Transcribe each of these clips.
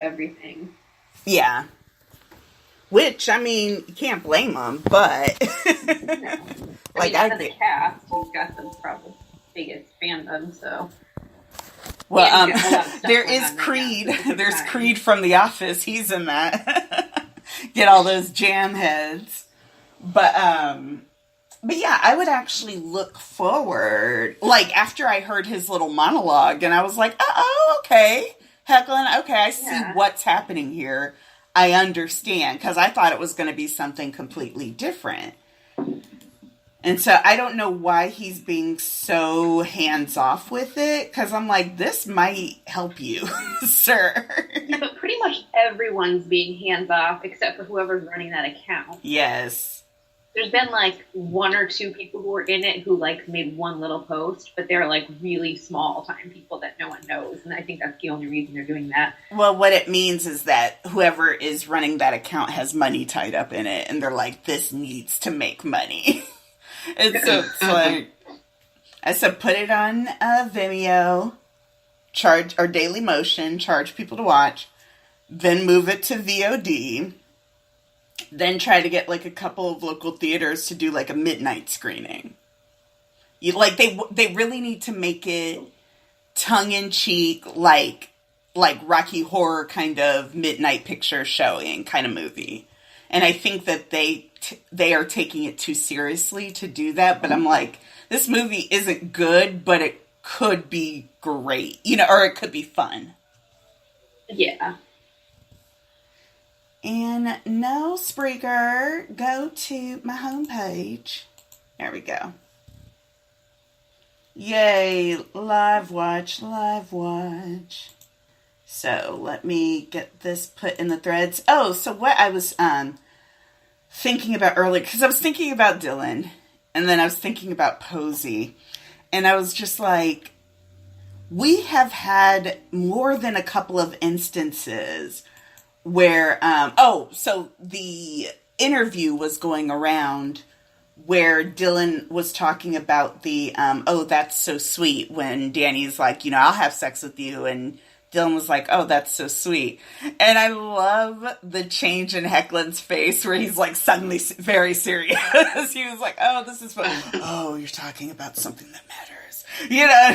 everything. Yeah. Which, I mean, you can't blame them, but No. I like mean, I out of the get. cast, he's got the probably biggest fandom, so. Well, And he's got a lot of stuff there going is on right now, Creed. so it's a good There's time. Creed from The Office. He's in that. Get all those jam heads. But yeah, I would actually look forward. Like after I heard his little monologue, and I was like, oh, okay, Hecklin, okay, I see Yeah. what's happening here. I understand because I thought it was going to be something completely different. And so I don't know why he's being so hands off with it because I'm like, this might help you, sir. Yeah, but pretty much everyone's being hands off except for whoever's running that account. Yes. There's been like one or two people who were in it who like made one little post, but they're like really small time people that no one knows. And I think that's the only reason they're doing that. Well, what it means is that whoever is running that account has money tied up in it, and they're like, this needs to make money. And so it's like, I said, put it on Vimeo, charge, or Daily Motion, charge people to watch, then move it to VOD, then try to get like a couple of local theaters to do like a midnight screening. You like they really need to make it tongue in cheek, like Rocky Horror kind of midnight picture showing kind of movie. And I think that they are taking it too seriously to do that. But I'm like, this movie isn't good, but it could be great, or it could be fun. Yeah. And no, Spreaker, go to my homepage. There we go. Yay, live watch. So let me get this put in the threads. Oh, so what I was thinking about earlier, because I was thinking about Dylan, and then I was thinking about Posey, and I was just like, we have had more than a couple of instances where, so the interview was going around where Dylan was talking about the, that's so sweet, when Danny's like, I'll have sex with you, and Dylan was like, oh, that's so sweet. And I love the change in Hecklin's face where he's like suddenly very serious. He was like, oh, this is fun. Oh, you're talking about something that matters.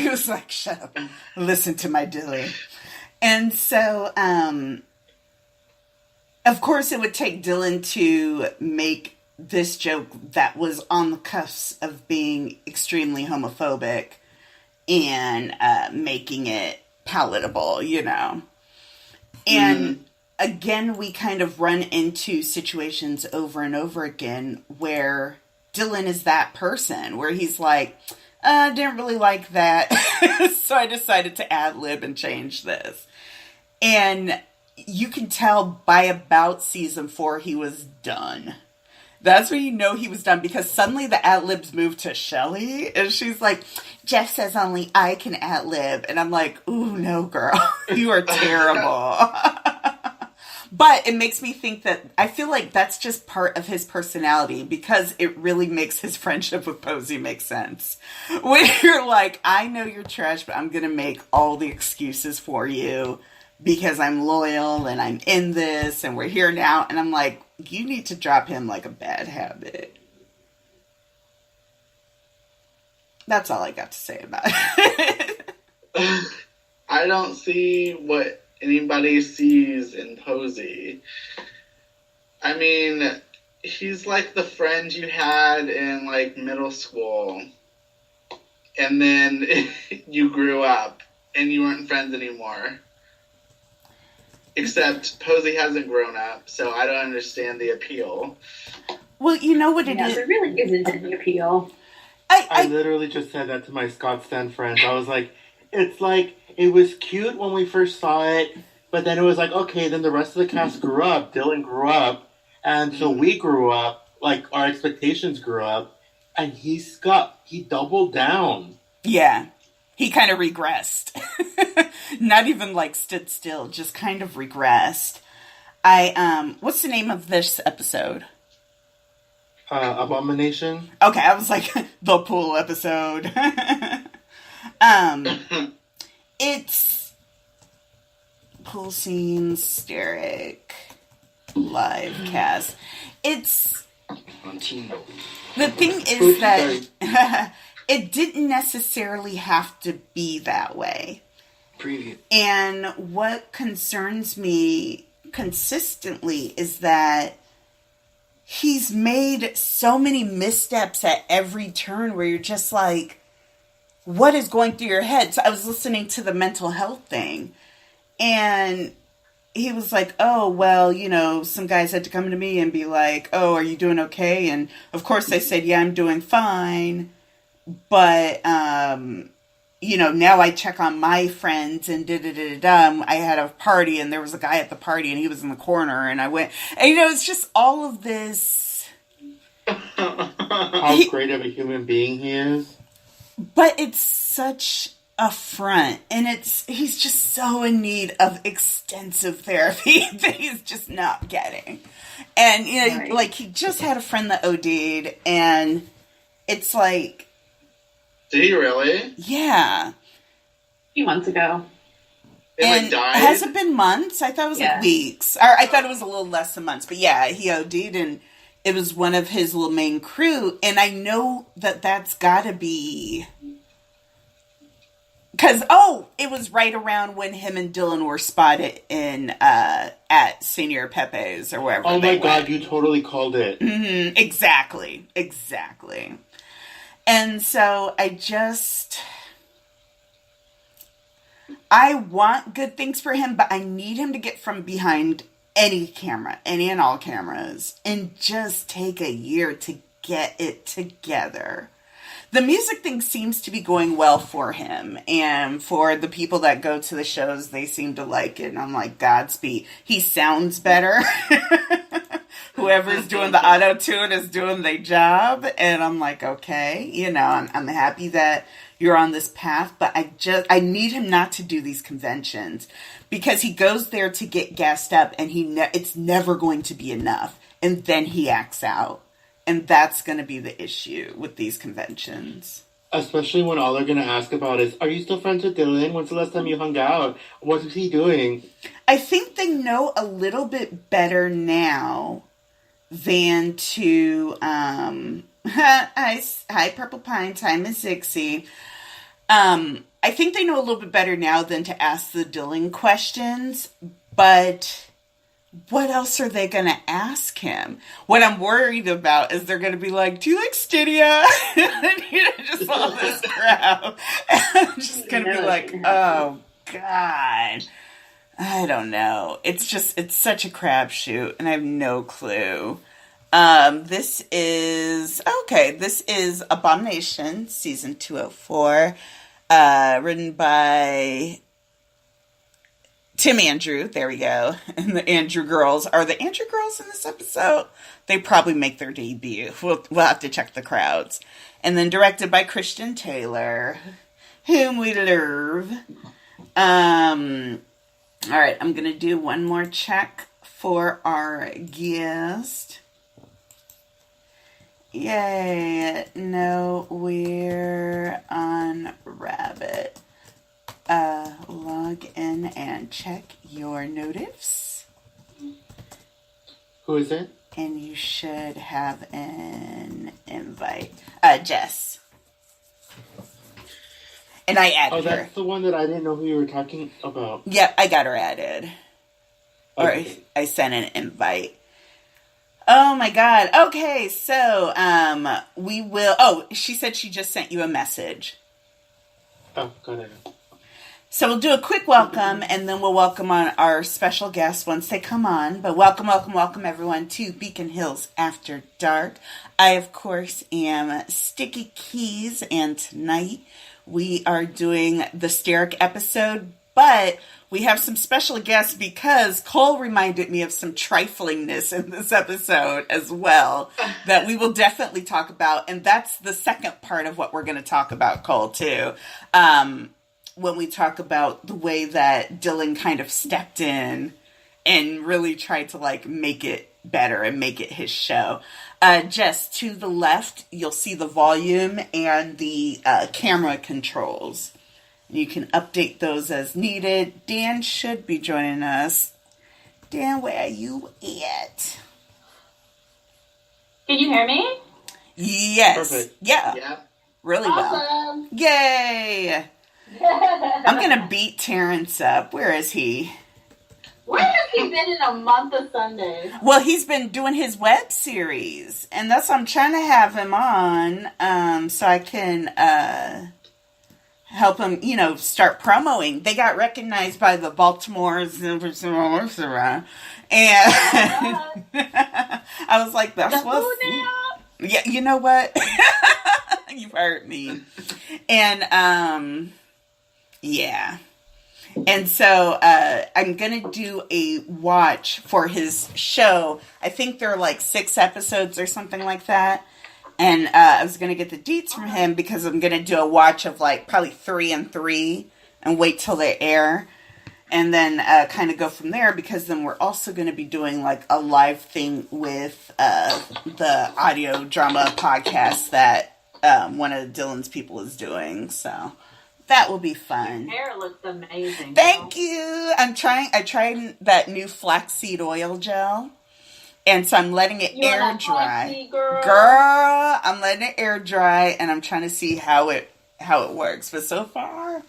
He was like, shut up, listen to my Dilly. And so, of course, it would take Dylan to make this joke that was on the cusp of being extremely homophobic and making it palatable, And again, we kind of run into situations over and over again where Dylan is that person, where he's like, I didn't really like that, so I decided to ad-lib and change this. And you can tell by about season 4 he was done. That's when you know he was done, because suddenly the ad-libs moved to Shelley, and she's like, Jeff says only I can ad-lib. And I'm like, ooh, no, girl. You are terrible. But it makes me think that I feel like that's just part of his personality, because it really makes his friendship with Posey make sense. When you're like, I know you're trash, but I'm going to make all the excuses for you because I'm loyal and I'm in this and we're here now. And I'm like, you need to drop him like a bad habit. That's all I got to say about it. I don't see what anybody sees in Posey. I mean, he's like the friend you had in like middle school, and then you grew up and you weren't friends anymore. Except Posey hasn't grown up, so I don't understand the appeal. Well, you know what it is? There really isn't any appeal. I literally just said that to my Scott Stan friends. I was like, it's like, it was cute when we first saw it, but then it was like, okay, then the rest of the cast grew up. Dylan grew up, and so we grew up, like, our expectations grew up, and he doubled down. Yeah. He kind of regressed. Not even like stood still, just kind of regressed. What's the name of this episode? Abomination. Okay, I was like, the pool episode. It's Pool scenes, Steric, live cast. It's... The thing is that it didn't necessarily have to be that way. Preview. And what concerns me consistently is that he's made so many missteps at every turn where you're just like, what is going through your head? So I was listening to the mental health thing, and he was like, oh, well, you know, some guys had to come to me and be like, oh, are you doing okay? And of course I said, yeah, I'm doing fine. But, you know, now I check on my friends and da-da-da-da-da. I had a party and there was a guy at the party and he was in the corner and I went, and you know, it's just all of this. How great of a human being he is. But it's such a front, and he's just so in need of extensive therapy that he's just not getting. And, you know, Right. like he just had a friend that OD'd, and it's like, Did he really? yeah. A few months ago. He And like died? has it been months? I thought it was Yeah. like weeks. Or I thought it was a little less than months. But yeah, he OD'd, and it was one of his little main crew. And I know that that's got to be... Because, it was right around when him and Dylan were spotted in at Senor Pepe's or wherever Oh they my god, went. you totally called it. Mm-hmm. Exactly. And so I want good things for him, but I need him to get from behind any camera, any and all cameras, and just take a year to get it together. The music thing seems to be going well for him, and for the people that go to the shows, they seem to like it, and I'm like, Godspeed. He sounds better. Whoever's doing the auto-tune is doing their job, and I'm like, okay, you know, I'm happy that you're on this path, but I need him not to do these conventions, because he goes there to get gassed up, and it's never going to be enough, and then he acts out. And that's going to be the issue with these conventions. Especially when all they're going to ask about is, are you still friends with Dylan? When's the last time you hung out? What is he doing? I think they know a little bit better now than to, hi Purple Pine, time is Zixie. I think they know a little bit better now than to ask the Dylan questions, but... what else are they going to ask him? What I'm worried about is they're going to be like, do you like Stydia? And, you know, just all this crap. And I'm just going to be like, oh, God. I don't know. It's such a crapshoot, and I have no clue. This is Abomination, season 204, written by... Tim Andrew, there we go. And the Andrew girls. Are the Andrew girls in this episode? They probably make their debut. We'll have to check the crowds. And then directed by Christian Taylor, whom we love. Alright, I'm going to do one more check for our guest. Yay. No, we're on Rabbit. Log in and check your notifs. Who is it? And you should have an invite. Jess. And I added Oh, her. that's the one that I didn't know who you were talking about. Yep, I got her added. Okay. Or I sent an invite. Oh my god. Okay, so we will... Oh, she said she just sent you a message. Oh, got it. So we'll do a quick welcome, and then we'll welcome on our special guests once they come on. But welcome everyone to Beacon Hills After Dark. I, of course, am Sticky Keys, and tonight we are doing the Steric episode, but we have some special guests because Cole reminded me of some triflingness in this episode as well that we will definitely talk about, and that's the second part of what we're going to talk about, Cole, too. When we talk about the way that Dylan kind of stepped in and really tried to like make it better and make it his show. Just to the left, you'll see the volume and the camera controls. You can update those as needed. Dan should be joining us. Dan, where are you at? Can you hear me? Yes. Perfect. Yeah. Yeah. Really well. Awesome. Yay. I'm going to beat Terrence up. Where is he? Where has he been in a month of Sundays? Well, he's been doing his web series. And that's why I'm trying to have him on so I can help him, start promoting. They got recognized by the Baltimore's and I was like, that's what's... Yeah, you know what? You've heard me. And, yeah. And so, I'm going to do a watch for his show. I think there are like 6 episodes or something like that. And, I was going to get the deets from him because I'm going to do a watch of like probably 3 and 3 and wait till they air. And then kind of go from there, because then we're also going to be doing like a live thing with the audio drama podcast that one of Dylan's people is doing. So that will be fun. Your hair looks amazing. Thank you. I tried that new flaxseed oil gel. And so I'm letting it air dry. Girl, I'm letting it air dry, and I'm trying to see how it works. But so far,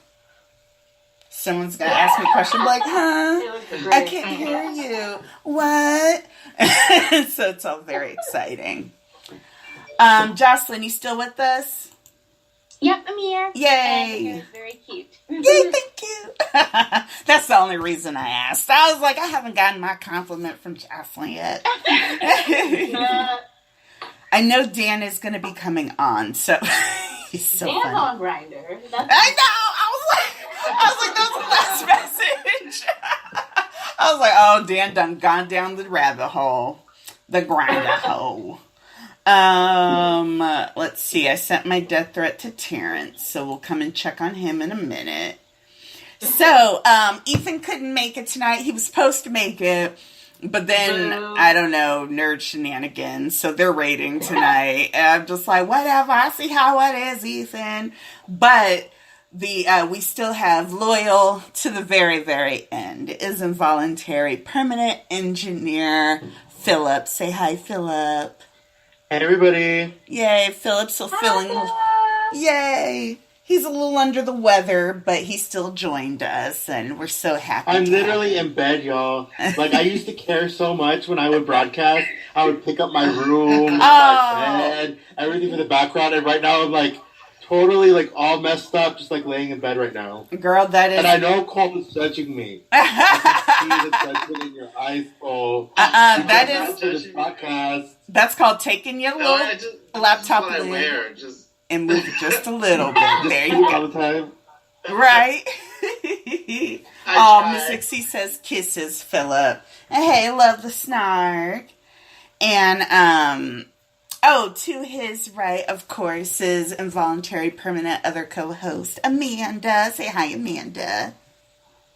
someone's going to ask me a question like, I can't hear you. What? So it's all very exciting. Jocelyn, you still with us? Yep, I'm here. Yay. And it's very cute. Yay, thank you. That's the only reason I asked. I was like, I haven't gotten my compliment from Jocelyn yet. I know Dan is going to be coming on, so he's so Dan's funny. on Grindr. I know. I was like, that's the last message. I was like, oh, Dan done gone down the rabbit hole, the grinder hole. Let's see. I sent my death threat to Terrence, so we'll come and check on him in a minute. So, Ethan couldn't make it tonight. He was supposed to make it, but then, I don't know, nerd shenanigans, so they're raiding tonight. And I'm just like, whatever, I see how it is, Ethan. But we still have loyal to the very, very end. Is involuntary permanent engineer Philip. Say hi, Philip. Hey, everybody. Yay, Philip's still feeling... Yay! He's a little under the weather, but he still joined us, and we're so happy. I'm literally in bed, y'all. Like, I used to care so much when I would broadcast. I would pick up my room, my bed, everything in the background, and right now I'm like totally like all messed up, just like laying in bed right now. Girl, that is... And I know Cole is judging me. I can see the judgment in your eyes, Cole. That is... This podcast. That's called taking your little laptop I lid wear. Just and move it just a little bit. There you all go. the time. Right? try. Miss Ixie says kisses, Philip. And hey, love the snark. And, to his right, of course, is involuntary permanent other co-host, Amanda. Say hi, Amanda.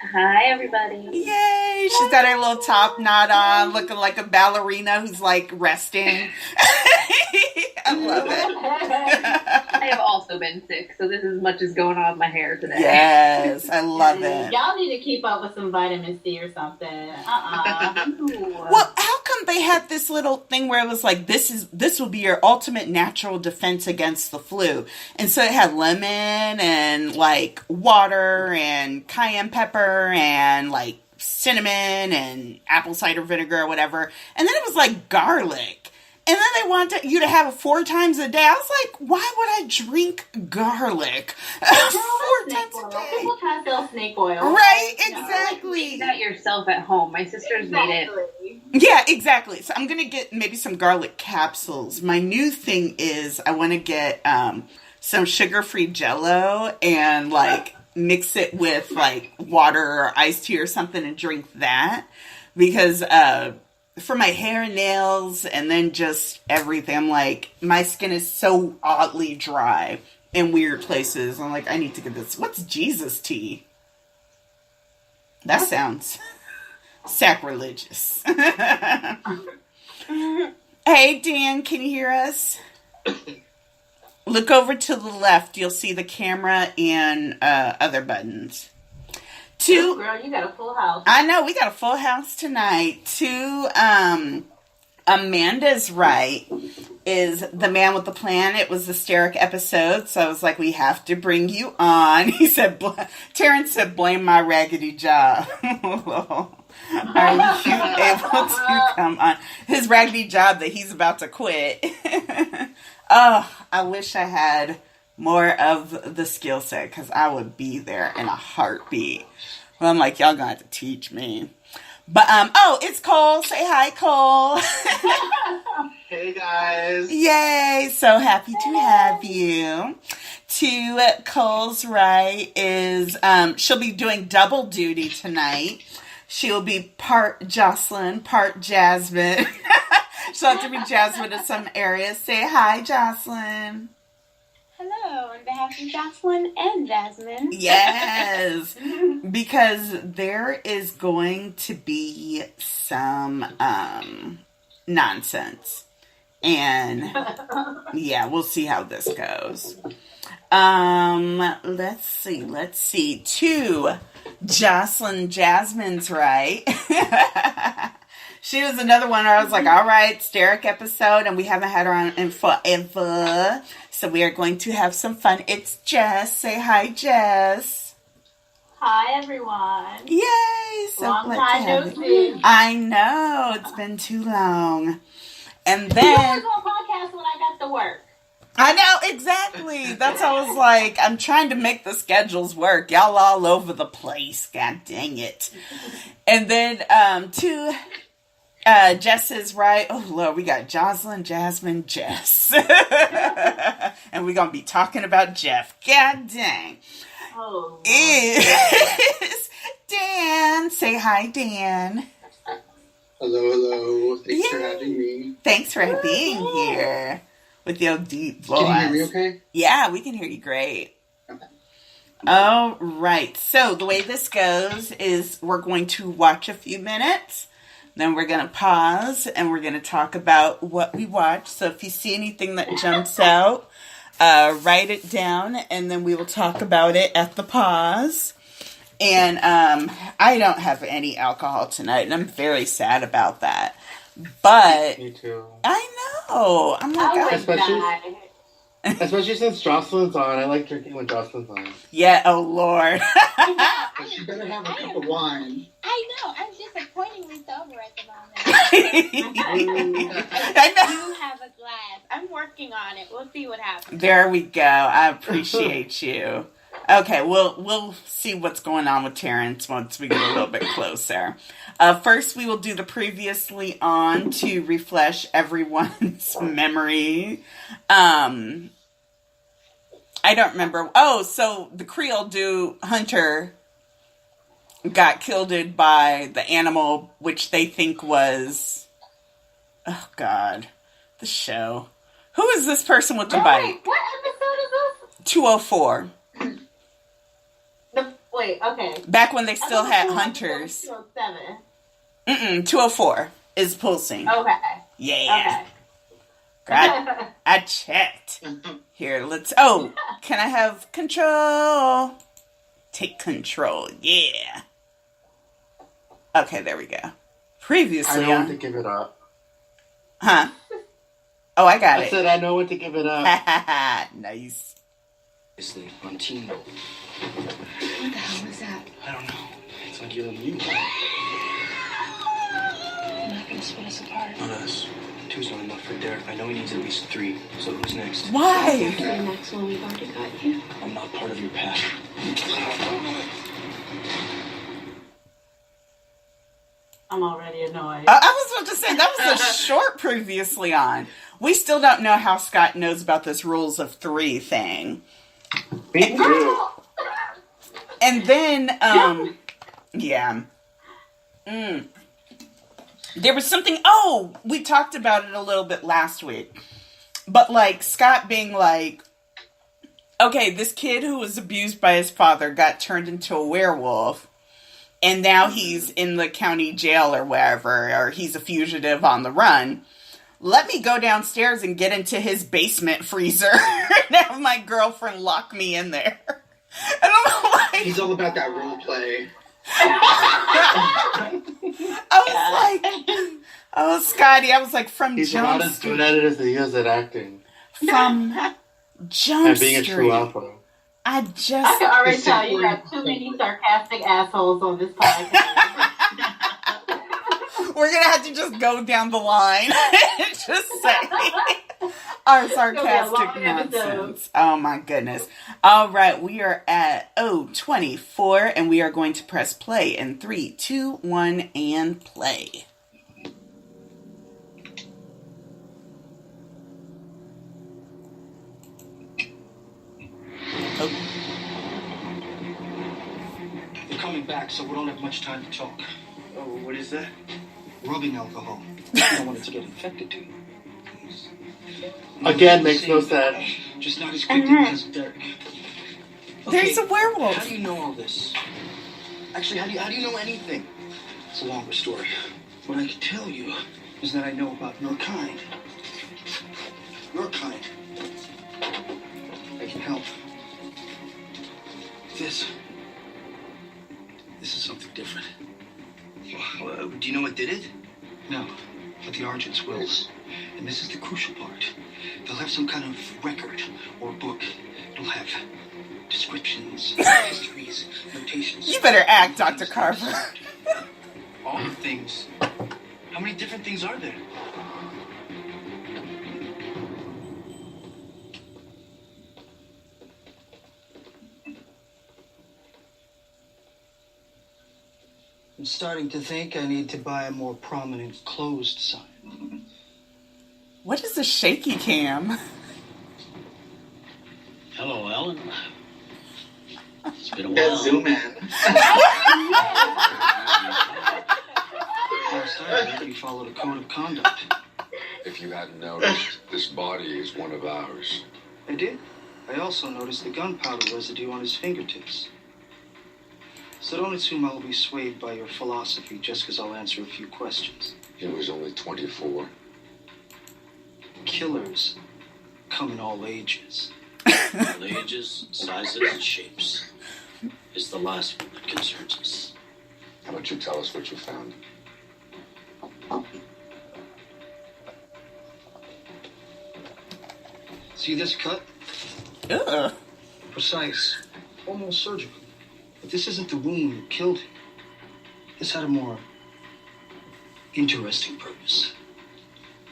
Hi, everybody. Yay! She's got her little top knot on, looking like a ballerina who's like resting. I love it. I have also been sick, so this is as much as going on with my hair today. Yes, I love it. Y'all need to keep up with some vitamin C or something. Well, how come they had this little thing where it was like, this will be your ultimate natural defense against the flu? And so it had lemon and like water and cayenne pepper and like cinnamon and apple cider vinegar or whatever. And then it was like garlic. And then they wanted you to have it 4 times a day. I was like, why would I drink garlic 4 times a day? People try to sell snake oil. Right, No. exactly. Make that yourself at home. My sister's made it. Yeah, exactly. So I'm going to get maybe some garlic capsules. My new thing is I want to get some sugar-free Jell-O and like mix it with like water or iced tea or something and drink that. Because for my hair and nails and then just everything, I'm like, my skin is so oddly dry in weird places. I'm like, I need to get this. What's Jesus tea? That sounds sacrilegious. Hey, Dan, can you hear us? Look over to the left. You'll see the camera and other buttons. Ooh, girl, you got a full house. I know, we got a full house tonight. Amanda's right is the man with the plan. It was the Steric episode, so I was like, we have to bring you on. He said, Terrence said, blame my raggedy job. Are you able to come on? His raggedy job that he's about to quit. Oh, I wish I had more of the skill set, because I would be there in a heartbeat. Well, I'm like, y'all gonna have to teach me. But, oh, it's Cole. Say hi, Cole. Hey, guys. Yay. So happy to have you. To Cole's right is, she'll be doing double duty tonight. She'll be part Jocelyn, part Jasmine. She'll have to be Jasmine in some areas. Say hi, Jocelyn. Hello, on behalf of Jocelyn and Jasmine. Yes, because there is going to be some nonsense. And yeah, we'll see how this goes. Let's see. To Jocelyn Jasmine's right. She was another one where I was like, all right, Steric episode, and we haven't had her on in forever. So we are going to have some fun. It's Jess. Say hi, Jess. Hi, everyone. Yay! So Long glad time to have no you. see. I know. It's been too long. And You then... always on podcast when I got to work. I know, exactly. That's how I was like, I'm trying to make the schedules work. Y'all all over the place. God dang it. And then to Jess is right. Oh, Lord, we got Jocelyn, Jasmine, Jess. And we're going to be talking about Jeff. God dang. Oh, Is Dan. Say hi, Dan. Hello. Thanks for Yay. having me. Thanks for being here with your deep voice. Can you hear me okay? Yeah, we can hear you great. Okay. All right. So the way this goes is we're going to watch a few minutes. Then we're going to pause and we're going to talk about what we watched. So if you see anything that jumps out, write it down and then we will talk about it at the pause. And I don't have any alcohol tonight and I'm very sad about that. But Me too. I know. I'm like, I would Especially- die. Especially since Jocelyn's on. I like drinking when Jocelyn's on. yeah, oh Lord. But you better have a cup of wine. I know, I'm disappointingly sober at the moment. I know. You have a glass. I'm working on it. We'll see what happens. There we go. I appreciate you. Okay, we'll see what's going on with Terrence once we get a little bit closer. First, we will do the previously on to refresh everyone's memory. I don't remember. Oh, so the Creole dude, Hunter, got killed by the animal, which they think was... Oh, God. The show. Who is this person with the bike? What episode is 204. this? Wait, okay. Back when they still had Episode hunters. 207. 204 is pulsing. Okay. Yeah. Okay. God, I checked. Here, let's... Oh, can I have control? Take control. Yeah. Okay, there we go. I Previously know when on... to give it up. Huh? Oh, I got I it. said I know when to give it up. Nice. Obviously, on Team. What the hell was that? I don't know. It's like you and me. I'm not gonna split us apart. Not us. Two's not enough for Derek. I know he needs at least 3. So who's next? Why? The next one we've already got you. I'm not part of your pack. I'm already annoyed. I was about to say, that was a short previously on. We still don't know how Scott knows about this rules of 3 thing. Me too. And then, yeah. There was something, we talked about it a little bit last week. But, like, Scott being like, okay, this kid who was abused by his father got turned into a werewolf. And now he's in the county jail or wherever, or he's a fugitive on the run. let me go downstairs and get into his basement freezer and have my girlfriend lock me in there. I don't know why. He's all about that role play. I was like, oh, Scotty, I was like, from He's not Jump as Street. good at it as he is at acting. From Jump And being a true Street. alpha. I I just, can already tell you got too many sarcastic assholes on this podcast. we're going to have to just go down the line and just say our sarcastic long episode. nonsense. Oh, my goodness. All right, we are at 0:24, and we are going to press play in 3, 2, 1, and play. Oh. They're coming back, so we don't have much time to talk. Oh, what is that? Rubbing alcohol. I don't want it to get infected, do you? Again, makes no sense. Just not as quickly because of Derek. There's a werewolf. How do you know all this? Actually, how do you know anything? It's a longer story. What I can tell you is that I know about your kind. Your kind. I can help. This is something different. Do you know what did it? No, but the Argents will. And this is the crucial part. They'll have some kind of record or book. It'll have descriptions, histories, notations. You better act, Dr. Carver. All the things. How many different things are there? I'm starting to think I need to buy a more prominent closed sign. What is a shaky cam? Hello, Ellen. It's been a Yeah, while. zoom in. Last I heard, you followed a code of conduct. If you hadn't noticed, this body is one of ours. I did. I also noticed the gunpowder residue on his fingertips. So don't assume I'll be swayed by your philosophy just because I'll answer a few questions. He was only 24. Killers come in all ages. All ages, sizes, and shapes. It's the last one that concerns us. How about you tell us what you found? See this cut? Ugh. Precise. Almost surgical. But this isn't the wound that killed him. This had a more interesting purpose.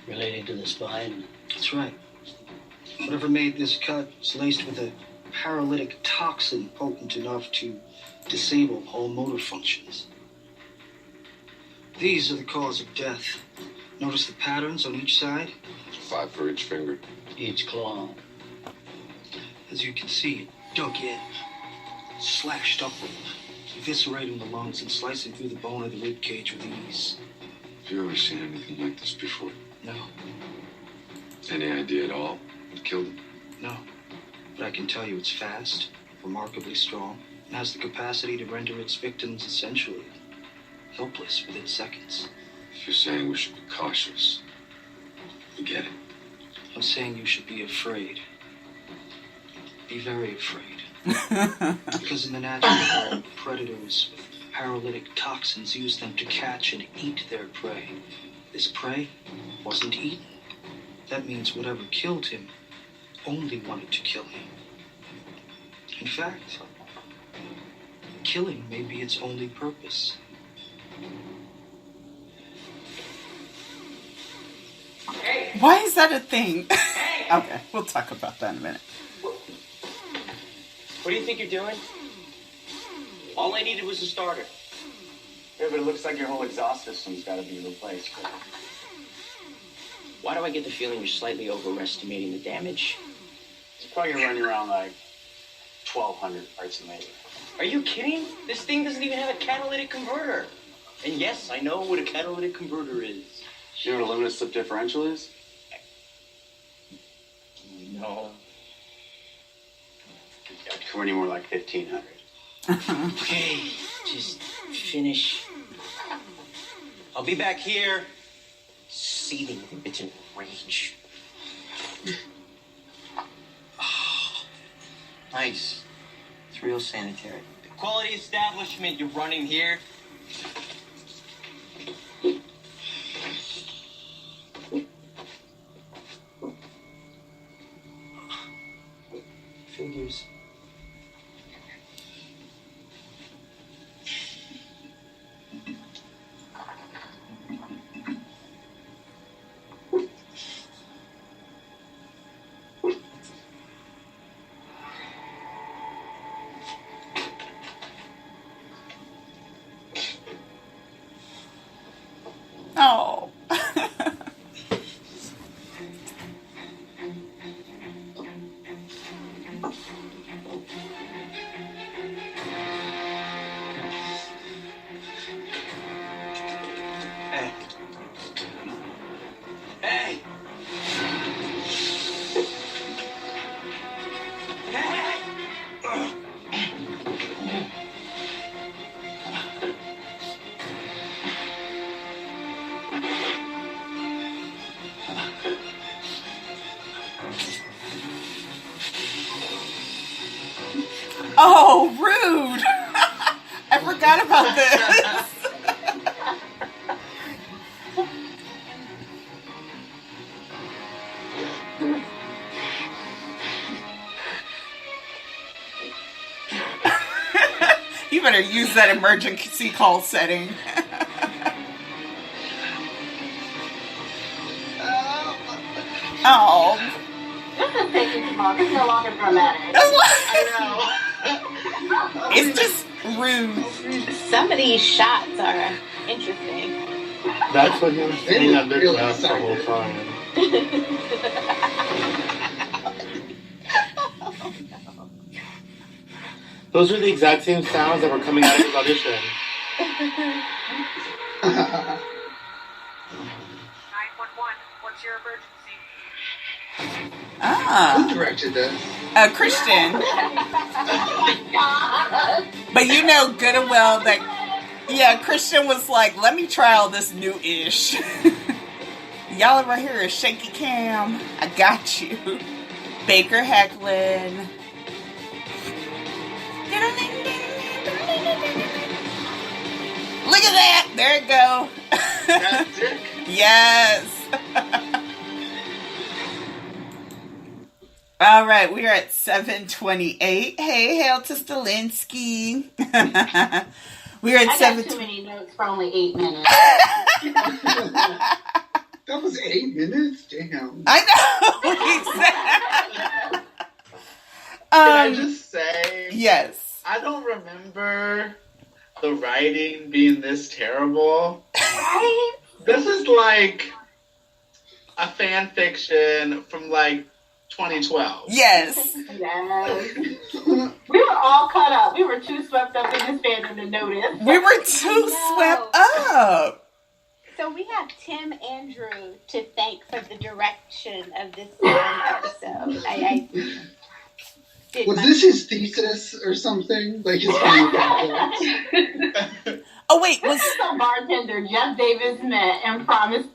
Relating to the spine. That's right. Whatever made this cut is laced with a paralytic toxin potent enough to disable all motor functions. These are the cause of death. Notice the patterns on each side? 5 for each finger. Each claw. As you can see, it dug in, slashed upward, eviscerating the lungs and slicing through the bone of the rib cage with ease. Have you ever seen anything like this before? No, Any idea at all what killed him? no. But I can tell you it's fast, remarkably strong, and has the capacity to render its victims essentially helpless within seconds. If you're saying we should be cautious, we get it. I'm saying you should be afraid. Be very afraid. Because in the natural world, predators with paralytic toxins use them to catch and eat their prey. This prey wasn't eaten. That means whatever killed him only wanted to kill him. In fact, killing may be its only purpose. Why is that a thing? Okay, we'll talk about that in a minute. What do you think you're doing? All I needed was a starter. Yeah, but it looks like your whole exhaust system's got to be replaced. Why do I get the feeling you're slightly overestimating the damage? It's probably running around like 1,200 parts a million. Are you kidding? This thing doesn't even have a catalytic converter. And yes, I know what a catalytic converter is. You know what a limited slip differential is? No. We're anymore like 1,500. Okay, just finish. I'll be back here seething with impotent rage. Nice. It's real sanitary. The quality establishment you're running here. Figures. Oh. Hey. Hey. Hey. Oh, rude. I forgot about this. You better use that emergency call setting. Oh. This is taking too long. It's no longer dramatic. I It's just rude. Some of these shots are interesting. That's what he was saying under glass the whole time. Those were the exact same sounds that were coming out of his audition. 911, what's your emergency? Ah. Who directed this? Christian. But you know good and well that, yeah, Christian was like, let me try all this new ish. Y'all ever hear a shaky cam? I got you. Baker heckling. Look at that! There it go. That's Dick. Yes. All right, we are at 7:28. Hey, hail to Stilinski. We're at I 7. got too many notes for only 8 minutes. That was 8 minutes? Damn. I know. Can I just say? Yes. I don't remember the writing being this terrible. Right? This is like a fan fiction from like 2012. Yes. Yes. We were all caught up. We were too swept up in this fandom to notice. We were too swept up. So we have Tim Andrew to thank for the direction of this episode. I did Was this his thesis or something? Like his final project? Oh wait, was the bartender Jeff Davis met and promised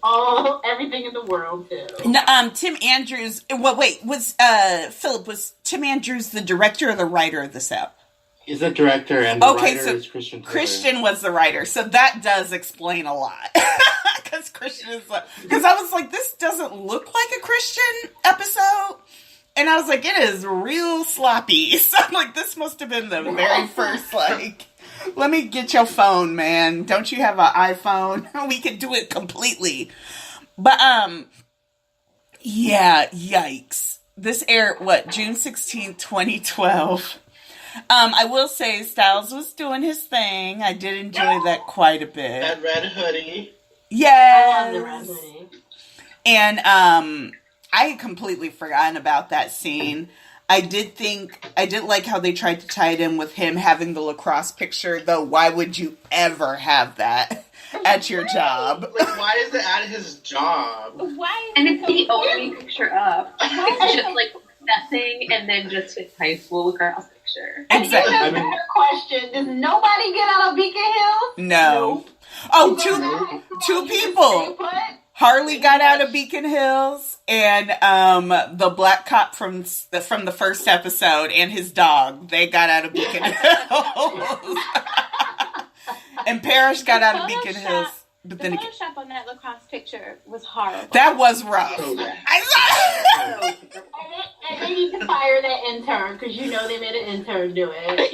everything in the world to? No, Tim Andrews. Well, wait, was Philip, was Tim Andrews the director or the writer of this app? He's the director, and the writer is Christian Taylor. Christian was the writer, so that does explain a lot. Because Christian is because I was like, this doesn't look like a Christian episode, and I was like, it is real sloppy. So I'm like, this must have been the very first like. Let me get your phone, man. Don't you have an iPhone? We could do it completely. But, yeah, yikes. This aired, June 16th, 2012. I will say Styles was doing his thing. I did enjoy that quite a bit. That red hoodie. Yes. I love the red hoodie. And, I had completely forgotten about that scene. I did like how they tried to tie it in with him having the lacrosse picture, though. Why would you ever have that at your job? Like, why is it at his job? Why? And it's the only picture up. It's just like nothing, and then just his high school lacrosse picture. Exactly. I mean, question: does nobody get out of Beacon Hill? No. Oh, two people. Harley got out of Beacon Hills, and the black cop from the first episode and his dog, they got out of Beacon Hills. And Parrish got out of Beacon Hills. But then Photoshop on that lacrosse picture was horrible. that was rough. And they need to fire that intern because you know they made an intern do it.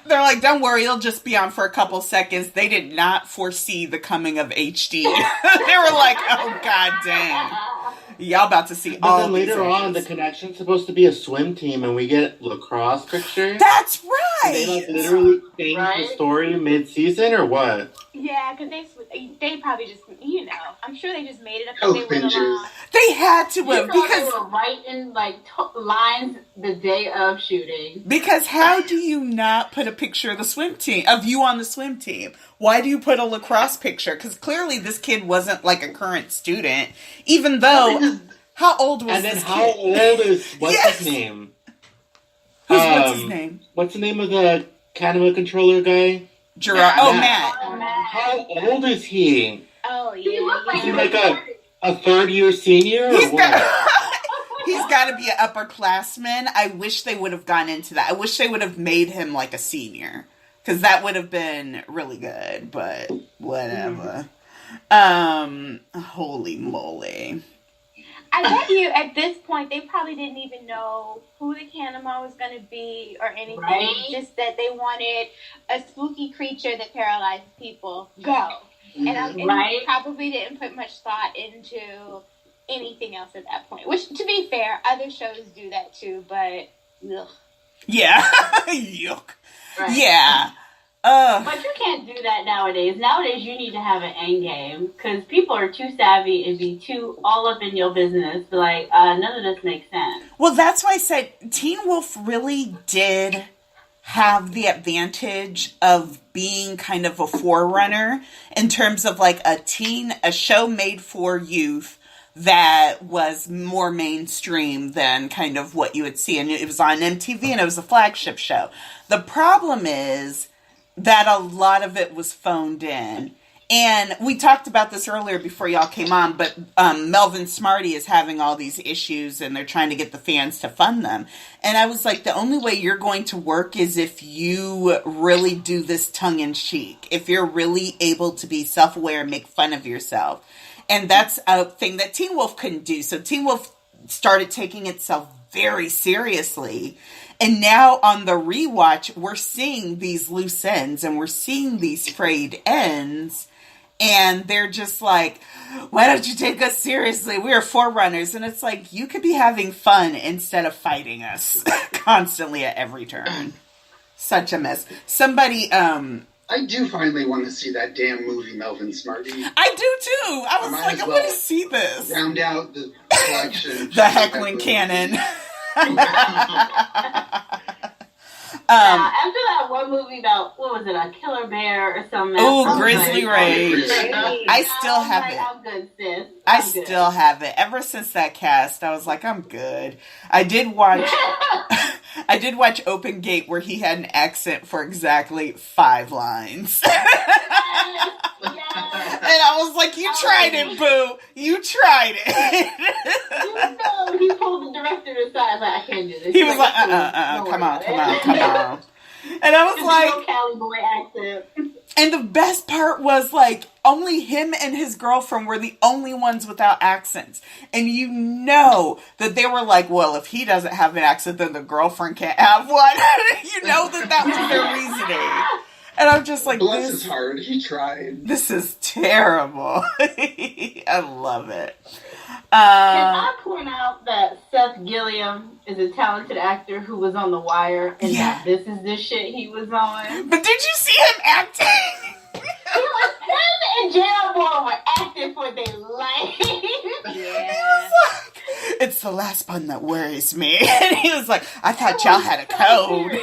They're like, don't worry, it'll just be on for a couple seconds. They did not foresee the coming of HD. They were like, oh god dang. Y'all about to see But all then later these on, the connection's supposed to be a swim team, and we get lacrosse pictures. That's right. They like literally changed the story mid-season, or what? Yeah, because they probably just, I'm sure they just made it up Oh, as they went along. They had to You have, know because they were writing like lines the day of shooting. Because how do you not put a picture of the swim team, of you on the swim team? Why do you put a lacrosse picture? Because clearly this kid wasn't like a current student, even though, how old was And then this how kid? old is, what's his name? What's his name? What's the name of the Canada controller guy? Gerard. Oh, Matt. How old is he? Oh, He yeah. looked like Is he like a third-year senior, or He's what? He's got to be an upperclassman. I wish they would have gone into that. I wish they would have made him like a senior. Because that would have been really good, but whatever. Holy moly. I bet you at this point they probably didn't even know who the Canema was going to be or anything. Right. Just that they wanted a spooky creature that paralyzed people. Go. And Right. probably didn't put much thought into anything else at that point. Which, to be fair, other shows do that too, but ugh. Yeah. Yuck. Right. Yeah. But you can't do that nowadays. Nowadays, you need to have an end game because people are too savvy and be too all up in your business. Like, none of this makes sense. Well, that's why I said Teen Wolf really did have the advantage of being kind of a forerunner in terms of like a show made for youth that was more mainstream than kind of what you would see. And it was on MTV and it was a flagship show. The problem is that a lot of it was phoned in. And we talked about this earlier before y'all came on, but Melvin Smarty is having all these issues and they're trying to get the fans to fund them. And I was like, the only way you're going to work is if you really do this tongue-in-cheek. If you're really able to be self-aware and make fun of yourself. And that's a thing that Teen Wolf couldn't do. So Teen Wolf started taking itself very seriously. And now on the rewatch, we're seeing these loose ends and we're seeing these frayed ends. And they're just like, why don't you take us seriously? We are forerunners. And it's like, you could be having fun instead of fighting us constantly at every turn. Such a mess. Somebody, I do finally want to see that damn movie, Melvin Smarty. I do too. I was like, I want to see this. Round out the collection. The heckling cannon. After that one movie about, what was it, a killer bear or something? Oh, Grizzly Rage. I still have it. I'm good, sis. I still have it. Ever since that cast, I was like, I'm good. I did watch Open Gate where he had an accent for exactly 5 lines. And I was like, you tried it, boo. You tried it. He pulled the director aside, like, I can't do this. He was like, come on. And I was like, Cali boy accent. And the best part was, like, only him and his girlfriend were the only ones without accents. And you know that they were like, well, if he doesn't have an accent, then the girlfriend can't have one. You know that was their reasoning. And I'm just like, bless his heart, he tried. This is terrible. I love it. Can I point out that Seth Gilliam is a talented actor who was on The Wire, and that this is the shit he was on? But did you see him acting? Him and Jeroboam were acting for their life. Yeah. It's the last one that worries me. And he was like, I thought y'all had a code.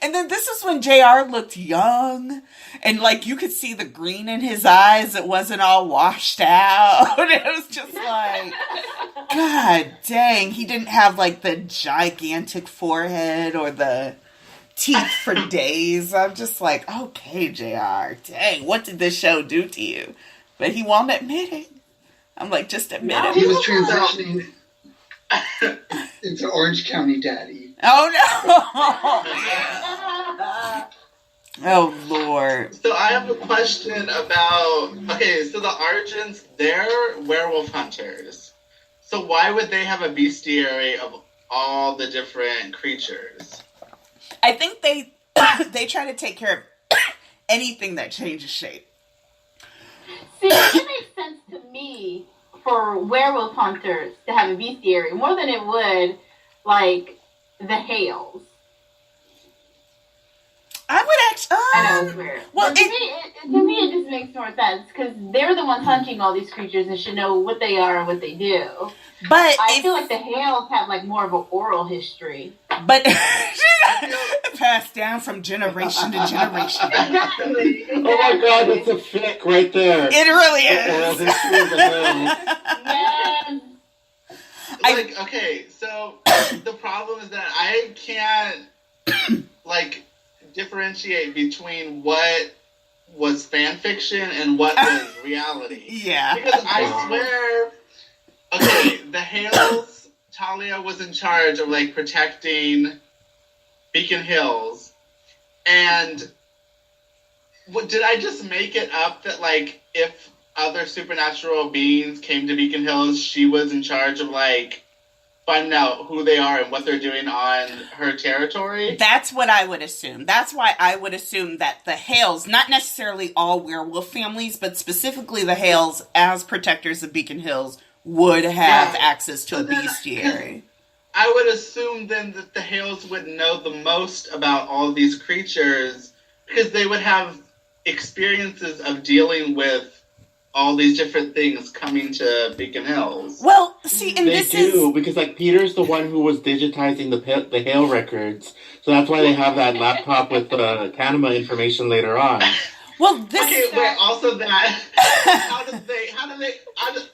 And then this is when JR looked young. And like you could see the green in his eyes. It wasn't all washed out. It was just like, God dang. He didn't have like the gigantic forehead or the teeth for days. I'm just like, okay, JR, dang, what did this show do to you? But he won't admit it. I'm like, just admit it. He was transitioning into Orange County Daddy. Oh, no. Oh, Lord. So I have a question about, okay, so the Argents, they're werewolf hunters. So why would they have a bestiary of all the different creatures? I think they try to take care of anything that changes shape. See, it makes sense to me for werewolf hunters to have a bestiary more than it would, like, the Hales. I would actually. I know it's weird. Well, But to me, it just makes more sense because they're the ones hunting all these creatures and should know what they are and what they do. But I feel like the Hales have like more of an oral history. But passed down from generation to generation. Exactly. Oh my God, that's a fic right there. It really is. Like, okay, so the problem is that I can't, like, differentiate between what was fan fiction and what was reality. Yeah. Because I swear, okay, the Hales, Talia was in charge of, like, protecting Beacon Hills, and did I just make it up that, like, if other supernatural beings came to Beacon Hills, she was in charge of, like, finding out who they are and what they're doing on her territory? That's what I would assume. That's why I would assume that the Hales, not necessarily all werewolf families, but specifically the Hales, as protectors of Beacon Hills, would have access to a bestiary. I would assume then that the Hales would know the most about all these creatures because they would have experiences of dealing with all these different things coming to Beacon Hills. Well, see, and they do, because, like, Peter's the one who was digitizing the Hale records, so that's why they have that laptop with the Kanema information later on. Well, this wait, also that,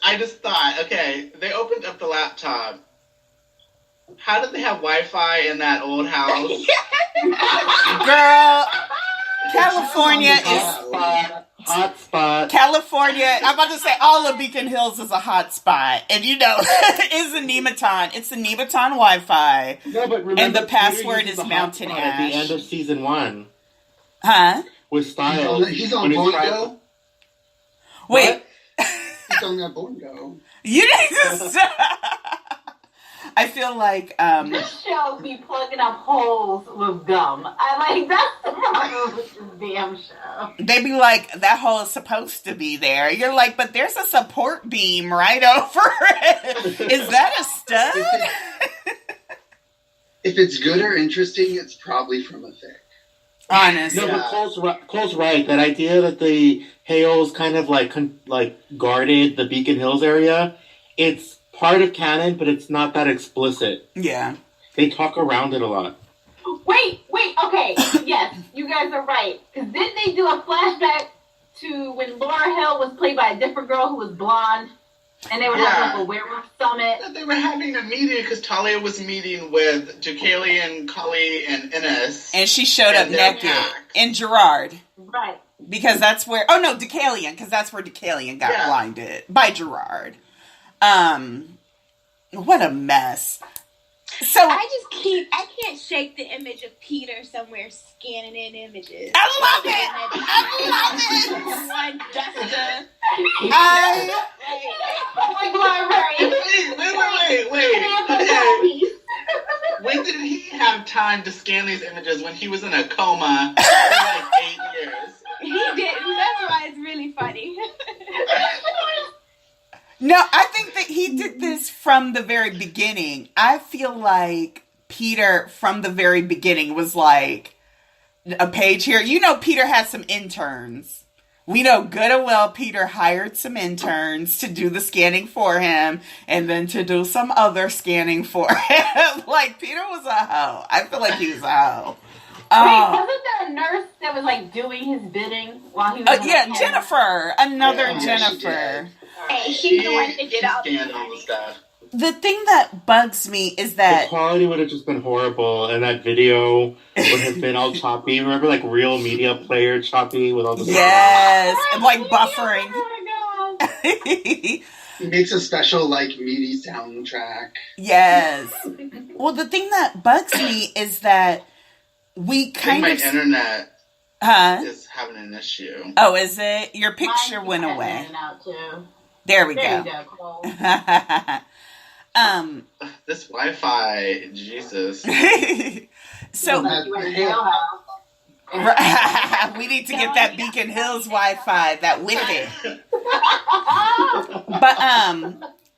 I just thought, okay, they opened up the laptop. How did they have Wi-Fi in that old house? Girl, California is... Hot spot. California, I'm about to say all of Beacon Hills is a hot spot. And you know, it's a Nemeton. It's the Nemeton Wi-Fi. No, but remember, and the password Peter is uses the Mountain hotspot Ash. at the end of season 1. Huh? With Styles. He's on Boingo. Wait. He's on that Boingo. You need to stop. I feel like this show be plugging up holes with gum. That's the problem with this damn show. they be like, that hole is supposed to be there. You're like, but there's a support beam right over it. Is that a stud? If it's good or interesting, it's probably from a fic. Honestly. No, but Cole's right. That idea that the Hales kind of like guarded the Beacon Hills area, it's part of canon, but it's not that explicit. Yeah. They talk around it a lot. Wait, okay. Yes, you guys are right. Because didn't they do a flashback to when Laura Hill was played by a different girl who was blonde? And they were having like a werewolf summit? They were having a meeting because Talia was meeting with Deucalion, Kali, and Innes. And she showed up naked in Gerard. Right. Because that's where... Oh, no, Deucalion. Because that's where Deucalion got blinded. By Gerard. What a mess. So I can't shake the image of Peter somewhere scanning in images. I love it. One duster. Wait. Okay. When did he have time to scan these images when he was in a coma for like 8 years? He didn't. That's why it's really funny. No, I think that he did this from the very beginning. I feel like Peter, from the very beginning, was like, a page here. You know, Peter had some interns. We know good and well Peter hired some interns to do the scanning for him and then to do some other scanning for him. Like, Peter was a hoe. I feel like he was a hoe. Wait, wasn't there a nurse that was like doing his bidding while he was yeah, Jennifer. Another Jennifer. Hey, she's the one that did all the stuff. The thing that bugs me is that the quality would have just been horrible, and that video would have been all choppy. Remember, like Real Media Player choppy with all the yes, and like buffering. He makes a special, like, MIDI soundtrack. Yes. Well, the thing that bugs me is that we kind my of... internet Huh? is having an issue. Oh, is it? Your picture went away. There we go. This Wi-Fi, Jesus. So we need to get that Beacon Hills Wi-Fi, that wicked.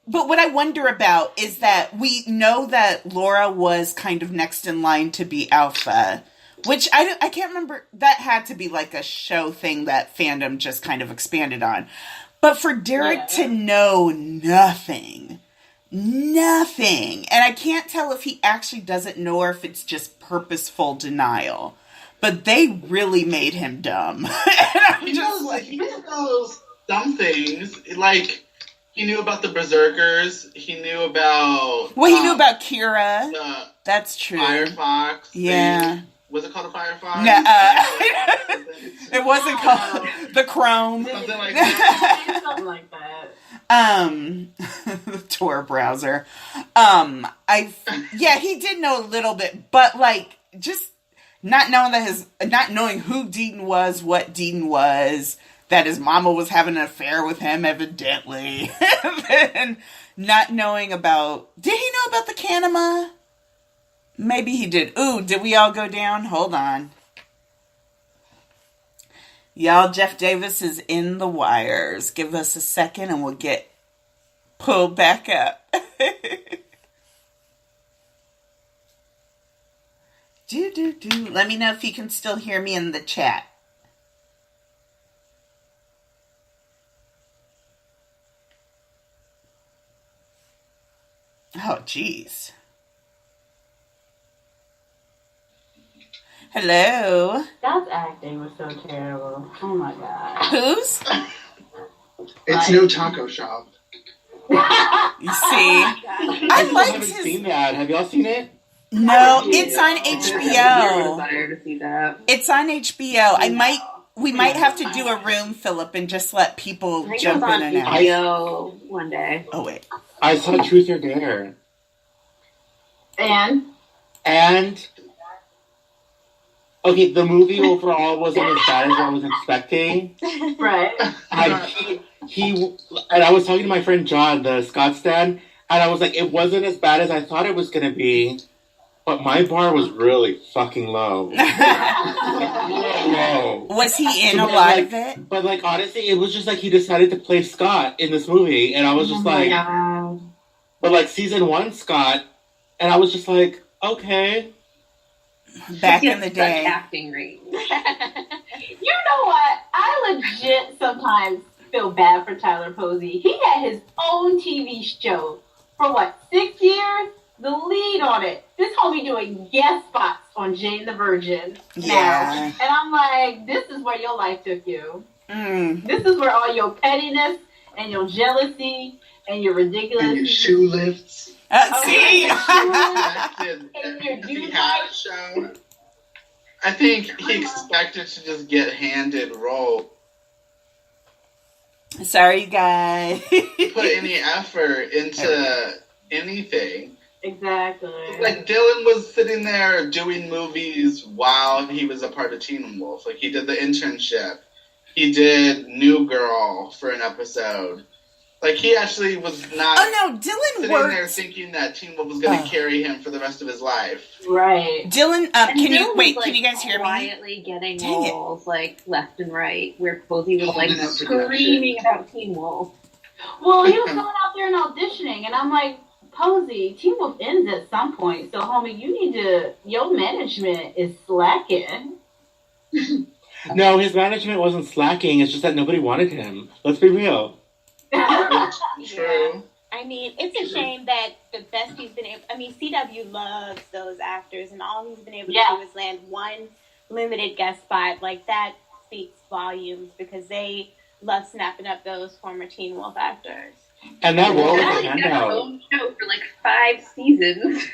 But what I wonder about is that we know that Laura was kind of next in line to be Alpha, which I can't remember. That had to be like a show thing that fandom just kind of expanded on. But for Derek to know nothing, and I can't tell if he actually doesn't know or if it's just purposeful denial. But they really made him dumb. He knows some things. Like, he knew about the Berserkers. He knew about... Well, he knew about Kira. That's true. Firefox. Yeah. Was it called a Firefox? No, it wasn't called the Chrome. Something like that. Something like that. The Tor browser. He did know a little bit, but like just not knowing who Deaton was, what Deaton was, that his mama was having an affair with him, evidently, and not knowing about. Did he know about the Kanema? Maybe he did. Ooh, did we all go down? Hold on. Y'all, Jeff Davis is in the wires. Give us a second and we'll get pulled back up. Let me know if you can still hear me in the chat. Oh, jeez. Hello. That acting was so terrible. Oh my god. Whose? It's no taco shop. You see? I haven't seen that. Have y'all seen it? No, it's on HBO. Desire to see that. It's on HBO. We might have to do a room, Philip, and just let people jump in and out. HBO one day. Oh wait. I saw Truth or Dare. And okay, the movie overall wasn't as bad as I was expecting. Right. And I was talking to my friend John, the Scott Stan, and I was like, it wasn't as bad as I thought it was gonna be, but my bar was really fucking low. Was he in a lot of it? But like honestly, it was just like he decided to play Scott in this movie, and I was just like, but like season 1 Scott, and I was just like, okay. Back in the day. Acting range. You know what? I legit sometimes feel bad for Tyler Posey. He had his own TV show for 6 years? The lead on it. This homie doing guest spots on Jane the Virgin now. Yeah. And I'm like, this is where your life took you. This is where all your pettiness and your jealousy and your ridiculous... And your shoe lifts. See? And your dude life. I think he expected to just get handed roles. Sorry, guys. Put any effort into anything. Exactly. Like, Dylan was sitting there doing movies while he was a part of Teen Wolf. Like, he did The Internship. He did New Girl for an episode. Like, he actually was not Dylan sitting there thinking that Teen Wolf was going to carry him for the rest of his life. Right. Dylan, can Dylan you guys hear me? Quietly getting roles, left and right, where Posey was, screaming about Teen Wolf. Well, he was going out there and auditioning, and I'm like, Posey, Teen Wolf ends at some point, so homie, your management is slacking. No, his management wasn't slacking, it's just that nobody wanted him. Let's be real. True. I mean, it's a shame that the best he's been able... I mean, CW loves those actors, and all he's been able to do is land one limited guest spot. Like, that speaks volumes, because they love snapping up those former Teen Wolf actors. And that role was a handout. Home show for 5 seasons.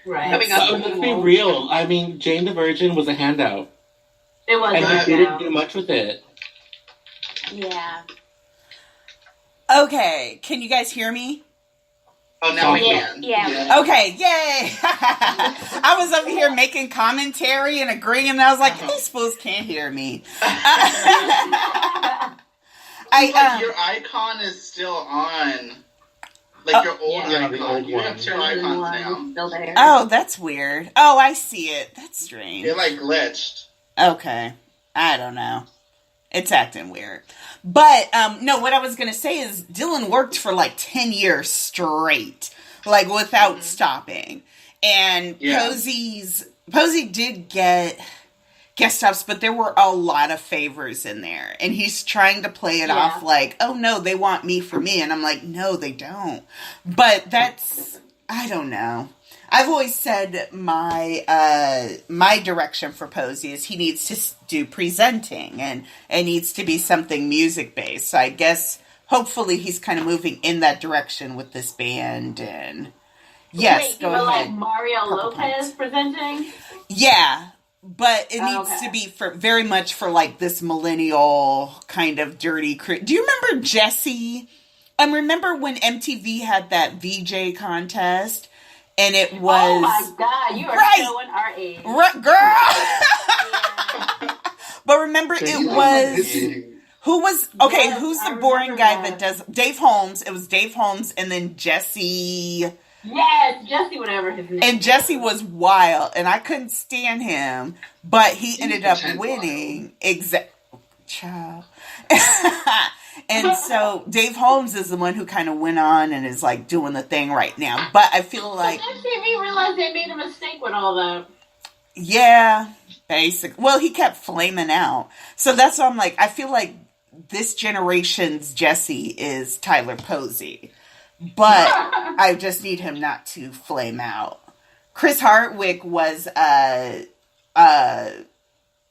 Right. Coming up Let's be real. I mean, Jane the Virgin was a handout. It was. And he didn't do much with it. Yeah. Okay, can you guys hear me? Oh, now we can. Yeah. Okay, yay! I was over here making commentary and agreeing, and I was like, these fools can't hear me. Your icon is still on. Like your old icon. You have 2 icons now. Oh, that's weird. Oh, I see it. That's strange. It like glitched. Okay. I don't know. It's acting weird. But, no, what I was going to say is Dylan worked for like 10 years straight, like without stopping. And Posey did get guest stops, but there were a lot of favors in there. And he's trying to play it off like, oh no, they want me for me. And I'm like, no, they don't. But that's, I don't know. I've always said my direction for Posey is he needs to do presenting and it needs to be something music based. So I guess hopefully he's kind of moving in that direction with this band. And yes, go ahead. Like Mario Lopez presenting. Yeah, but it needs to be for very much for like this millennial kind of dirty. Do you remember Jesse? Remember when MTV had that VJ contest? And it was... Oh my God, you are showing our age. Right, girl! But remember, it was... Who was... Okay, who's the boring guy that does... Dave Holmes. It was Dave Holmes and then Jesse... Yes, Jesse, whatever his name. And Jesse was wild, and I couldn't stand him, but he ended up winning. Child. And so Dave Holmes is the one who kind of went on and is like doing the thing right now. But I feel like MTV realized they made a mistake with all that. Yeah, basically. Well, he kept flaming out. So that's why I'm like, I feel like this generation's Jesse is Tyler Posey. But I just need him not to flame out. Chris Hardwick was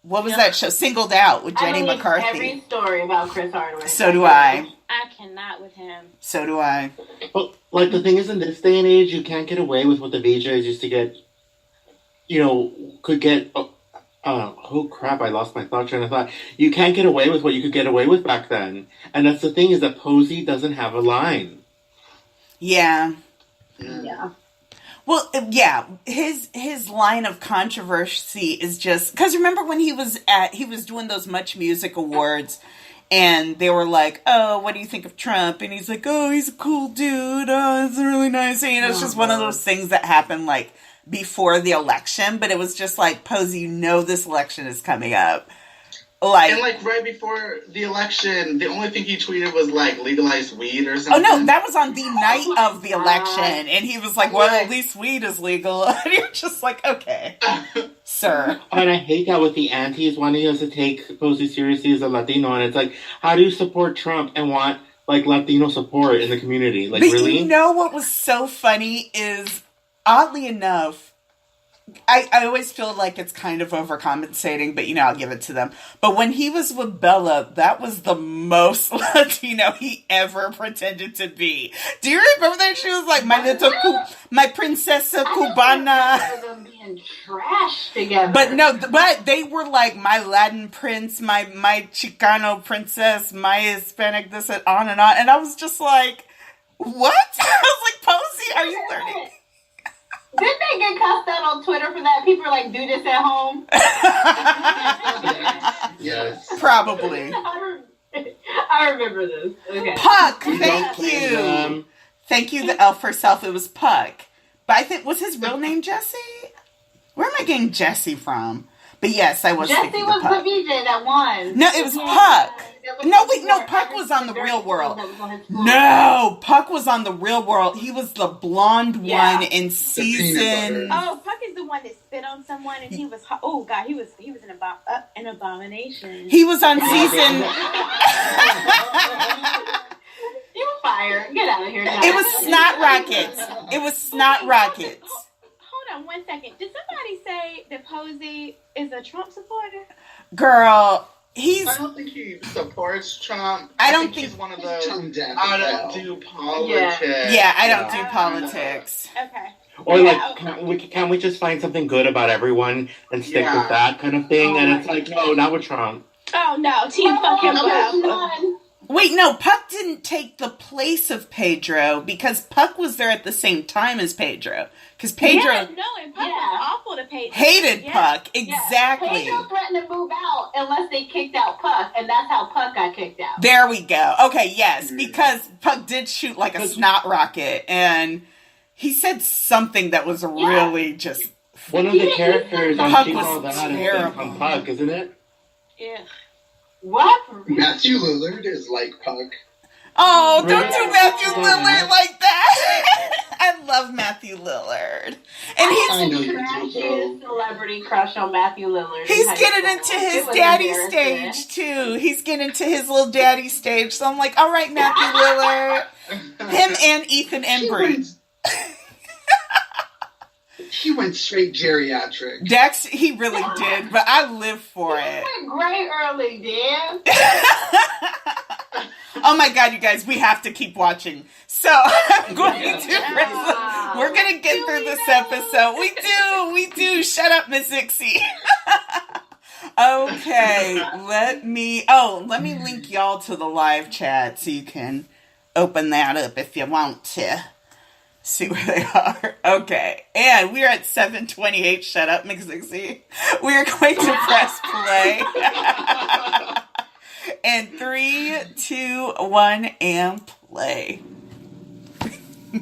what was that show? Singled Out with Jenny McCarthy. Every story about Chris Hardwick. So do I. I cannot with him. So do I. Well, like the thing is, in this day and age, you can't get away with what the VJs used to get. Could get. Oh crap! I lost my train of thought. You can't get away with what you could get away with back then, and that's the thing is that Posey doesn't have a line. Yeah. Yeah. Well, yeah, his line of controversy is just because remember when he was doing those Much Music Awards, and they were like, "Oh, what do you think of Trump?" And he's like, "Oh, he's a cool dude. Oh, it's really nice." And it's just one of those things that happened like before the election, but it was just like, Posey, this election is coming up. And right before the election, the only thing he tweeted was like legalize weed or something. Oh no, that was on the night of the election, and he was like, "Well, at least weed is legal." And you're just like, "Okay, sir." And I hate that with the antis wanting us to take Posey seriously as a Latino, and it's like, how do you support Trump and want like Latino support in the community? Like, but really? You know what was so funny is, oddly enough, I always feel like it's kind of overcompensating, but I'll give it to them. But when he was with Bella, that was the most Latino he ever pretended to be. Do you remember that? She was like, my princesa cubana. Them being trash together. But they were like my Latin prince, my Chicano princess, my Hispanic, this and on. And I was just like, what? I was like, Posey, are you learning? Didn't they get cussed out on Twitter for that? People are like, do this at home? Yes. Probably. I remember this. Okay. Puck, thank you. Thank you, the elf herself. It was Puck. But I think, was his real name Jesse? Where am I getting Jesse from? But yes, I was Jesse thinking was Puck. the VJ that won. No, it was Puck. No, Puck was on the Real World. No, Puck was on the Real World. He was the blonde one in season. Oh, Puck is the one that spit on someone, and he was. Oh God, he was an abomination. He was on season. You fired. Get out of here. Now. It was Snot Rockets. It was Snot Rockets. Hold on 1 second. Did somebody say that Posey is a Trump supporter? Girl. I don't think he supports Trump. I don't think he's one of those. I don't do politics. Yeah, I don't do politics. Okay. Or can we just find something good about everyone and stick with that kind of thing? And it's like, no, not with Trump. Oh no, team fuck him up. Wait, no, Puck didn't take the place of Pedro because Puck was there at the same time as Pedro. Because Pedro and Puck was awful to Pedro. hated Puck. Exactly. Pedro threatened to move out unless they kicked out Puck, and that's how Puck got kicked out. There we go. Okay, yes, because Puck did shoot like a snot rocket, and he said something that was really just... One of the characters on Puck Team was All That is terrible. from Puck, isn't it? Yeah. What? Matthew Lillard is like Puck. Oh, don't do Matthew Lillard like that. I love Matthew Lillard. And I he's know celebrity crush on Matthew Lillard. He's getting into his daddy stage too. He's getting into his little daddy stage. So I'm like, all right, Matthew Lillard. Him and Ethan Embry. He went straight geriatric. Dex, he really did, but I live for it. He went great early, Dan. Oh my god, you guys, we have to keep watching. So I'm going to we're gonna get through this episode. We do. Shut up, Miss Ixie. Okay, let me link y'all to the live chat so you can open that up if you want to. See where they are. Okay. And we're at 7:28. Shut up, Miss Ixie. We are going to press play. And 3, 2, 1, and play. Ew.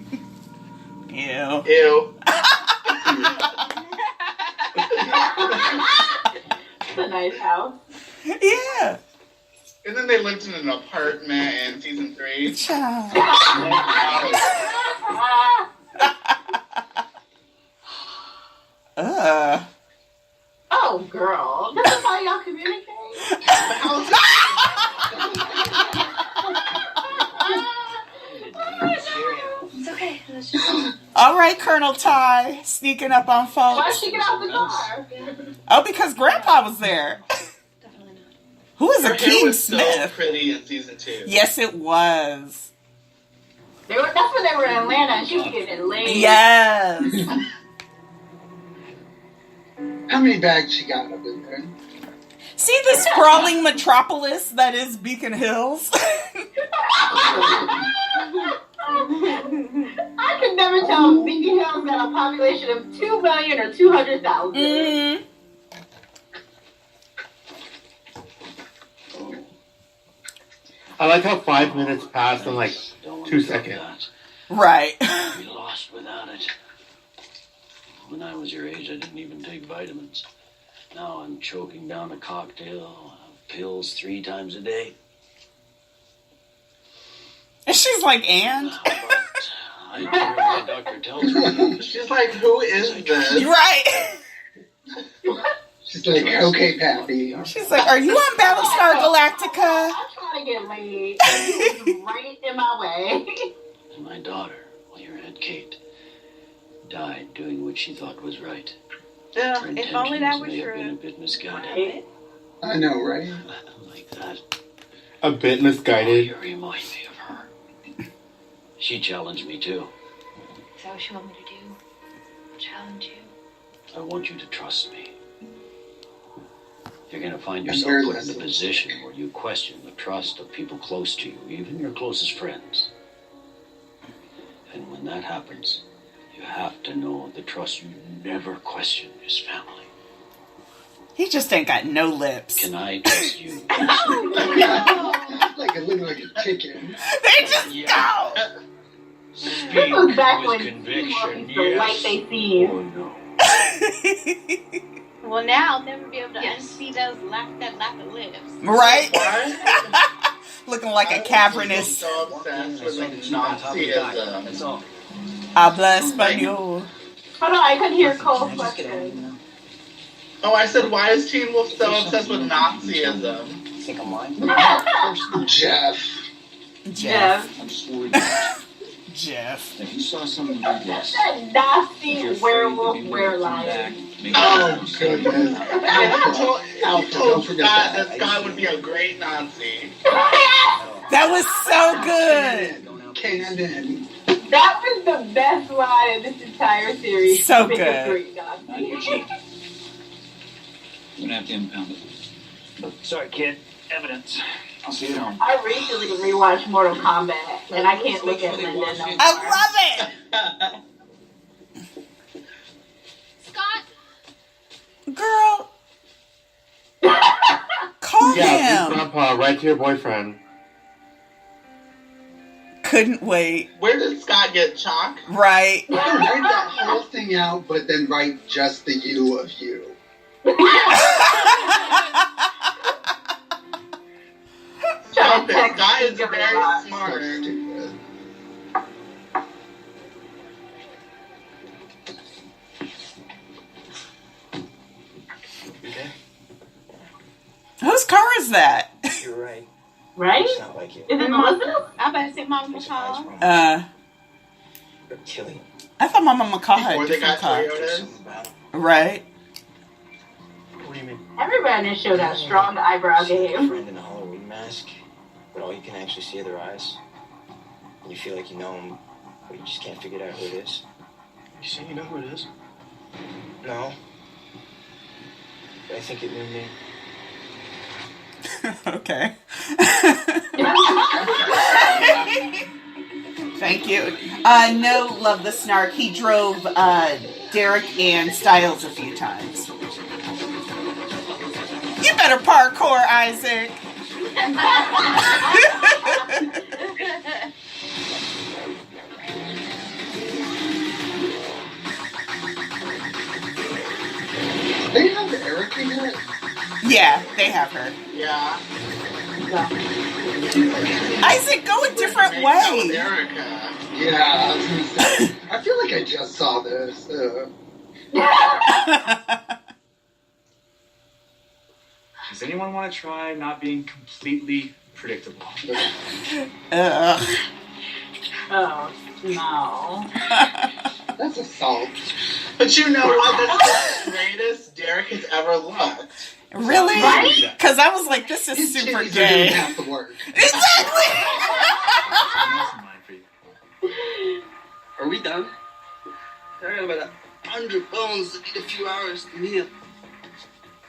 Ew. It's a nice house. Yeah. And then they lived in an apartment in season 3. Oh, girl. This is how y'all communicate? It's okay. Let's just... All right, Colonel Ty, sneaking up on folks. Why'd she get out the car? Oh, because Grandpa was there. Who is Her Akeem hair was Smith? so pretty in season 2. Yes, it was. That's when they were in Atlanta and she was getting laid. Yes. How many bags she got up in there? See the sprawling metropolis that is Beacon Hills? I could never tell if Beacon Hills got a population of 2 million or 200,000. Mm-hmm. I like how 5 minutes passed in like 2 seconds. Right. Be lost without it. When I was your age, I didn't even take vitamins. Now I'm choking down a cocktail, pills 3 times a day. And she's like, and? I do what my doctor tells me. She's like, who is this? Right. She's like, okay, Pappy. She's like, are you on Battlestar Galactica? I'm trying to get laid. And he was right in my way. And my daughter, well, your Aunt Kate, died doing what she thought was right. Ugh, Her if only that intentions were may have been a true. bit misguided. I know, right? Like that. A bit Oh, misguided. you remind me of her. She challenged me too. Is that what you want me to do? Challenge you? I want you to trust me. You're going to find I'm yourself very put in a listening. position where you question the trust of people close to you, even your closest friends. And when that happens, you have to know the trust you never question is family. He just ain't got no lips. Can I trust you? Like it looked like a chicken. They just go. Speak This was back with when conviction, the light yes they see. or no. Well, now I'll never be able to unsee that lack of lips. Right? What? Looking like a cavernous. So obsessed with like It's not on top of the dock. Nazism. That's all. Habla español. Hold on, I couldn't hear Cole's question. Oh, I said, why is Teen Wolf so obsessed with Nazism? Think I'm lying? Jeff. Jeff. I'm sworn to Jeff. If you saw someone do this, That nasty werewolf wereline. Oh, goodness. Alfred, I told don't forget Scott that. that Scott would be a great Nazi. That was so good. Canon. That was the best line in this entire series. So Make a good. great Nazi. I'm gonna have to impound it. Sorry, kid. Evidence. I'll see you at home. I recently rewatched Mortal Kombat, and I can't look at Linda no more. I love it! Scott. Girl. Call Yeah, him. big grandpa, right to your boyfriend. Couldn't wait. Where did Scott get chalk? Right. Write that whole thing out, but then write just the you of you. Stop it. Scott is Give it a very lot. smart. So stupid. Okay? Whose car is that? You're right. Right? It's not like you. Is it Melissa? I better say Mama It's eyes McCall. wrong. You're killing. I thought Mama McCall had Before a they different got car. Toyotas. Battle. Right. What do you mean? Everybody in this show got strong eyebrow See your game. friend in a Halloween mask, but all you can actually see are their eyes. And you feel like you know them, but you just can't figure out who it is. You say you know who it is? No. But I think it knew me. Okay. Thank you. No, love the snark. He drove Derek and Styles a few times. You better parkour, Isaac. They have Erica yet? Yeah, they have her. Yeah. Isaac, go a different With way. Erica. Yeah, I was gonna say. I feel like I just saw this. Does anyone want to try not being completely predictable? Ugh. Oh, no. That's assault. But you know what? That's the greatest Derek has ever looked. Really? Right? Because I was like, this is His super titties are gay. doing half the work. Exactly. Are we done? I got about 100 bones that need a few hours to heal.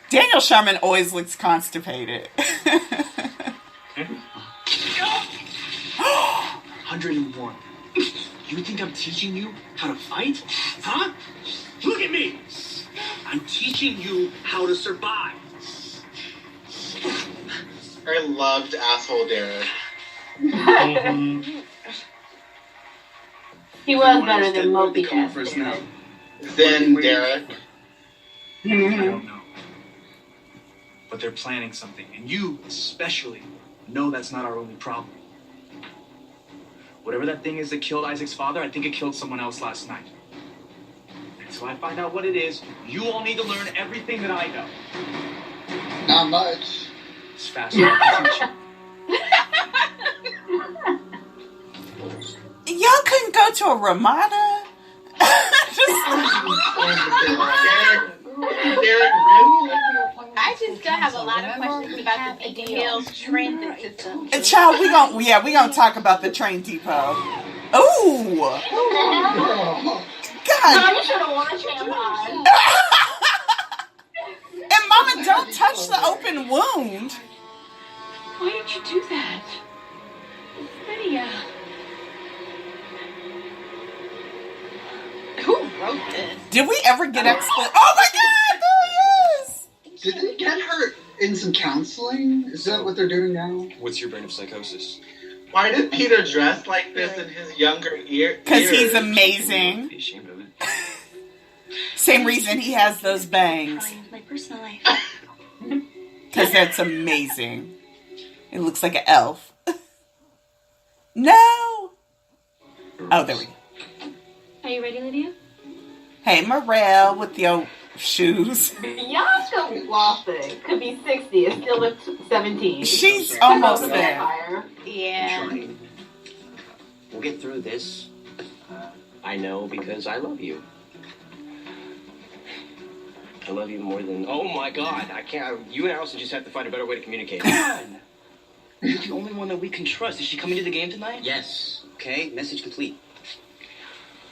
Daniel Sharman always looks constipated. 101. You think I'm teaching you how to fight? Huh? Look at me! I'm teaching you how to survive. I loved asshole Derek. He was better than Moby First now. Then Derek. I don't know. But they're planning something, and you especially know that's not our only problem. Whatever that thing is that killed Isaac's father, I think it killed someone else last night. Until I find out what it is, you all need to learn everything that I know. Not much. It's fast enough to teach you. Y'all couldn't go to a Ramada? Derek really? I just still have a lot of questions about the Beacon Hills transit system. Child, we gonna talk about the train depot. Ooh. God. No, you should have worn a tampon. And Mama, don't touch the open wound. Why did you do that? Lydia. Who wrote this? Did we ever get explicit? Oh my God, there he is. Did they get her in some counseling? Is that what they're doing now? What's your brain of psychosis? Why did Peter dress like this in his younger years? Because he's amazing. Be ashamed of it. Same reason he has those bangs. My personal life. Because that's amazing. It looks like an elf. No. Oh, there we go. Are you ready, Lydia? Hey, Morel with your shoes. Y'all still be flossing. Could be 60 and still look 17. She's almost there. Vampire. Yeah. Trying. We'll get through this. I know because I love you. I love you more than. Oh my God! I can't. You and Allison just have to find a better way to communicate. Come on. You're the only one that we can trust. Is she coming to the game tonight? Yes. Okay. Message complete.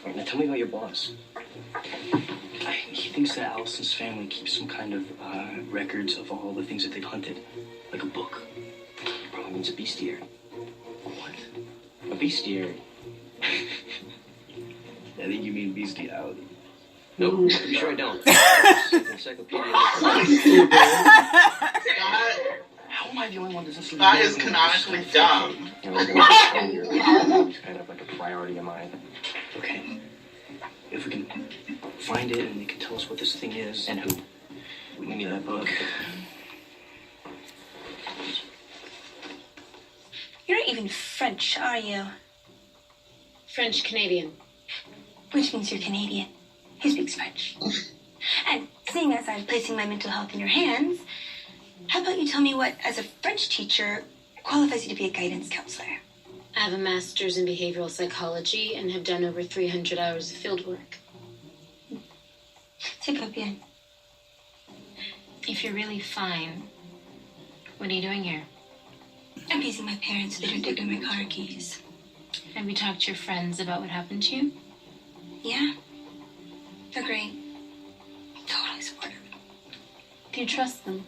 All right, now tell me about your boss. He thinks that Allison's family keeps some kind of records of all the things that they've hunted. Like a book. Bro, it means a bestiary. What? A bestiary. I think you mean bestiality. Nope, I'm sure I don't. Encyclopedia. How am I the only one that's listening? That is canonically dumb. It's kind of like a priority of mine. Okay. If we can find it and they can tell us what this thing is and who, we need that book. You're not even French, are you? French Canadian. Which means you're Canadian. Who speaks French? And seeing as I'm placing my mental health in your hands, how about you tell me what, as a French teacher, qualifies you to be a guidance counselor? I have a master's in behavioral psychology and have done over 300 hours of field work. C'est pas bien. If you're really fine, what are you doing here? Appeasing my parents so they don't dig in my car keys. Have you talked to your friends about what happened to you? Yeah. They're great. Totally supportive. Do you trust them?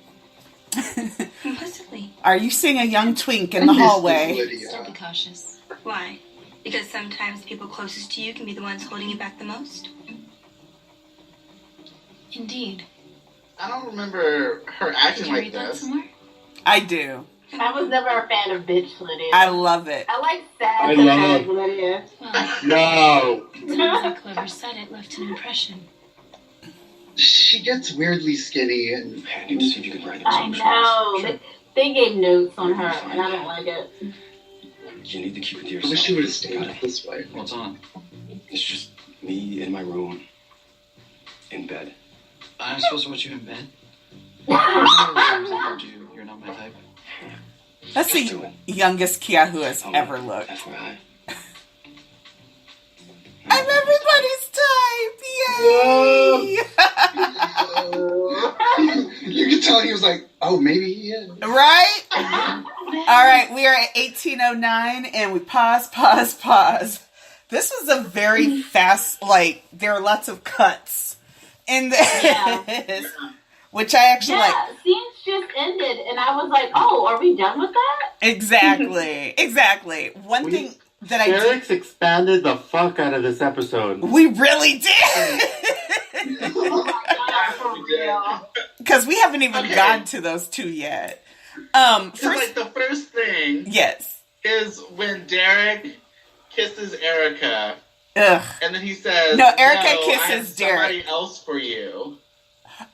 Implicitly. Are you seeing a young twink in the hallway? Still be cautious. Why? Because sometimes people closest to you can be the ones holding you back the most? Indeed. I don't remember her acting Did you like read that this. somewhere? I do. I was never a fan of bitch Lydia. I love it. I like sad I pathetic love- Lydia. No. Sounds like whoever said it left an impression. She gets weirdly skinny and. I need to see if you can write I know. They gave notes on her, and I don't like it. You need to keep it to I yourself. wish she would have stayed this way. What's on? It's just me in my room, in bed. I'm supposed to watch you in bed? I told you you're not my type. That's the youngest Kiahu has ever looked. That's right. I'm everybody's type! Yay! You could tell he was like, oh, maybe he is. Right? All right, we are at 1809 and we pause. This was a very fast, like, there are lots of cuts in this, which I actually like. Scenes just ended, and I was like, oh, are we done with that? Exactly. One thing that I did. Eric's expanded the fuck out of this episode. We really did! Oh my god, for real. Because we haven't even gotten to those two yet. First, like the first thing, yes, is when Derek kisses Erica, ugh, and then he says, No, Erica I have kisses Derek. somebody else for you,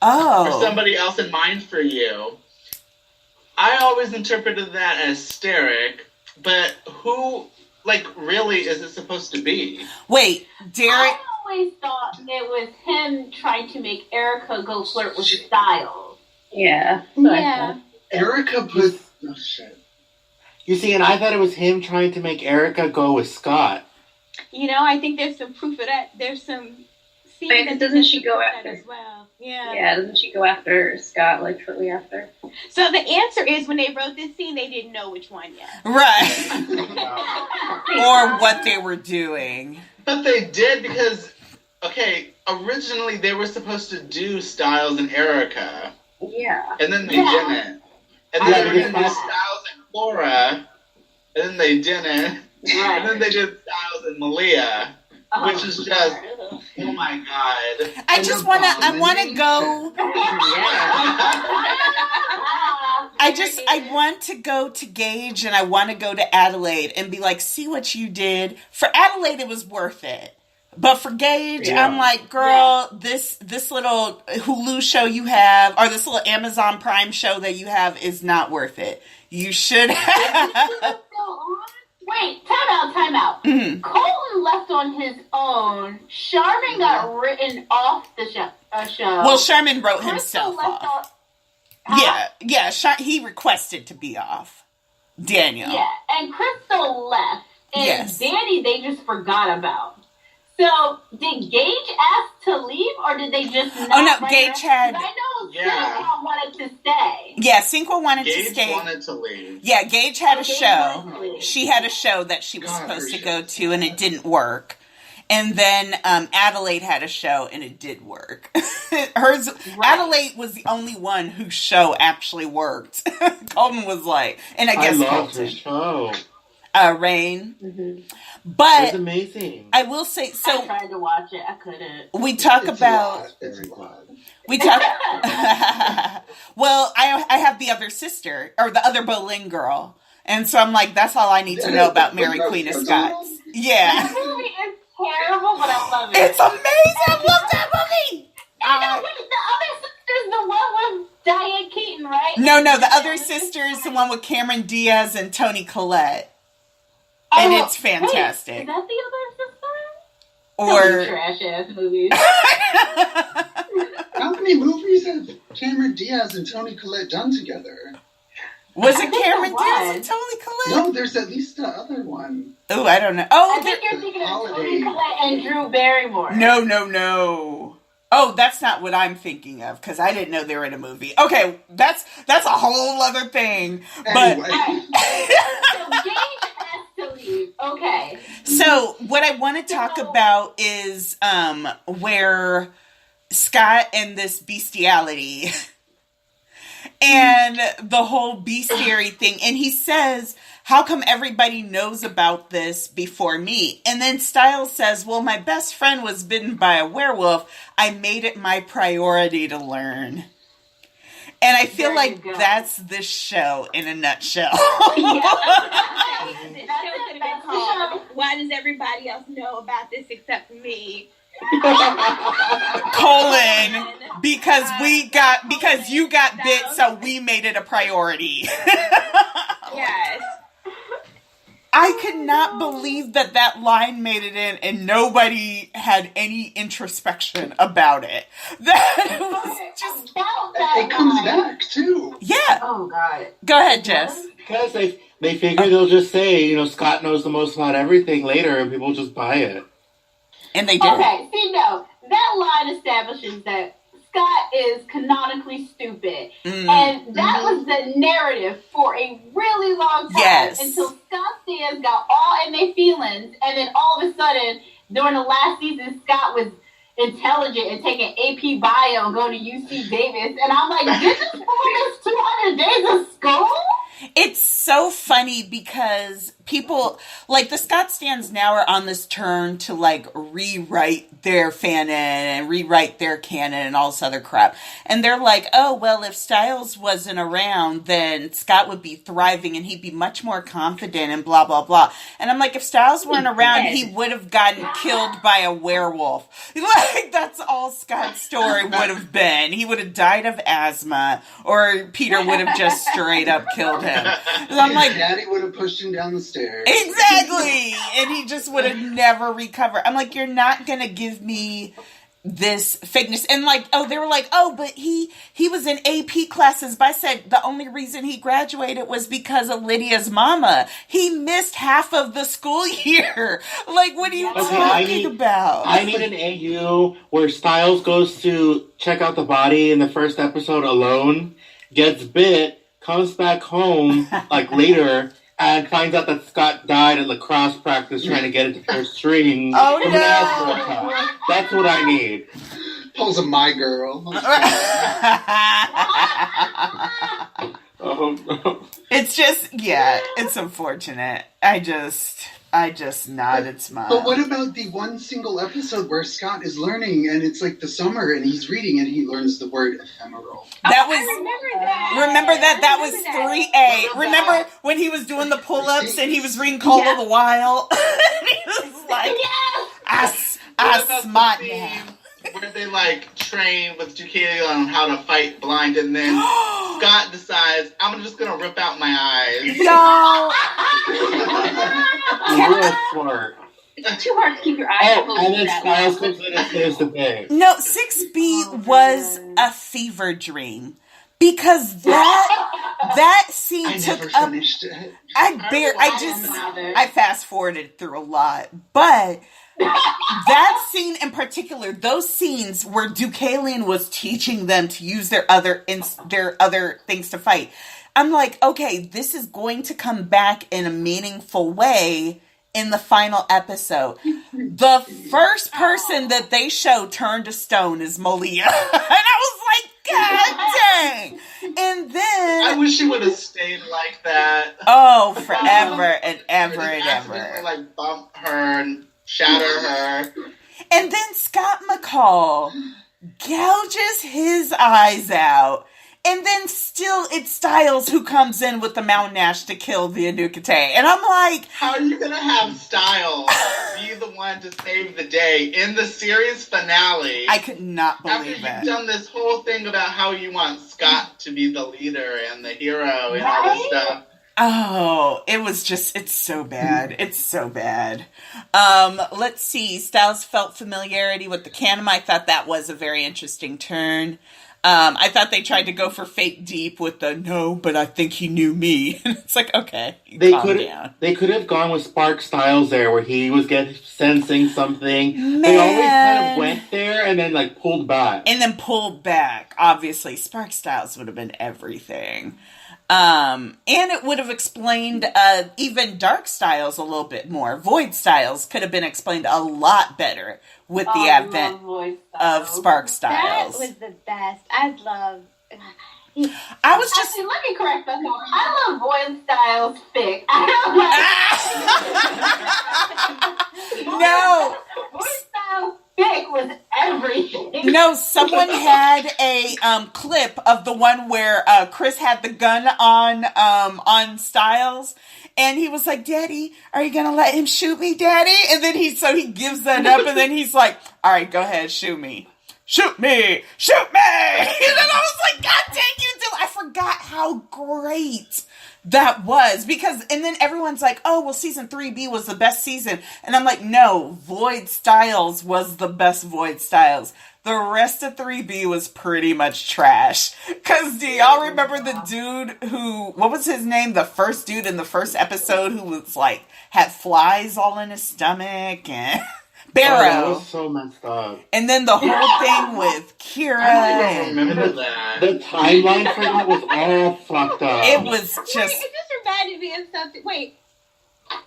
Oh, or somebody else in mind for you." I always interpreted that as Derek, but who, like, really is it supposed to be? Wait, Derek. I always thought it was him trying to make Erica go flirt with Styles. Yeah. Yeah. Erica put. Oh, shit. You see, and I thought it was him trying to make Erica go with Scott. You know, I think there's some proof of that. There's some. But doesn't she go after as well? Yeah. Yeah, doesn't she go after Scott like shortly after? So the answer is when they wrote this scene, they didn't know which one yet. Right. Or what they were doing. But they did because, okay, originally they were supposed to do Styles and Erica, Yeah. and then they didn't. And then they were going to do Styles and Cora, and then they didn't. Right. And then they did Styles and Malia, which is just, oh my god. I just want to go. I want to go to Gage and I want to go to Adelaide and be like, see what you did. For Adelaide, it was worth it. But for Gage, I'm like, girl, this little Hulu show you have, or this little Amazon Prime show that you have is not worth it. You should have. Wait, time out. Mm-hmm. Colton left on his own. Charmin got written off the show. Well, Sherman wrote Crystal himself left off. on- Yeah. He requested to be off. Daniel. Yeah, and Crystal left. And Yes. Danny, they just forgot about. So, did Gage ask to leave, or did they just not? Oh, no, write Gage her? had- 'Cause I know Yeah. Cinema wanted to stay. Yeah, Cinco wanted Gage to stay. wanted to leave. Yeah, Gage had a Gage show. wanted to leave. She had a show that she was God, supposed to her go to, and it didn't work. And then Adelaide had a show, and it did work. Hers, Adelaide was the only one whose show actually worked. Colton was like, and I guess loved her Colton. show. Rain. Mm-hmm. But It's amazing. I will say, so I tried to watch it. I couldn't. we talk about. We talk. Well, I have the other sister or the other Boleyn girl, and so I'm like, that's all I need to know about Mary Queen of Scots. Yeah, That movie is terrible, but I love it. it's amazing. I love that movie. And the other sister's the one with Diane Keaton, right? No, the other sister is the one with Cameron Diaz and Toni Collette, and it's fantastic. Wait, is that the other sister? Or trash ass movies. How many movies have Cameron Diaz and Toni Collette done together? Was I it think Cameron there Diaz was. and Toni Collette? No, there's at least the other one. Oh, I don't know. Oh, I think you're thinking of Toni Collette and Drew Barrymore. No. Oh, that's not what I'm thinking of because I didn't know they were in a movie. Okay, that's a whole other thing. But Anyway. So Gage has to leave. Okay. so what I want to talk about is where Scott and this bestiality and the whole bestiary thing, and he says, how come everybody knows about this before me? And then Styles says, well, my best friend was bitten by a werewolf. I made it my priority to learn. And I feel like that's this show in a nutshell. This show could have been called, why does everybody else know about this except for me? Colon, because you got bit, so we made it a priority. Yes. I could not believe that line made it in and nobody had any introspection about it. That was just... It comes back, too. Yeah. Oh, God. Go ahead, Jess. Because they figure they'll just say, Scott knows the most about everything later, and people just buy it. And they did. Okay, see, no. That line establishes that Scott is canonically stupid. And that was the narrative for a really long time. Yes. Until Scott Stans got all in their feelings. And then all of a sudden, during the last season, Scott was intelligent and taking AP Bio and going to UC Davis. And I'm like, did this fool miss 200 days of school? It's so funny because people, like the Scott Stans now are on this turn to like rewrite their fanon and rewrite their canon and all this other crap. And they're like, oh, well, if Styles wasn't around, then Scott would be thriving and he'd be much more confident and blah, blah, blah. And I'm like, if Styles weren't around, he would have gotten killed by a werewolf. Like, that's all Scott's story would have been. He would have died of asthma, or Peter would have just straight up killed him. So I'm like, Daddy would have pushed him down the stairs. exactly, and he just would have never recovered. I'm like, you're not gonna give me this fakeness. And like, oh, they were like, oh, but he was in AP classes. But I said the only reason he graduated was because of Lydia's mama. He missed half of the school year. Like, what are you talking about? I need an AU where Styles goes to check out the body in the first episode alone, gets bit, comes back home like later, and finds out that Scott died at lacrosse practice trying to get into first string. Oh, no. That's what I need. Pulls a My Girl. It's just, yeah, it's unfortunate. I just nodded smile. But what about the one single episode where Scott is learning and it's like the summer and he's reading and he learns the word ephemeral? That was, remember that was 3A. Remember when he was doing the pull-ups and he was reading Call of the Wild? And he was like, I smart now. Where they like train with Ducati on how to fight blind, and then Scott decides, I'm just gonna rip out my eyes. No. Real smart. It's too hard to keep your eyes closed. And then Styles comes in and saves the day. No, 6B was a fever dream. Because that scene took up. I fast forwarded through a lot, but that scene in particular, those scenes where Deucalion was teaching them to use their other things to fight. I'm like, okay, this is going to come back in a meaningful way in the final episode. the first person that they show turned to stone is Malia. And I was like, God dang. And then I wish she would have stayed like that. Oh, forever and ever and Accidentally, ever. like bump her and shatter her. And then Scott McCall gouges his eyes out. And then still it's Styles who comes in with the Mountain Ash to kill the Anukate. And I'm like, how are you going to have Styles be the one to save the day in the series finale? I could not believe after it. you've done this whole thing about how you want Scott to be the leader and the hero and all this stuff. Oh, it's so bad. It's so bad. Let's see. Styles felt familiarity with the Canem. I thought that was a very interesting turn. I thought they tried to go for fake deep with the no, but I think he knew me. And it's like, okay, calm down. They could have gone with Spark Styles there, where he was sensing something. They always kind of went there and then like pulled back. And then pulled back. Obviously, Spark Styles would have been everything. And it would have explained even Dark Styles a little bit more. Void Styles could have been explained a lot better with the advent of Spark Styles. That was the best. I was just. Actually, let me correct myself. I love Void Styles fic. No. Void Styles fic was everything. No, someone had a clip of the one where Chris had the gun on Styles. And he was like, Daddy, are you going to let him shoot me, Daddy? And then he gives that up, and then he's like, all right, go ahead, shoot me. Shoot me! Shoot me! And then I was like, God dang you, dude. I forgot how great that was. And then everyone's like, oh, well, season 3B was the best season. And I'm like, no, Void Styles was the best Void Styles. The rest of 3B was pretty much trash. Because do y'all remember the dude what was his name? The first dude in the first episode who was like, had flies all in his stomach and Barrow. Oh, that was so messed up. And then the whole thing with Kira. I don't remember that. The timeline for that was all fucked up. It was just... Wait, it just reminded me of something. Wait.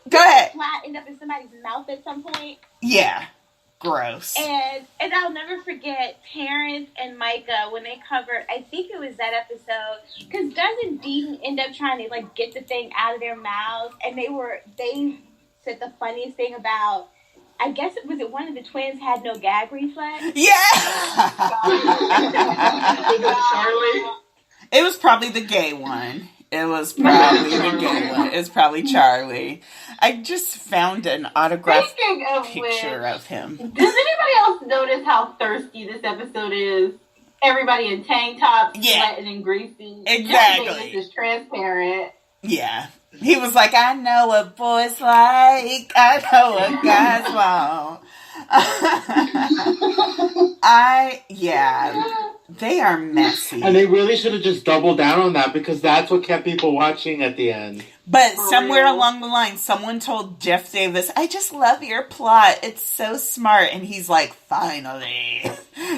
Go ahead. Flat end up in somebody's mouth at some point. Yeah. Gross. And I'll never forget Terrence and Micah when they covered, I think it was that episode, because doesn't Deaton end up trying to like get the thing out of their mouths? And they said the funniest thing about, I guess was it one of the twins had no gag reflex? Yeah. Was it Charlie? It was probably the gay one. It was probably the gay one. It's probably Charlie. I just found an autographed picture of him. Does anybody else notice how thirsty this episode is? Everybody in tank tops, sweating and greasy. Exactly. This is transparent. Yeah. He was like, I know what boys like. I know what guys want. They are messy. And they really should have just doubled down on that, because that's what kept people watching at the end. But somewhere along the line, someone told Jeff Davis, I just love your plot. It's so smart. And he's like, finally.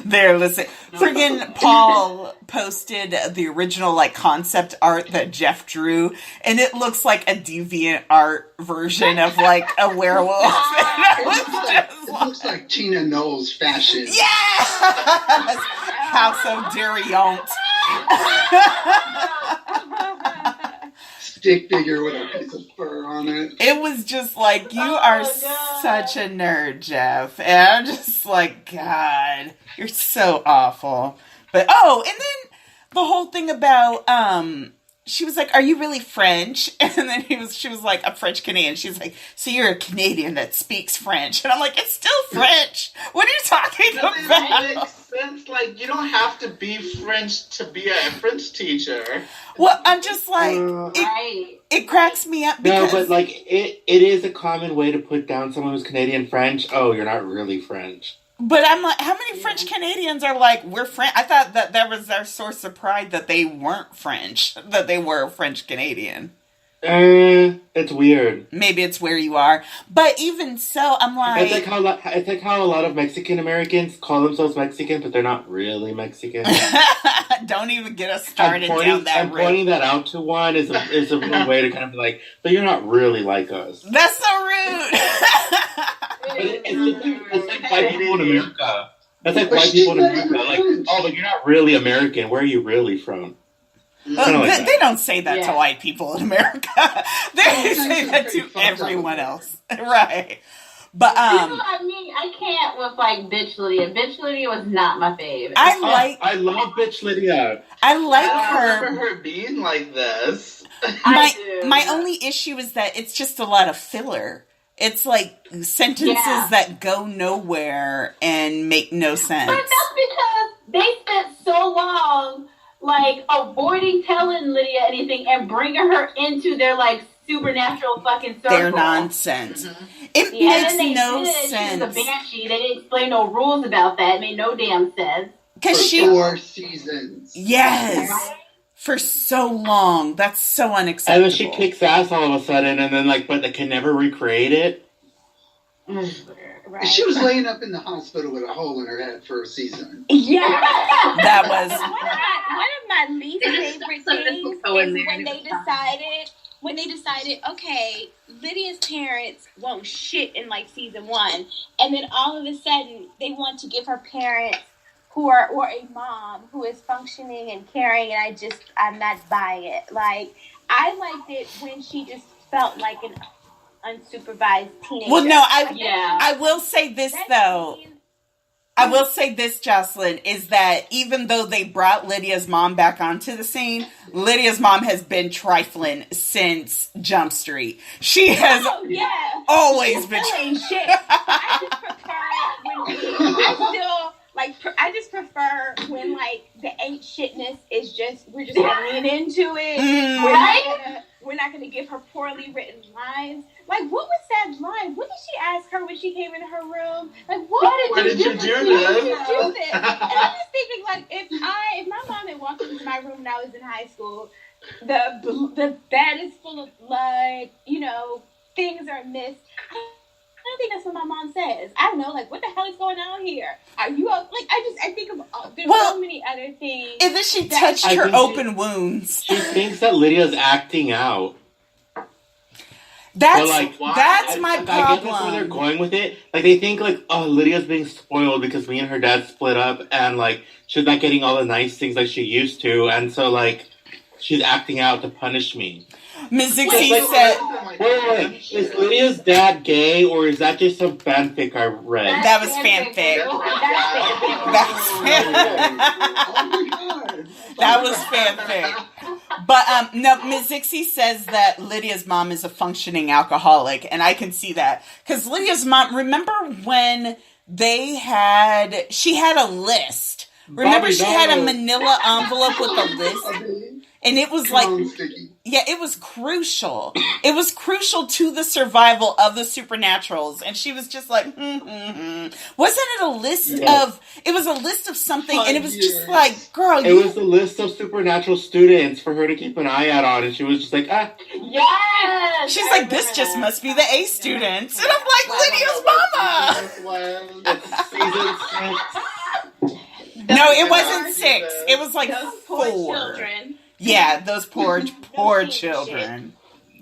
They're listening. Friggin' Paul posted the original like concept art that Jeff drew. And it looks like a deviant art version of like a werewolf. It looks like Tina Knowles fashion. Yeah! House of Duriant. Stick figure with a piece of fur on it. It was just like, you are such a nerd, Jeff. And I'm just like, God, you're so awful. But, and then the whole thing about, she was like, are you really French? And then she was like, I'm French Canadian. She's like, so you're a Canadian that speaks French. And I'm like, it's still French. What are you talking about? It makes sense. Like, you don't have to be French to be a French teacher. Well, I'm just like, it cracks me up because... No, but like, it is a common way to put down someone who's Canadian French. Oh, you're not really French. But I'm like, how many French Canadians are like, we're French? I thought that was their source of pride, that they weren't French, that they were French Canadian. It's weird. Maybe it's where you are. But even so, I'm like... It's like how a lot of Mexican Americans call themselves Mexican, but they're not really Mexican. Don't even get us started down that road. Pointing that out to one is a real way to kind of be like, but you're not really like us. That's so rude. But it's white people in America. That's like white people in America. Like, oh, but you're not really American. Where are you really from? They don't say that to white people in America. They say that to everyone else. Right. But I mean, I can't with like Bitch Lydia. Bitch Lydia was not my fave. I love Bitch Lydia. I like I her. remember her being like this. My only issue is that it's just a lot of filler. It's like sentences that go nowhere and make no sense. But that's because they spent so long like avoiding telling Lydia anything and bringing her into their like supernatural fucking circle. Their nonsense. It makes no sense. She was a banshee. They didn't explain no rules about that. It made no damn sense. Because For 4 seasons. Yes. For so long. That's so unacceptable. And then she kicks ass all of a sudden, and then like, but they can never recreate it. Right. She was laying up in the hospital with a hole in her head for a season. Yeah, that was one of my least favorite things is when they decided, okay, Lydia's parents won't shit in like season 1, and then all of a sudden they want to give her parents or a mom who is functioning and caring, and I'm not buying it. Like, I liked it when she just felt like an unsupervised teenager. Well, no, I will say this though. I will say this, Jocelyn, is that even though they brought Lydia's mom back onto the scene, Lydia's mom has been trifling since Jump Street. She has always been shit. I just prefer I just prefer when like the ain't shitness is just we're just gonna lean into it. We're not gonna give her poorly written lines. Like, what was that line? What did she ask her when she came into her room? Like, why did you do this? And I'm just thinking, like, if my mom had walked into my room when I was in high school, the bed is full of blood, things are missed. I don't think that's what my mom says. I don't know, like, what the hell is going on here? Are you like? I think of there's so many other things. And then she touched her open wounds. She thinks that Lydia's acting out. That's my problem. I guess that's where they're going with it. Like, they think, like, oh, Lydia's being spoiled because me and her dad split up, and, like, she's not getting all the nice things like she used to, and so, like, she's acting out to punish me. Ms. Zixie said... Wait, is Lydia's dad gay, or is that just some fanfic I read? That was fanfic. That was fanfic. But, no, Ms. Zixie says that Lydia's mom is a functioning alcoholic, and I can see that. Because Lydia's mom, remember when she had a list. Remember she had a manila envelope with a list? And it was like, it was crucial. It was crucial to the survival of the Supernaturals. And she was just like, Wasn't it a list it was a list of something, and it was just like, girl, It was a list of Supernatural students for her to keep an eye out on, and she was just like, Yes! She's like, this just must be the A students. And I'm like, Lydia's mama! No, it wasn't 6. It was like 4. Children. Yeah, those poor children.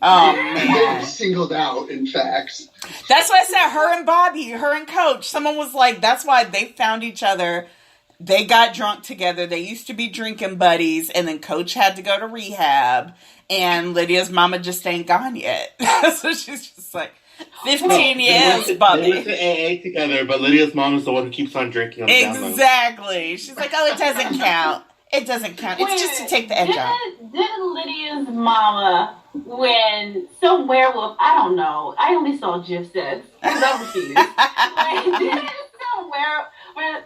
Oh, man. They were singled out, in fact. That's why I said her and Bobby, her and Coach. Someone was like, that's why they found each other. They got drunk together. They used to be drinking buddies. And then Coach had to go to rehab. And Lydia's mama just ain't gone yet. So she's just like, 15 years, Bobby. They went to AA together, but Lydia's mom is the one who keeps on drinking on the down low. Exactly. She's like, oh, it doesn't count. It doesn't count. It's just to take the edge off. Didn't Lydia's mama, when some werewolf, I don't know, I only saw GIF sets, because I'm confused. Didn't some werewolf,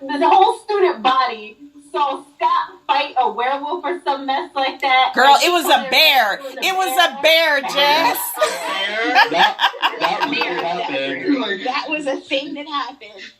when the whole student body saw Scott fight a werewolf or some mess like that? Girl, it was a bear. It was a bear, Jess. That was a thing that happened.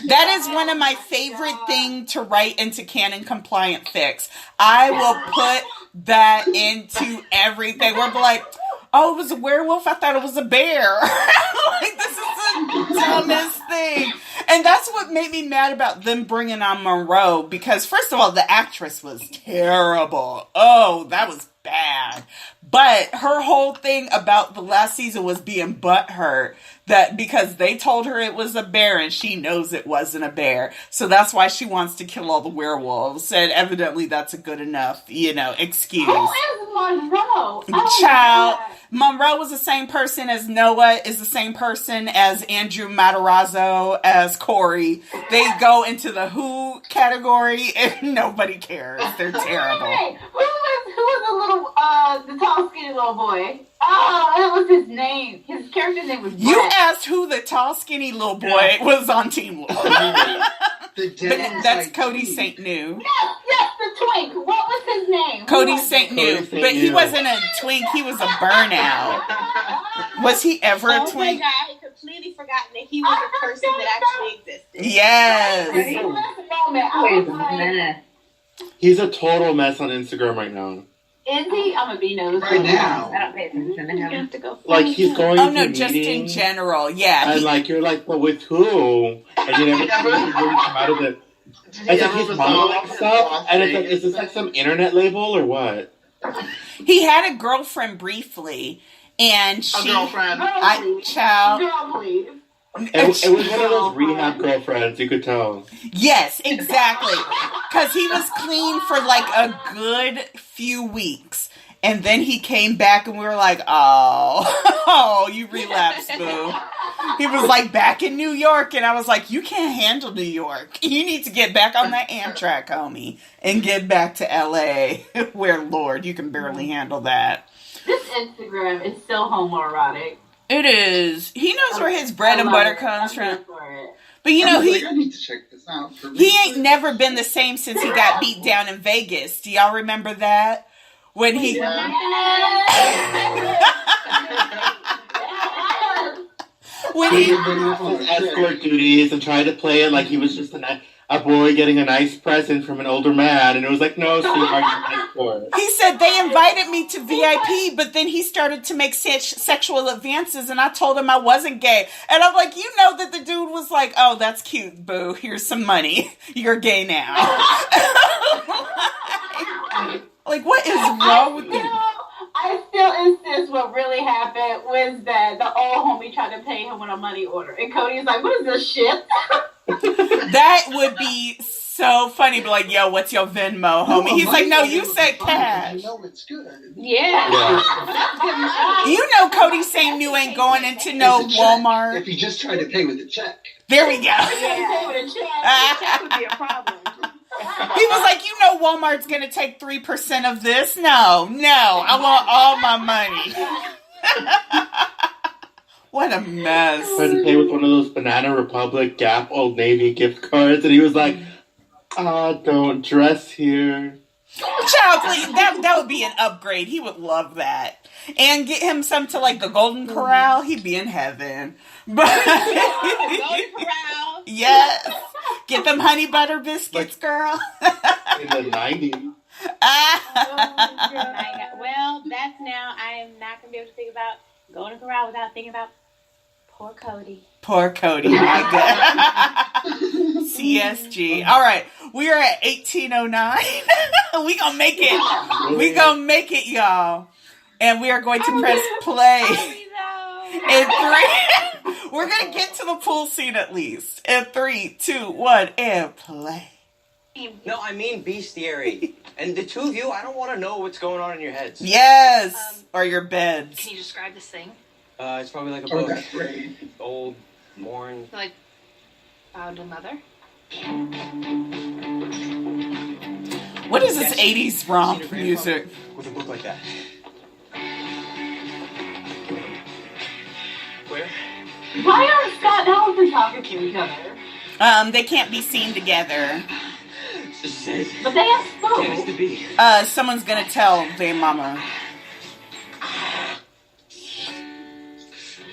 That is one of my favorite things to write into canon compliant fics. I will put that into everything. We're like, oh, it was a werewolf? I thought it was a bear. Like, this is the dumbest thing. And that's what made me mad about them bringing on Monroe, because first of all, the actress was terrible. Oh, that was bad. But her whole thing about the last season was being butthurt that because they told her it was a bear and she knows it wasn't a bear. So that's why she wants to kill all the werewolves. And evidently that's a good enough, excuse. Who is Monroe? Child. Monroe was the same person as Noah, is the same person as Andrew Matarazzo, as Corey. They go into the who category and nobody cares. They're terrible. Wait, who was the little, the tall, skinny little boy? Oh, what was his name? His character's name was Brett. You asked who the tall, skinny little boy was on Team Wolf. That's Cody St. New. Yes, the twink. What was his name? Cody St. New. But he wasn't a twink. He was a burnout. Was he ever a twink? I had completely forgotten that he was a person that actually existed. Yes. Wait a minute. He's a total mess on Instagram right now. Is he? I'm a B-nose. Right now. I don't pay attention to him. Have to go Like, he's going Oh, no, to just in meetings, general. Yeah. and like, you're like, but with who? And you never really come out of it. It's like he's modeling stuff, and it's like, is this like some internet label or what? He had a girlfriend briefly, and she... girlfriend. Child... Girl, please. It was one of those rehab girlfriends, you could tell. Yes, exactly. Because he was clean for like a good few weeks. And then he came back and we were like, oh, you relapsed, boo. He was like back in New York. And I was like, you can't handle New York. You need to get back on that Amtrak, homie. And get back to LA where, Lord, you can barely handle that. This Instagram is so homoerotic. It is. He knows where his bread and butter comes from. But I need to check this out. He ain't never been the same since he got beat down in Vegas. Do y'all remember that? When he... when he... escort duties and tried to play it like he was just a boy getting a nice present from an older man, and it was like, no, sweetheart, you're an escort. He said they invited me to VIP, but then he started to make sexual advances, and I told him I wasn't gay. And I'm like, you know that the dude was like, oh, that's cute, boo. Here's some money. You're gay now. Like, what is wrong with you? I still insist what really happened was that the old homie tried to pay him with a money order. And Cody's like, what is this shit? That would be so funny. Be like, yo, what's your Venmo, homie? He's like, no, you said cash. You know it's good. Yeah. You know Cody St. New ain't going into no Walmart. If you just try to pay with a check. There we go. That would be a problem. He was like, you know Walmart's going to take 3% of this? No, I want all my money. What a mess. Tried to pay with one of those Banana Republic, Gap, Old Navy gift cards, and he was like, don't dress here. Child, please, that would be an upgrade. He would love that. And get him some to like the Golden Corral. He'd be in heaven. But Golden Corral. Yes. Get them honey butter biscuits, girl. In the 90s. Well, that's now. I am not going to be able to think about Golden Corral without thinking about poor Cody. Poor Cody, my God. CSG. All right, we are at 1809. We gonna make it. We gonna make it, y'all. And we are going to press play. In 3, we're gonna get to the pool scene at least. In 3, 2, 1, and play. No, I mean bestiary. And the two of you, I don't want to know what's going on in your heads. Yes, or your beds. Can you describe this thing? It's probably like a book. That's great. Old, worn. Like found another? What is this 80s romp music? With a book like that. Where? Why aren't Scott and Allison talking to each other? They can't be seen together. But they have spoke. To be. Someone's gonna tell their mama.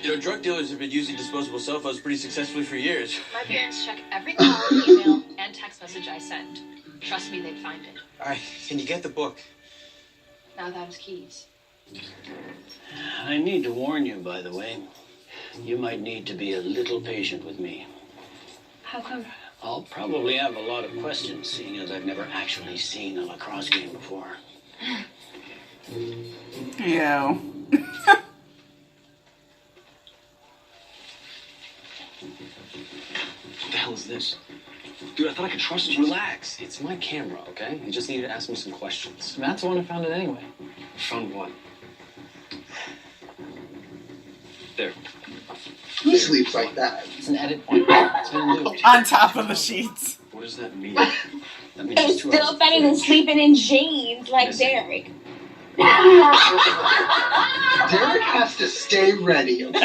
You know, drug dealers have been using disposable cell phones pretty successfully for years. My parents check every call, email, and text message I send. Trust me, they'd find it. All right, can you get the book? Now that was keys. I need to warn you, by the way. You might need to be a little patient with me. How come? I'll probably have a lot of questions, seeing as I've never actually seen a lacrosse game before. Yeah. What the hell is this? Dude, I thought I could trust you. Relax. It's my camera, okay? You just need to ask me some questions. Matt's the one who found it anyway. Found one. There. Who sleeps like that? It's an edit point. It's been looped. On top of the sheets. What does that mean? That means It's it's 2 still hours. better than sleeping in jeans like Derek. Derek has to stay ready. Okay?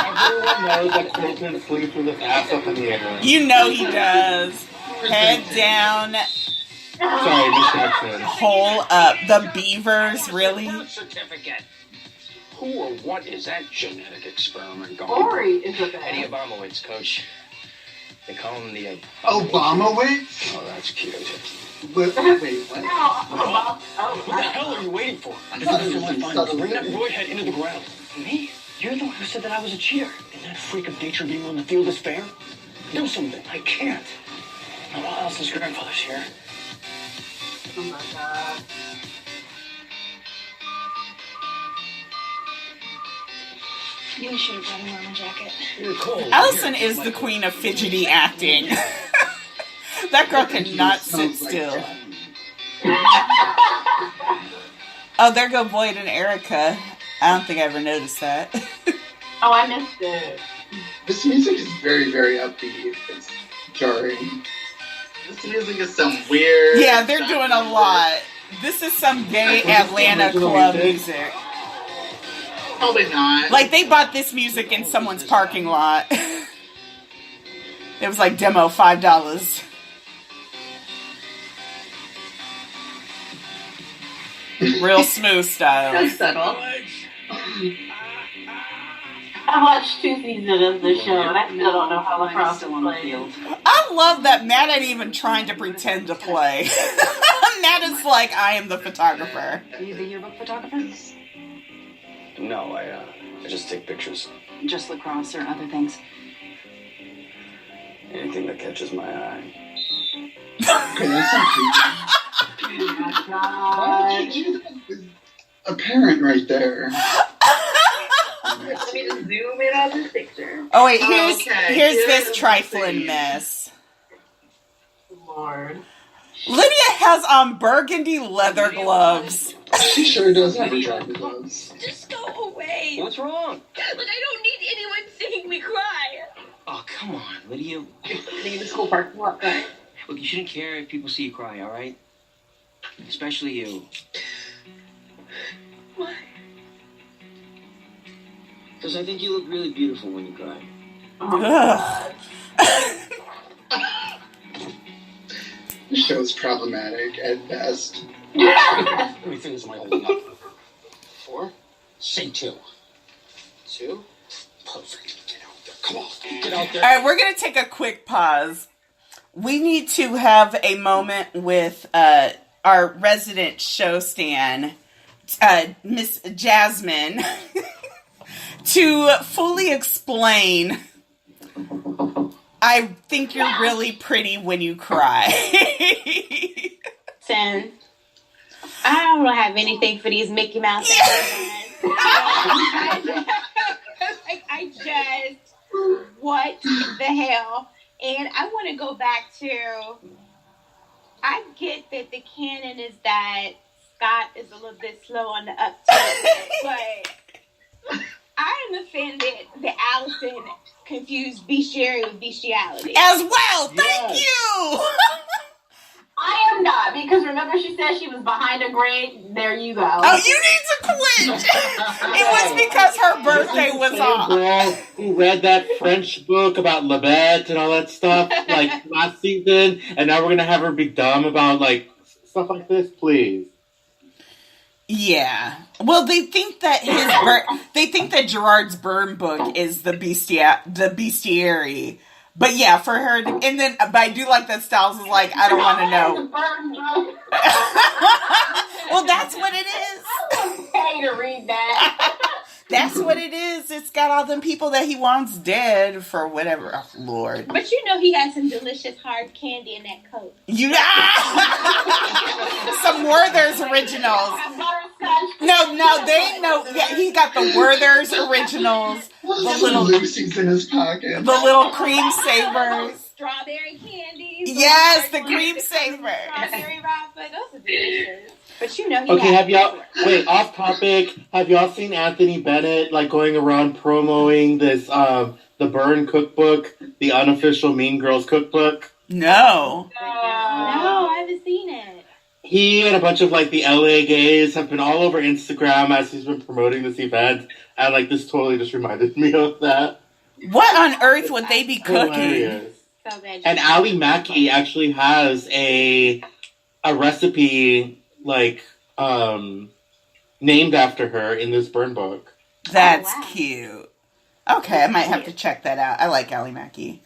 Everyone knows that Colton sleeps with his ass up in the air. You know he does. Head down, Sorry, Miss Jackson. hole up. The beavers, really? Certificate. Who or what is that genetic experiment going Ori is a Eddie bad. Obamowitz, coach. They call him the... Obamawitz? Oh, that's cute. Wait, what? What the hell are you waiting for? This is my finals. Bring that Roy head into the ground. Me? You're the one who said that I was a cheater. And that freak of nature being on the field is fair? Do something. I can't. Now, while Allison's grandfather's here. Oh my god. You should have brought a warmer jacket. You're cold. Allison is the queen of fidgety acting. That girl cannot sit still. Oh, there go Boyd and Erica. I don't think I ever noticed that. Oh, I missed it. This music is very, very upbeat. It's jarring. This music is some weird. Yeah, they're doing a lot. This is some gay Atlanta club music. Probably not. Like, they bought this music in someone's parking lot. It was like demo $5. Real smooth style. So subtle. I watched 2 seasons of the show, and I still don't know how lacrosse is played. I love that Matt ain't even trying to pretend to play. Matt is like, I am the photographer. Are you the yearbook photographer? No, I just take pictures. Just lacrosse or other things? Anything that catches my eye. Okay, that's not creepy. Oh my Why god. did you do that with a parent right there? Let me just zoom in on this picture. Oh wait, Oh, here's okay. this Here's trifling the- mess. Lord. Lydia has on burgundy leather gloves. She sure does have her driver's gloves. Just go away. What's wrong? Look, I don't need anyone seeing me cry. Oh, come on, Lydia. Sitting in the school parking lot, guys. Look, you shouldn't care if people see you cry, all right? Especially you. Why? Because I think you look really beautiful when you cry. Ugh. This show's problematic at best. How many fingers am I holding up? 4? Say 2. 2? Perfect. Get out there. Come on. Get out there. All right, we're gonna take a quick pause. We need to have a moment with our resident show stan, Miss Jasmine, to fully explain. I think you're really pretty when you cry. Listen, I don't have anything for these Mickey Mouse I just, what the hell? And I want to go back to, I get that the canon is that Scott is a little bit slow on the uptake, but I am offended that Allison confused bestiary with bestiality. As well, thank you! I am not, because remember she said she was behind a grade? There you go. Oh, you need to quit! It was because her birthday was Same off. girl who read that French book about Lebet and all that stuff like last season, and now we're gonna have her be dumb about like stuff like this, please. Yeah. Well, they think that they think that Gerard's burn book is the bestiary. But yeah, for her, and then, but I do like that Styles is like, I don't want to know. I Well, that's what it is. was pay to read that. That's what it is. It's got all them people that he wants dead for whatever. Oh, Lord. But you know he has some delicious hard candy in that coat. Some Werther's Originals. No, they know. Yeah, he got the Werther's Originals. The little Lucy's in his pocket. The little cream savers. Strawberry candies. Yes, the cream saver. Strawberry wrapper. Those are delicious. But you know he Okay, has wait, off topic, have y'all seen Anthony Bennett, like, going around promoting this, the Burn cookbook, the unofficial Mean Girls cookbook? No. No, I haven't seen it. He and a bunch of, like, the LA gays have been all over Instagram as he's been promoting this event, and, like, this totally just reminded me of that. What on earth would they be cooking? Hilarious. And Ali Mackey actually has a recipe, like, named after her in this Burn book. That's cute. Okay, I might have to check that out. I like Ally Mackey.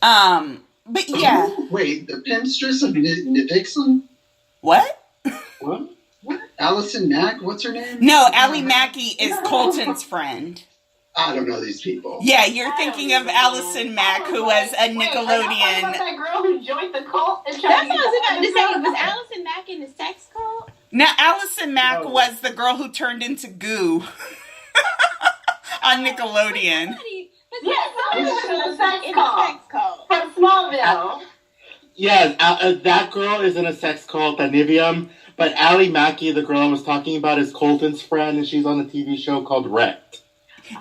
But yeah. Ooh, wait, the Pimpstress of Nivixen? What? What? Allison Mack? What's her name? No, Ally Mackey is Colton's friend. I don't know these people. Yeah, you're thinking of Allison Mack, who was a Nickelodeon. That girl who joined the cult. That's what I was about to say. Was Allison Mack in the sex cult? Now, Allison Mack was the girl who turned into goo on Nickelodeon. Yes, in the sex cult. From Smallville. Yeah, that girl is in a sex cult at Nivium, but Ali Mackey, the girl I was talking about, is Colton's friend, and she's on a TV show called Wrecked.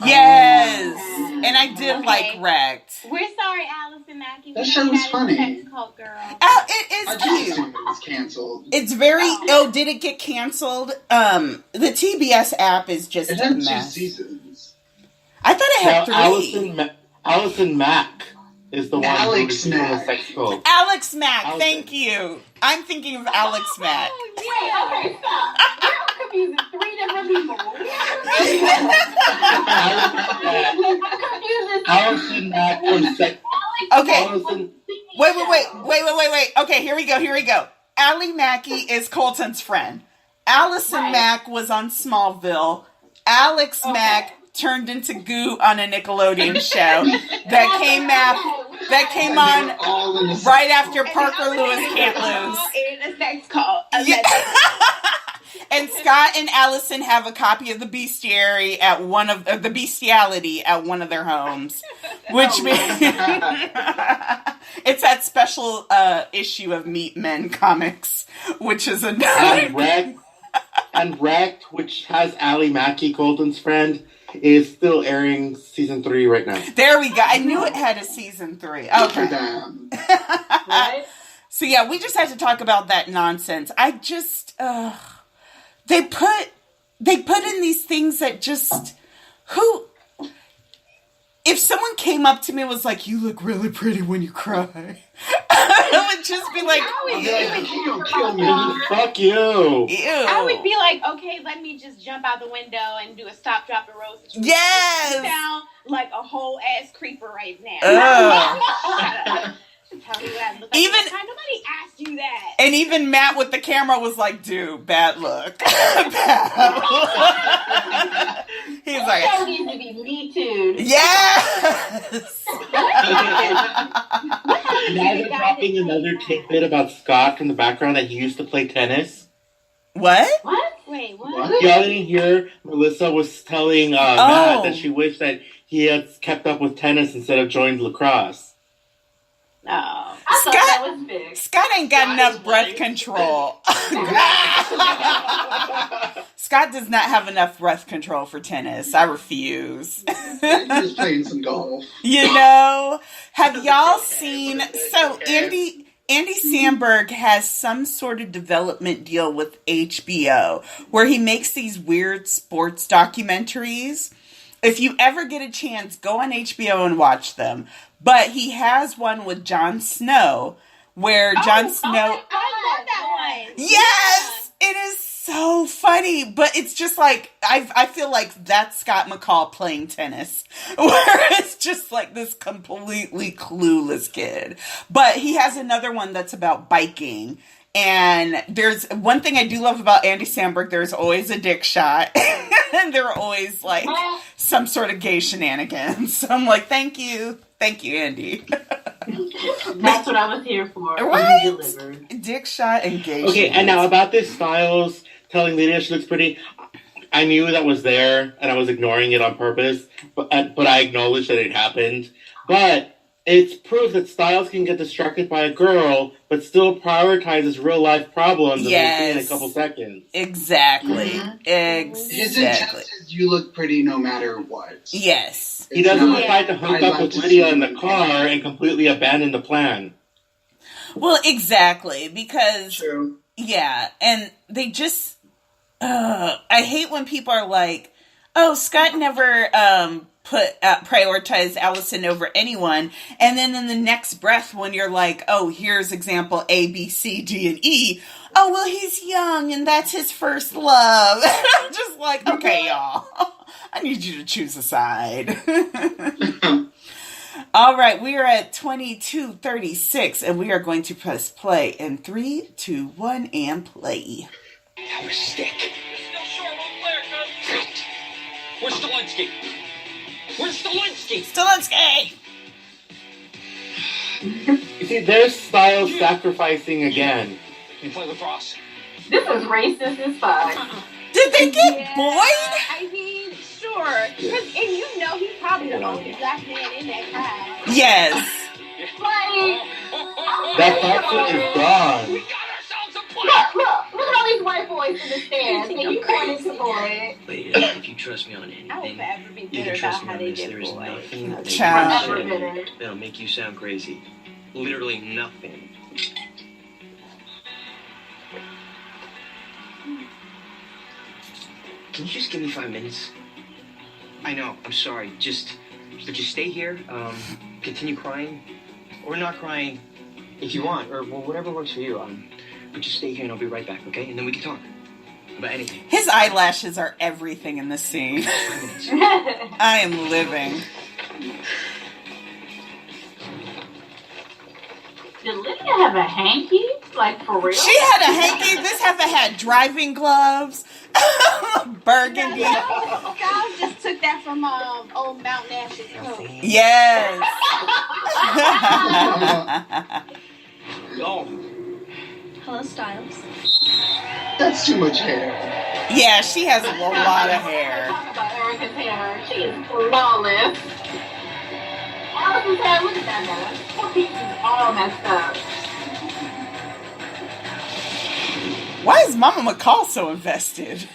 Yes, and I did like Wrecked. We're sorry, Allison Mackey. That show was funny. Sex cult girl. It is I cute. just assumed it was canceled. It's very. Oh, did it get canceled? The TBS app is just It a had 2 mess. seasons. I thought it had 3. Allison Mack is the one Alex who's in a Mack. sex cult. Alex Mack, thank you. I'm thinking of Alex Mack. Wait, okay, stop. You're confusing 3 different people. I'm confusing. Allison Mack from sex. Okay. Allison, Wait. Okay, here we go. Ally Mackey is Colton's friend. Allison Mack was on Smallville. Alex Mack turned into goo on a Nickelodeon show that came on right after Parker Lewis Can't Lose. In a sex cult. Yeah. And Scott and Allison have a copy of the Bestiary at one of the Bestiality at one of their homes, which means it's that special issue of Meet Men Comics, which is another. And Wrecked, which has Ali Mackey, Colton's friend, is still airing season 3 right now. There we go. I knew it had a season 3. Okay. So yeah, we just had to talk about that nonsense. I just they put in these things that just if someone came up to me and was like, "You look really pretty when you cry," I would just be like, kill me. Fuck you. Ew. I would be like, okay, let me just jump out the window and do a stop, drop, and roll situation. Yes! You sound like a whole ass creeper right now. Tell me what I look like. Even nobody asked you that. And even Matt with the camera was like, "Dude, bad look." He's like, "That needs to be Me Too." Yes. Now they're dropping another tidbit about Scott from the background that he used to play tennis. What? Wait, what? Y'all didn't hear Melissa was telling Matt that she wished that he had kept up with tennis instead of joined lacrosse. No. I thought that was big. Scott ain't got enough breath control. Scott does not have enough breath control for tennis. I refuse. He's playing some golf. You know, have y'all seen? So Andy Samberg has some sort of development deal with HBO where he makes these weird sports documentaries. If you ever get a chance, go on HBO and watch them. But he has one with Jon Snow, where Jon Snow... I love that one. Yes! It is so funny, but it's just like, I feel like that's Scott McCall playing tennis, where it's just like this completely clueless kid. But he has another one that's about biking, And there's one thing I do love about Andy Samberg. There's always a dick shot. And there are always like some sort of gay shenanigans. So I'm like, thank you, Andy. That's what I was here for. Right? You delivered. Dick shot and gay. Okay, and now about this Styles telling Lydia she looks pretty. I knew that was there, and I was ignoring it on purpose. But I acknowledged that it happened. But it's proof that Styles can get distracted by a girl, but still prioritizes real life problems that we'll see in a couple seconds. Exactly. His intent is you look pretty no matter what. Yes. He doesn't decide to hook up with Lydia in the car and completely abandon the plan. Well, exactly, because yeah, and they just I hate when people are like, "Oh, Scott never prioritize Allison over anyone," and then in the next breath, when you're like, "Oh, here's example A, B, C, D, and E." Oh, well, he's young, and that's his first love. I'm just like, okay, y'all, I need you to choose a side. All right, we are at 22:36, and we are going to press play in 3, 2, 1, and play. Have a stick. Where's Stalinsky? Where's Stalinsky? Stalinsky! You see, there's Styles sacrificing again. You play lacrosse. This is racist as fuck. Did they get buoyed? I mean, sure. And you know he's probably the only black man in that crowd. Yes. That factor is gone. Look at all these white boys in the stands. And you pointing to boy. Wait, if you trust me on anything, I will forever be you bitter can about trust me how on they this. did There is boy. nothing that Child. you say that'll make you sound crazy. Literally nothing. Can you just give me 5 minutes? I know, I'm sorry. But just stay here, continue crying, or not crying, if you want, or whatever works for you. But just stay here and I'll be right back, okay? And then we can talk about anything. His eyelashes are everything in this scene. I am living. Did Lydia have a hanky? Like, for real? She had a hanky. This heifer had driving gloves, burgundy. Styles just took that from old Mountain Ash's coat. Yes. Oh. Hello, Styles. That's too much hair. Yeah, she has a lot of hair. Talk about Erica's hair. She is flawless. Allison's hair, look at that now. Her piece is all messed up. Why is Mama McCall so invested?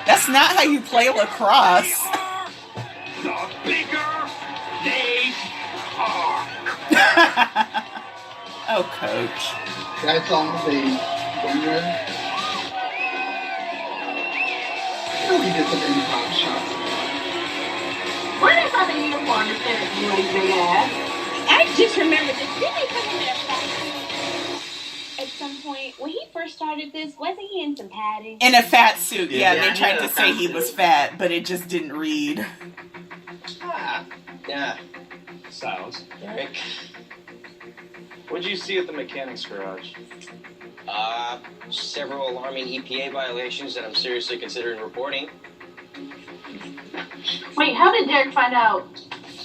That's not how you play lacrosse. The bigger they are. Oh, Coach. That's almost a winner. Oh, he did some improv shots. Where did they find the uniform instead of really big ass? I just remembered this. Didn't they come in there at some point? When he first started this, wasn't he in some padding? In a fat suit. Yeah, Yeah. they tried to say he was fat, but it just didn't read. Yeah. Styles. Rick. What'd you see at the mechanics garage? Several alarming EPA violations that I'm seriously considering reporting. Wait, how did Derek find out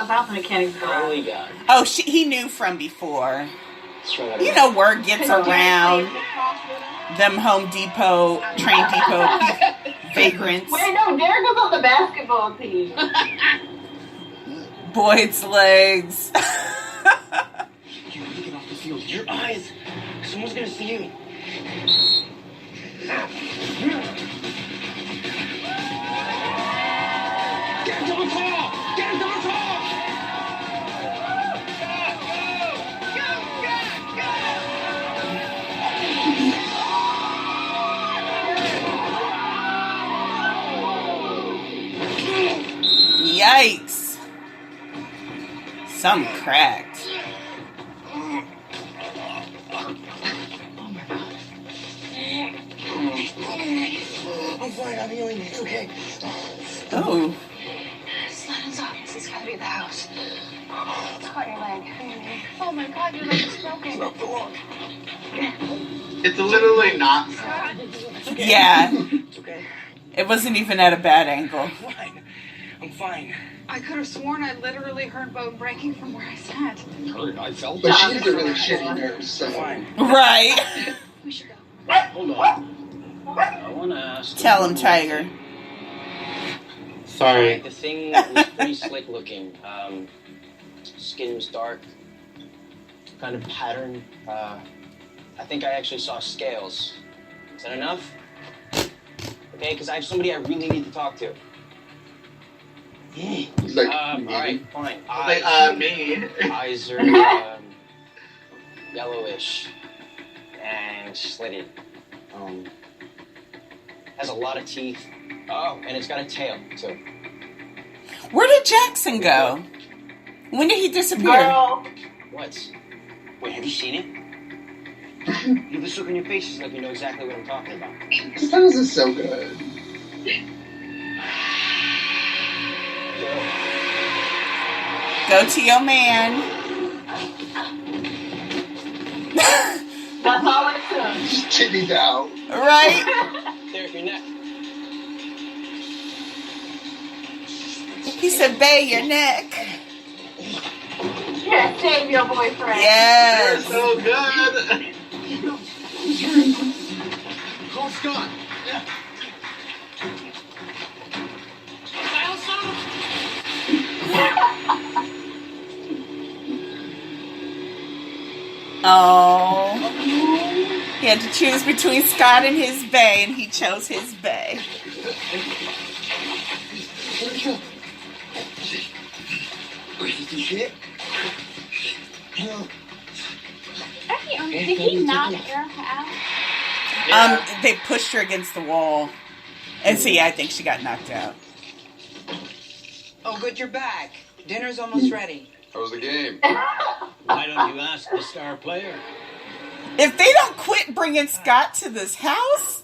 about the mechanics garage? Holy God. Oh, he knew from before. Let's try that You again. know, word gets around. Them Home Depot, Train Depot vagrants. Wait, no, Derek was on the basketball team. Boyd's legs. You need to get off the field. Your eyes. Someone's gonna see you. Get him to the ball! Get him to the ball! Yikes. Some cracked. I'm fine, I'm healing. It's okay. Oh. Just let him talk, Mrs. gotta be the house. It's caught your leg. Oh my god, your leg is broken. It's literally not. Yeah. It's okay. It wasn't even at a bad angle. I'm fine. I could have sworn I literally heard bone breaking from where I sat. I felt But she has a really shitty nurse, so. Right. We should go. Hold on. I want to ask. Tell him, Tiger. Sorry. The thing was pretty slick looking. Skin was dark, kind of pattern. I think I actually saw scales. Is that enough? Okay, because I have somebody I really need to talk to. He's like, all right, fine. Me. Eyes are yellowish and slitted. Has a lot of teeth. Oh, and it's got a tail too. Where did Jackson go? When did he disappear? Girl. What? Wait, have you seen it? You have this look on your face, it's like you know exactly what I'm talking about. Stars is so good. Go to your man. That's all it took. Just titties out. Right? There's your neck. He said, "Bay your neck." Yeah, save your boyfriend. Yes. You're so good. Call Scott. Yeah. Oh. He had to choose between Scott and his bae, and he chose his bae. Did he knock her out? They pushed her against the wall. And see, I think she got knocked out. Oh, good, you're back. Dinner's almost ready. How was the game? Why don't you ask the star player? If they don't quit bringing Scott to this house...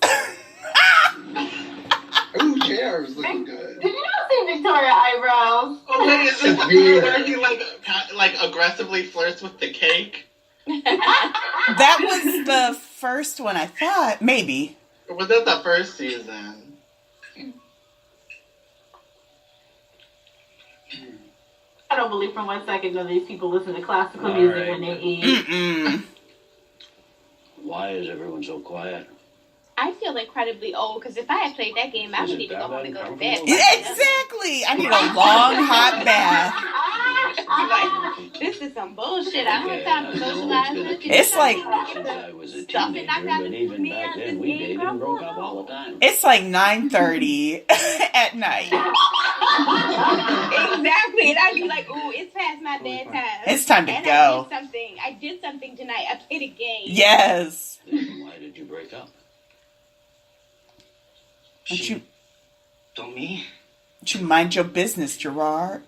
Ooh, JR is looking good. Did you not see Victoria eyebrows? Oh, wait, is this the part where he like aggressively flirts with the cake? That was the first one, I thought. Maybe. Or was that the first season? I don't believe for 1 second that these people listen to classical music when they eat. Mm-mm. Why is everyone so quiet? I feel incredibly old because if I had played that game, I would need to go home and go to bed. Exactly. I need a long, hot bath. Like, this is some bullshit. I don't have time to socialize with you. It's like... I was a teenager, but even back then we dated and broke up all the time. It's like 9:30 at night. Exactly. And I'd be like, ooh, it's past my bedtime. It's time to and go. I did something tonight. I played a game. Yes. Then why did you break up? Don't me? Don't you mind your business, Gerard?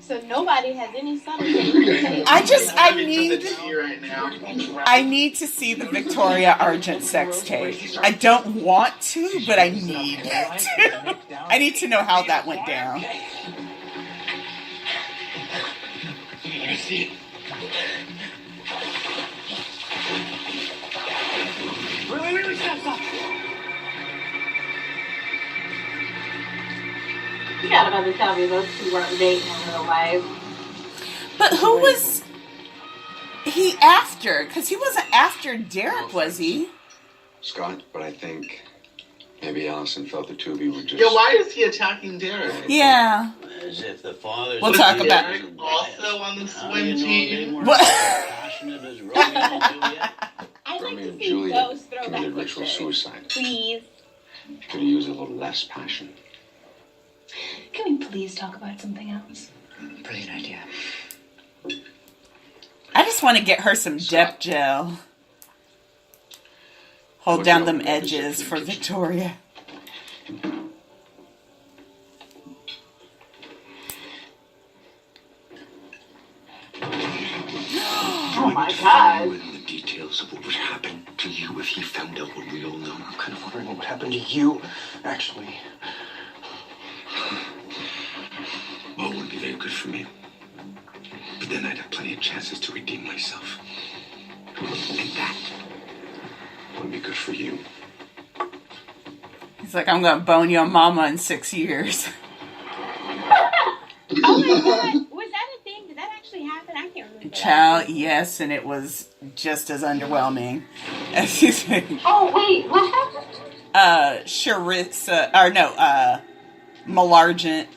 So nobody has any subtlety. I need to see the Victoria Argent sex tape. I don't want to, but I need to. I need to know how that went down. Really, stop. You gotta better tell me those two weren't dating in real life. But who was he after? Because he wasn't after Derek, was he? Scott, but I think maybe Allison felt the two of you were just... Yeah, why is he attacking Derek? Yeah. As if the fathers... We'll talk about Derek also on the swim team. What? Passionate as Romeo and Juliet. I'd like Romeo to and see Juliet those throwback committed ritual pictures. suicide. Please. Could have used a little less passion. Can we please talk about something else? Brilliant idea. I just want to get her some depth gel. Hold down them edges for Victoria. Oh my god. The details of what would happen to you if he found out what we all know. I'm kind of wondering what would happen to you, actually. very good for me. But then I'd have plenty of chances to redeem myself. And that would be good for you. He's like, I'm gonna bone your mama in 6 years. Oh my god, was that a thing? Did that actually happen? I can't remember. Child, yes, and it was just as underwhelming as you think. Oh wait, what happened? Charissa, or no, Malargent.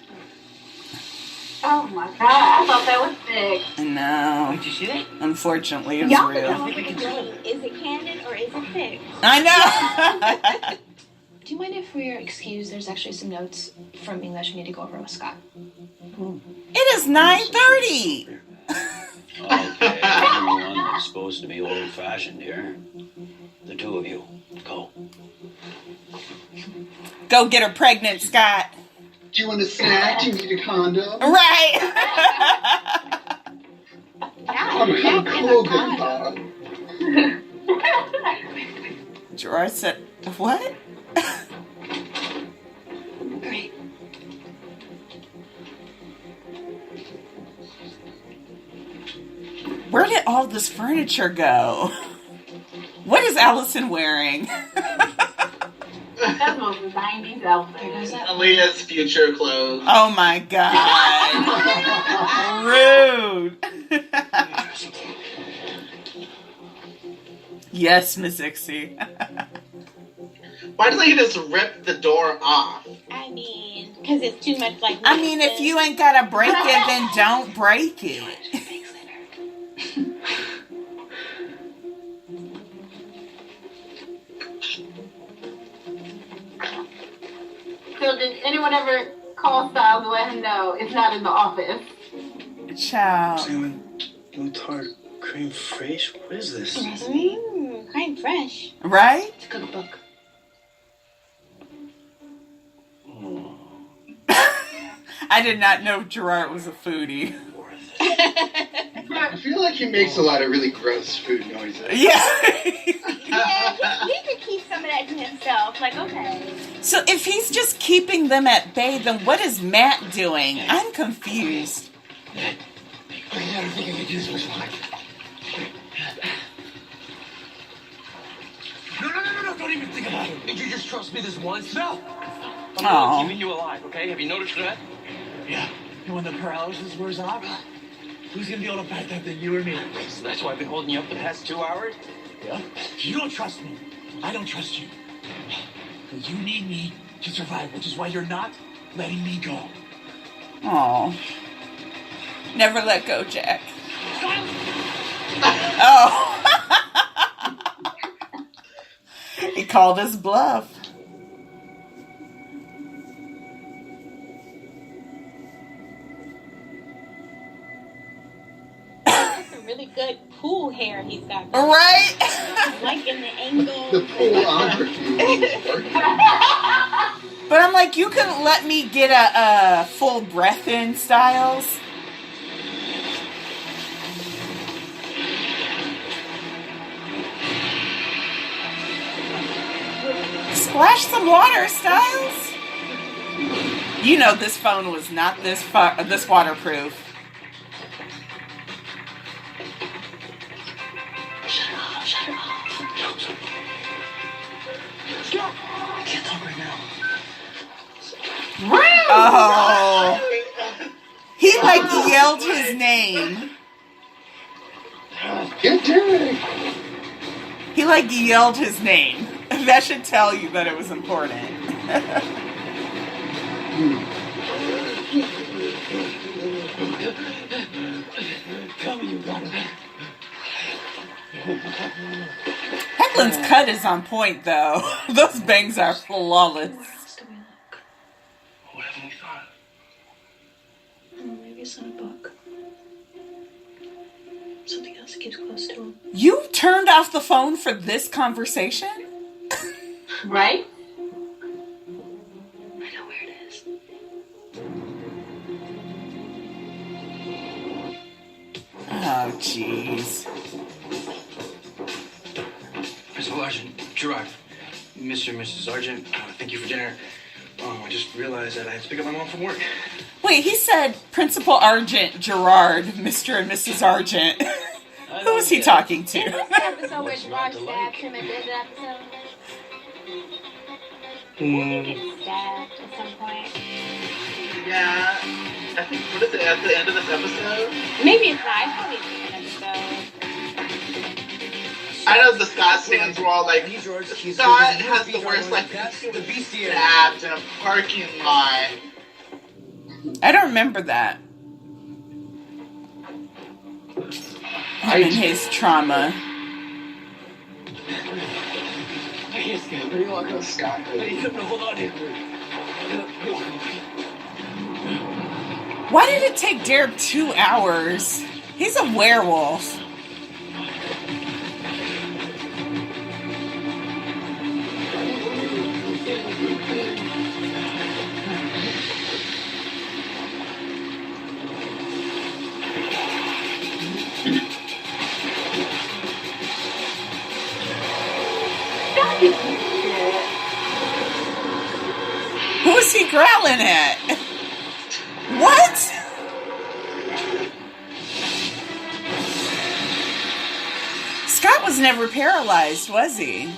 Oh my god, I thought that was sick. No. Did you see that? Unfortunately, it's Y'all real. can is it canon or is it fic? I know. Do you mind if we're excused? There's actually some notes from English we need to go over with Scott. It is 9:30. Okay, everyone that's supposed to be old-fashioned here. The two of you, go. Go get her pregnant, Scott. Do you want a snack? Do you need a condom? Right. I'm cool, Grandpa. Gerard said, what? Great. Where did all this furniture go? What is Allison wearing? That was the 90s outfit. Aaliyah's future clothes. Oh my god. Rude. Yes, Miss Ixie. Why doesn't he just rip the door off? I mean, because it's too much like. I mean, if you ain't gotta break it, then don't break it. So did anyone ever call Styles to let him know it's not in the office? Child. Salmon, tart, creme fraiche. What is this? Creme fresh. Right? It's a cookbook. I did not know Gerard was a foodie. I feel like he makes a lot of really gross food noises. Yeah. Yeah, he could keep some of that to himself. Like, okay. So if he's just keeping them at bay, then what is Matt doing? I'm confused. I never think I could do this much. No, don't even think about it. Did you just trust me this once? No. I'm Aw. keeping you alive, okay? Have you noticed that? Yeah. And when the paralysis wears off, who's gonna be able to fight that thing, you or me? So that's why I've been holding you up the past 2 hours? Yeah. You don't trust me. I don't trust you. You need me to survive, which is why you're not letting me go. Aw. Never let go, Jack. Oh. He called his bluff. That's a really good pool hair he's got. Right? Like in the angle. The poolography. But I'm like, you couldn't let me get a full breath in, Styles. Splash some water, Styles. You know this phone was not this waterproof. Shut it off. I can't talk right now. Oh. He like yelled his name. Get Derek. He like yelled his name. That should tell you that it was important. Tell me you got it. Hecklin's cut is on point, though. Those bangs are flawless. What haven't we thought? Maybe it's not a book. Something else that keeps close to him. You turned off the phone for this conversation? Right? I know where it is. Oh, jeez. Principal Argent, Gerard, Mr. and Mrs. Argent, thank you for dinner. Oh, I just realized that I have to pick up my mom from work. Wait, he said Principal Argent Gerard, Mr. and Mrs. Argent. Who was he talking to? Is this the episode where Gerard stabbed him at the end of the episode? He gets stabbed at some point. Yeah. I think, what is it, at the end of this episode? Maybe it's not. It's probably the end episode. I know the Scott fans were all like, Scott has the worst, like, stabbed in a parking lot. I don't remember that. Him and his trauma. What do you want to Scott? Hold on here. Why did it take Derek 2 hours? He's a werewolf. Who's he growling at? What? Scott was never paralyzed, was he?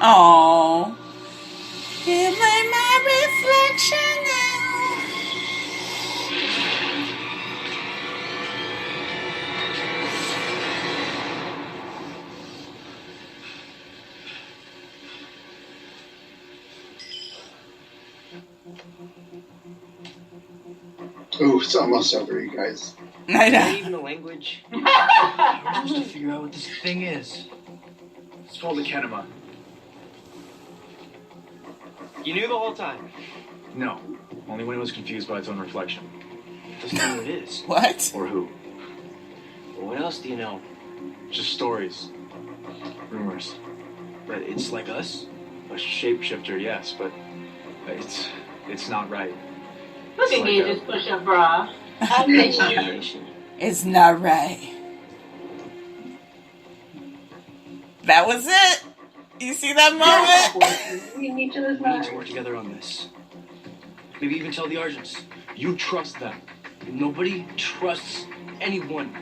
Oh, give me my reflection now. Oh, it's almost over, you guys. I know. Even the language. We're supposed to figure out what this thing is. It's called a kenema. You knew the whole time. No, only when it was confused by its own reflection. Doesn't know what it is. What? Or who. Well, what else do you know? Just stories. Rumors. But it's like us? A shapeshifter, yes, but it's not right. Look at Gage's push-up bra. It's not right. That was it. You see that moment? We need to work together on this. Maybe even tell the Argents. You trust them. Nobody trusts anyone.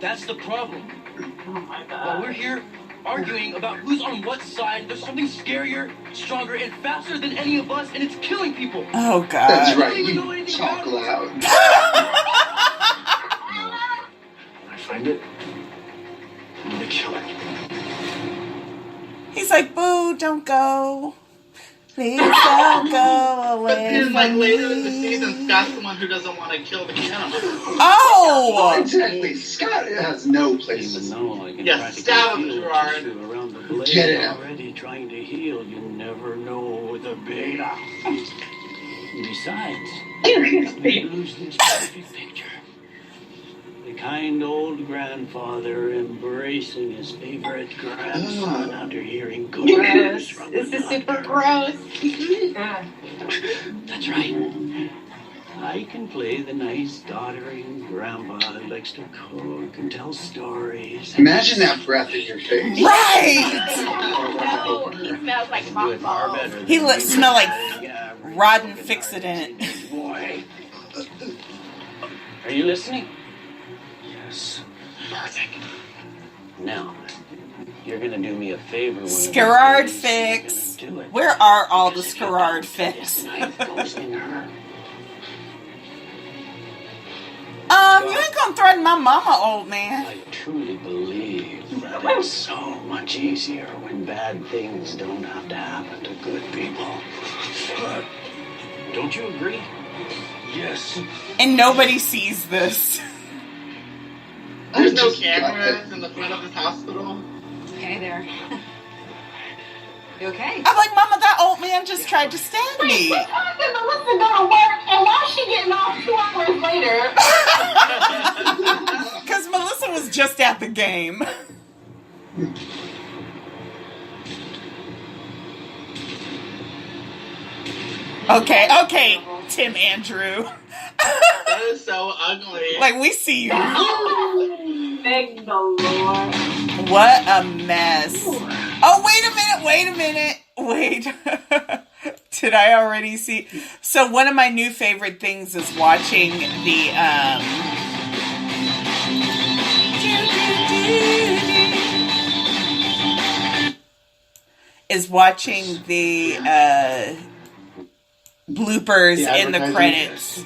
That's the problem. Oh my God. While we're here arguing about who's on what side, there's something scarier, stronger, and faster than any of us, and it's killing people. Oh, God. That's right. You talk loud. When I find it, I'm gonna kill it. He's like, boo, don't go. Please don't go away. But then, like, from later in the me. season, Scott's the one who doesn't want to kill the cannibal. Oh! Exactly. Scott has no place. Yes, stab him, Gerard. Get it out. Already trying to heal, you never know the beta. Besides, we lose this perfect picture. The kind old grandfather embracing his favorite grandson after hearing good news from This is the super gross. That's right. I can play the nice doddering grandpa that likes to cook and tell stories. Imagine that breath in your face. Right! No, he smells like mothballs. He smell like rotten fixidant. Boy. Are you listening? Yes. Perfect. Now, you're gonna do me a favor. Scarard fix. Where are all the Scarard fix? You ain't gonna threaten my mama, old man. I truly believe that it's so much easier when bad things don't have to happen to good people. Don't you agree? Yes. And nobody sees this. There's no cameras in the front of this hospital. Okay, there. You okay? I'm like, Mama, that old man just tried to stab me. What time did Melissa go to work, and why is she getting off 2 hours later? Because Melissa was just at the game. Okay, Tim Andrew. That is so ugly. Like, we see you. Thank the Lord. What a mess. Oh, wait a minute. Wait. Did I already see? So one of my new favorite things is watching the, bloopers in the credits.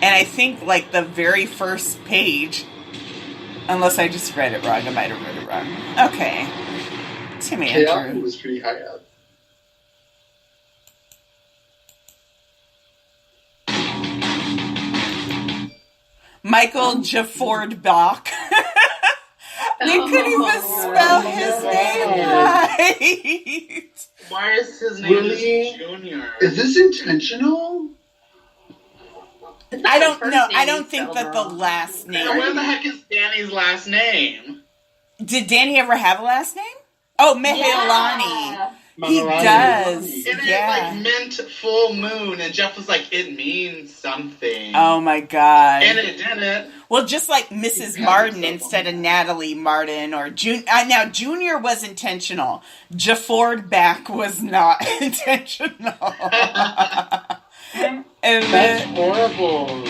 And I think, like, the very first page, unless I just read it wrong, I might have read it wrong. Okay. Timmy Andrew was pretty high up. Michael Jafford Bach. They couldn't even spell his name right. Why is his name Junior? Is this intentional? I don't know. I don't think that the last name. Where the heck is Danny's last name? Did Danny ever have a last name? Oh, Mehelani. He does. And it like meant full moon, and Jeff was like, it means something. Oh my god. And it didn't. Well, just like Mrs. Martin instead of Natalie Martin, or now Junior was intentional. Jafford Bach was not intentional. And that's horrible.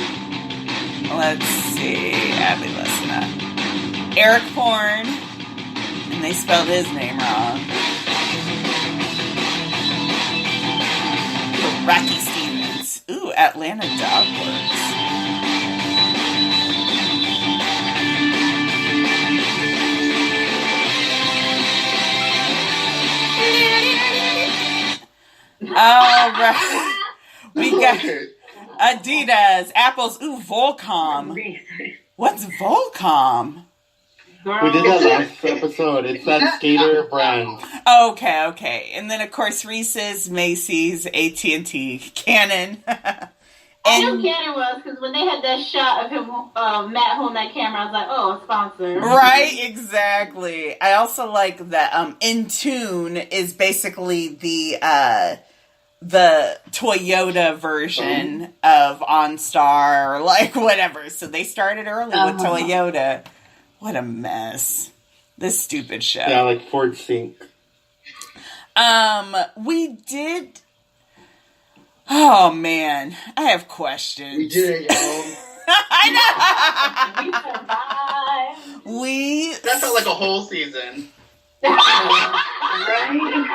Let's see. Abby, listen up. Eric Horn, and they spelled his name wrong. Rocky Stevens. Ooh, Atlanta Dogworks. All right. We got Adidas, Apples. Ooh, Volcom. What's Volcom? We did that last episode. It's that skater brand. Okay. And then, of course, Reese's, Macy's, AT&T, Canon. I knew Canon was, because when they had that shot of him, Matt holding that camera, I was like, oh, a sponsor. Right, exactly. I also like that Intune is basically the Toyota version of OnStar, or like whatever. So they started early with Toyota. What a mess. This stupid show. Yeah, like Ford Sync. We did... Oh, man. I have questions. We did it, y'all. I know! That felt like a whole season. Right?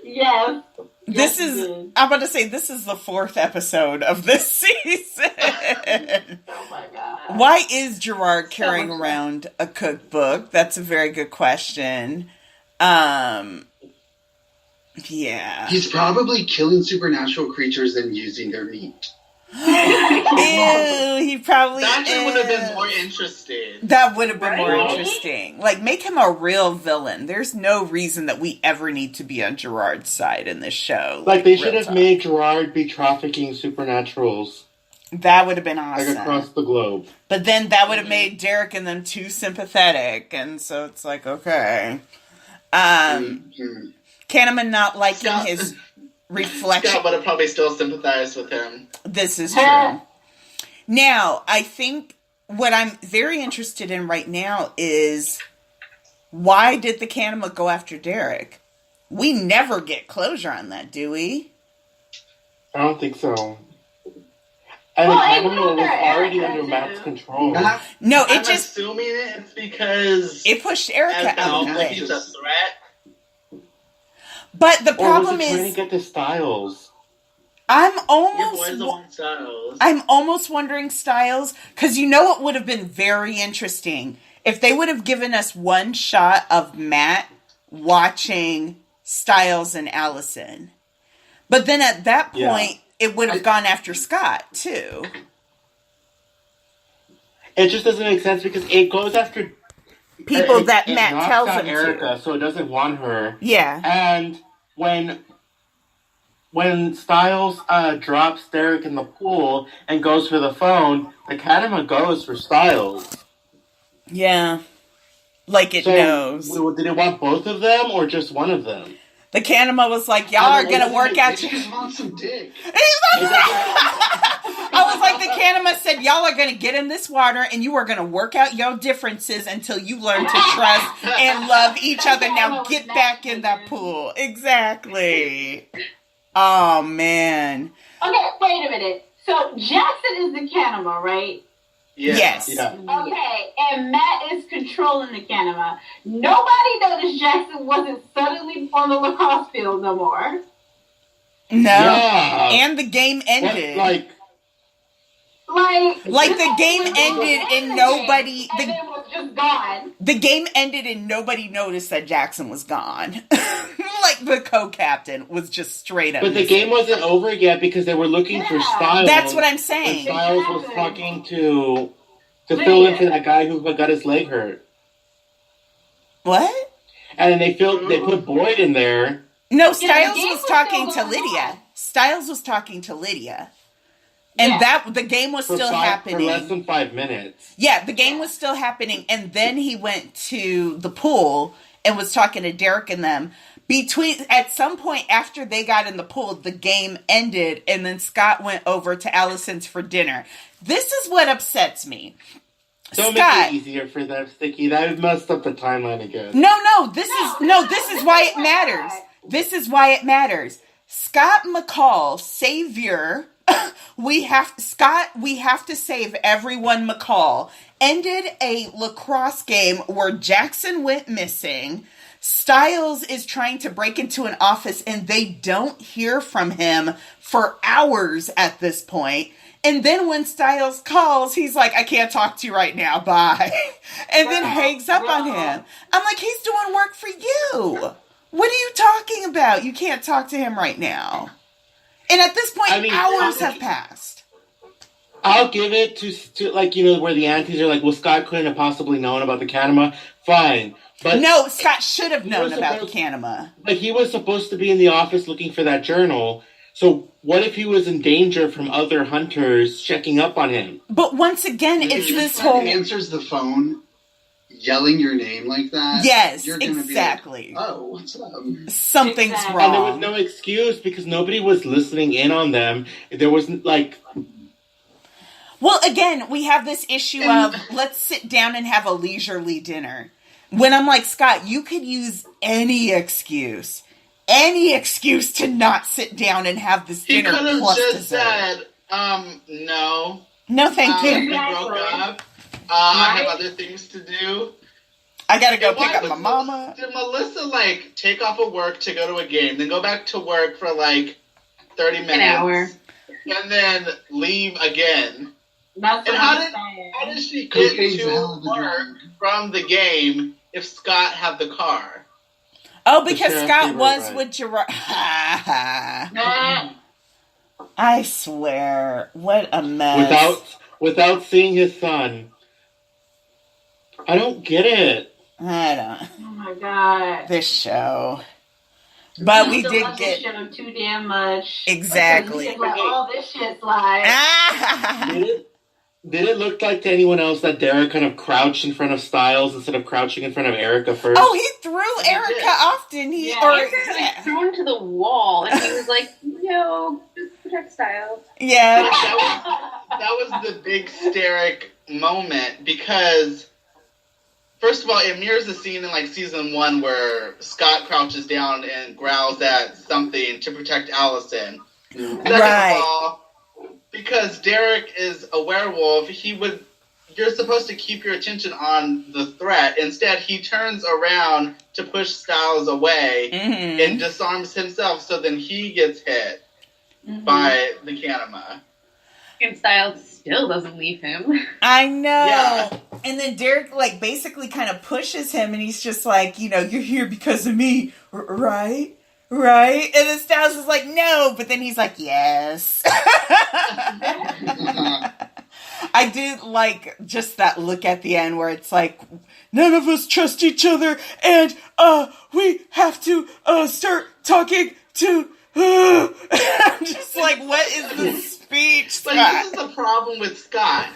Yes. I'm about to say, this is the 4th episode of this season. Oh my god. Why is Gerard carrying around a cookbook? That's a very good question. Yeah. He's probably killing supernatural creatures and using their meat. Ew, he probably That would have been more interesting. That would have been more interesting. Like, make him a real villain. There's no reason that we ever need to be on Gerard's side in this show. Like they should have made Gerard be trafficking supernaturals. That would have been awesome. Like across the globe. But then that would have made Derek and them too sympathetic. And so it's like, okay. Kahneman not liking his reflection. Scott would have probably still sympathized with him. This is true. Now, I think what I'm very interested in right now is why did the Kahneman go after Derek? We never get closure on that, do we? I don't think so. And the Kahneman was already under Matt's control. No, I'm assuming it's because it pushed Erica out of the way. He's a threat. But the problem or was it trying is, to get the Styles? I'm almost wondering Styles, because you know what would have been very interesting if they would have given us one shot of Matt watching Styles and Allison. But then at that point, it would have gone after Scott too. It just doesn't make sense because it goes after people that Matt knocks tells out him Erica, to. so it doesn't want her. Yeah. And when Styles drops Derek in the pool and goes for the phone, the Kahneman goes for Styles. Yeah. Like it knows. Did it want both of them or just one of them? The Kahneman was like, y'all are going to work out. He just wants some dick. I'm I was like, the Kanema said, y'all are going to get in this water and you are going to work out your differences until you learn to trust and love each other. Now get back in that pool. Exactly. Oh, man. Okay, wait a minute. So Jackson is the Kanema, right? Yes. Yeah. Okay, and Matt is controlling the Kanema. Nobody noticed Jackson wasn't suddenly on the lacrosse field no more. No. Yeah. And the game ended. Like the game ended and nobody... And it was just gone. The game ended and nobody noticed that Jackson was gone. Like the co-captain was just straight up. But the game wasn't over yet because they were looking for Styles. That's what I'm saying. And Styles was talking to fill in for that guy who got his leg hurt. What? And then they put Boyd in there. No, Styles was talking to Lydia. Styles was talking to Lydia. And the game was still happening. For less than 5 minutes. Yeah, the game was still happening. And then he went to the pool and was talking to Derek and them. At some point after they got in the pool, the game ended. And then Scott went over to Allison's for dinner. This is what upsets me. Don't Scott, make it easier for them, Sticky. That messed up the timeline again. This is why it matters. This is why it matters. Scott McCall, savior. We have to save everyone. McCall ended a lacrosse game where Jackson went missing. Styles is trying to break into an office and they don't hear from him for hours at this point. And then when Styles calls, he's like, I can't talk to you right now. Bye. And then hangs up on him. I'm like, he's doing work for you. What are you talking about? You can't talk to him right now. And at this point, hours have passed. I'll give it to like, where the aunties are like, well, Scott couldn't have possibly known about the Kanema. Fine. But no, Scott should have known about the Kanema. But he was supposed to be in the office looking for that journal. So what if he was in danger from other hunters checking up on him? But once again, it's this whole... answers the phone, yelling your name like that. Yes, you're gonna exactly. Be like, oh, what's up? Something's wrong. And there was no excuse because nobody was listening in on them. There wasn't like... Well, again, we have this issue of let's sit down and have a leisurely dinner. When I'm like, Scott, you could use any excuse to not sit down and have this dinner plus dessert. He could have just said, no. No, thank you. We broke up. I have other things to do. I gotta go pick up my mama. Did Melissa, take off of work to go to a game, then go back to work for, 30 minutes? An hour. And then leave again? That's and how did she get to work from the game if Scott had the car? Oh, because Scott was with Gerard. I swear, what a mess. Without seeing his son. I don't get it. I don't. Oh my god. This show. But we did get too damn much. Exactly. All this shit's live. Did it look like to anyone else that Derek kind of crouched in front of Styles instead of crouching in front of Erica first? Oh, he threw Erica off, didn't he? He threw him to the wall, and he was like, "No, just protect Styles." Yeah, that was the big Derek moment because, first of all, it mirrors the scene in season 1 where Scott crouches down and growls at something to protect Allison. Second of all, because Derek is a werewolf, you're supposed to keep your attention on the threat. Instead, he turns around to push Styles away and disarms himself, so then he gets hit by the Kanema. And Styles still doesn't leave him. I know. Yeah. And then Derek, basically kind of pushes him, and he's just like, you're here because of me, right? Right? And then Styles is like, no. But then he's like, yes. I did like just that look at the end where it's like, none of us trust each other. And we have to start talking to... I'm just like, what is this speech, But this is the problem with Scott.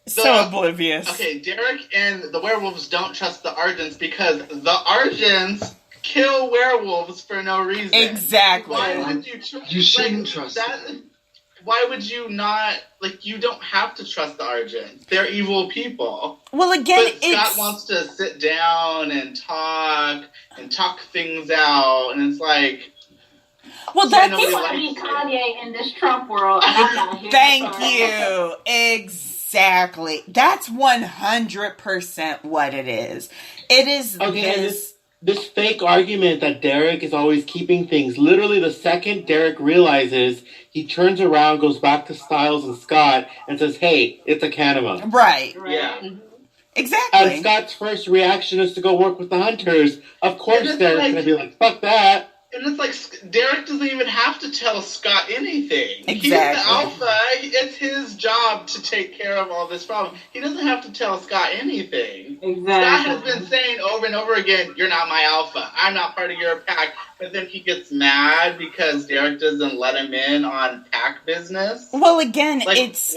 So oblivious. Okay, Derek and the werewolves don't trust the Argents because the Argents kill werewolves for no reason. Exactly. Why would you trust? You shouldn't trust that. why would you not, like, you don't have to trust the Argents. They're evil people. Well, again, but Scott wants to sit down and talk things out, and it's like, well, he want to be Kanye in this Trump world. And I'm not here. Thank you. Exactly. That's 100% what it is. It is this fake argument that Derek is always keeping things. Literally, the second Derek realizes, he turns around, goes back to Stiles and Scott, and says, "Hey, it's a Kanema." Right. Yeah. Exactly. And Scott's first reaction is to go work with the Hunters. Of course, Derek's going to be like, "Fuck that." And it's like, Derek doesn't even have to tell Scott anything. Exactly. He's the alpha. It's his job to take care of all this problem. He doesn't have to tell Scott anything. Exactly. Scott has been saying over and over again, "You're not my alpha. I'm not part of your pack." But then he gets mad because Derek doesn't let him in on pack business. Well, again, like, it's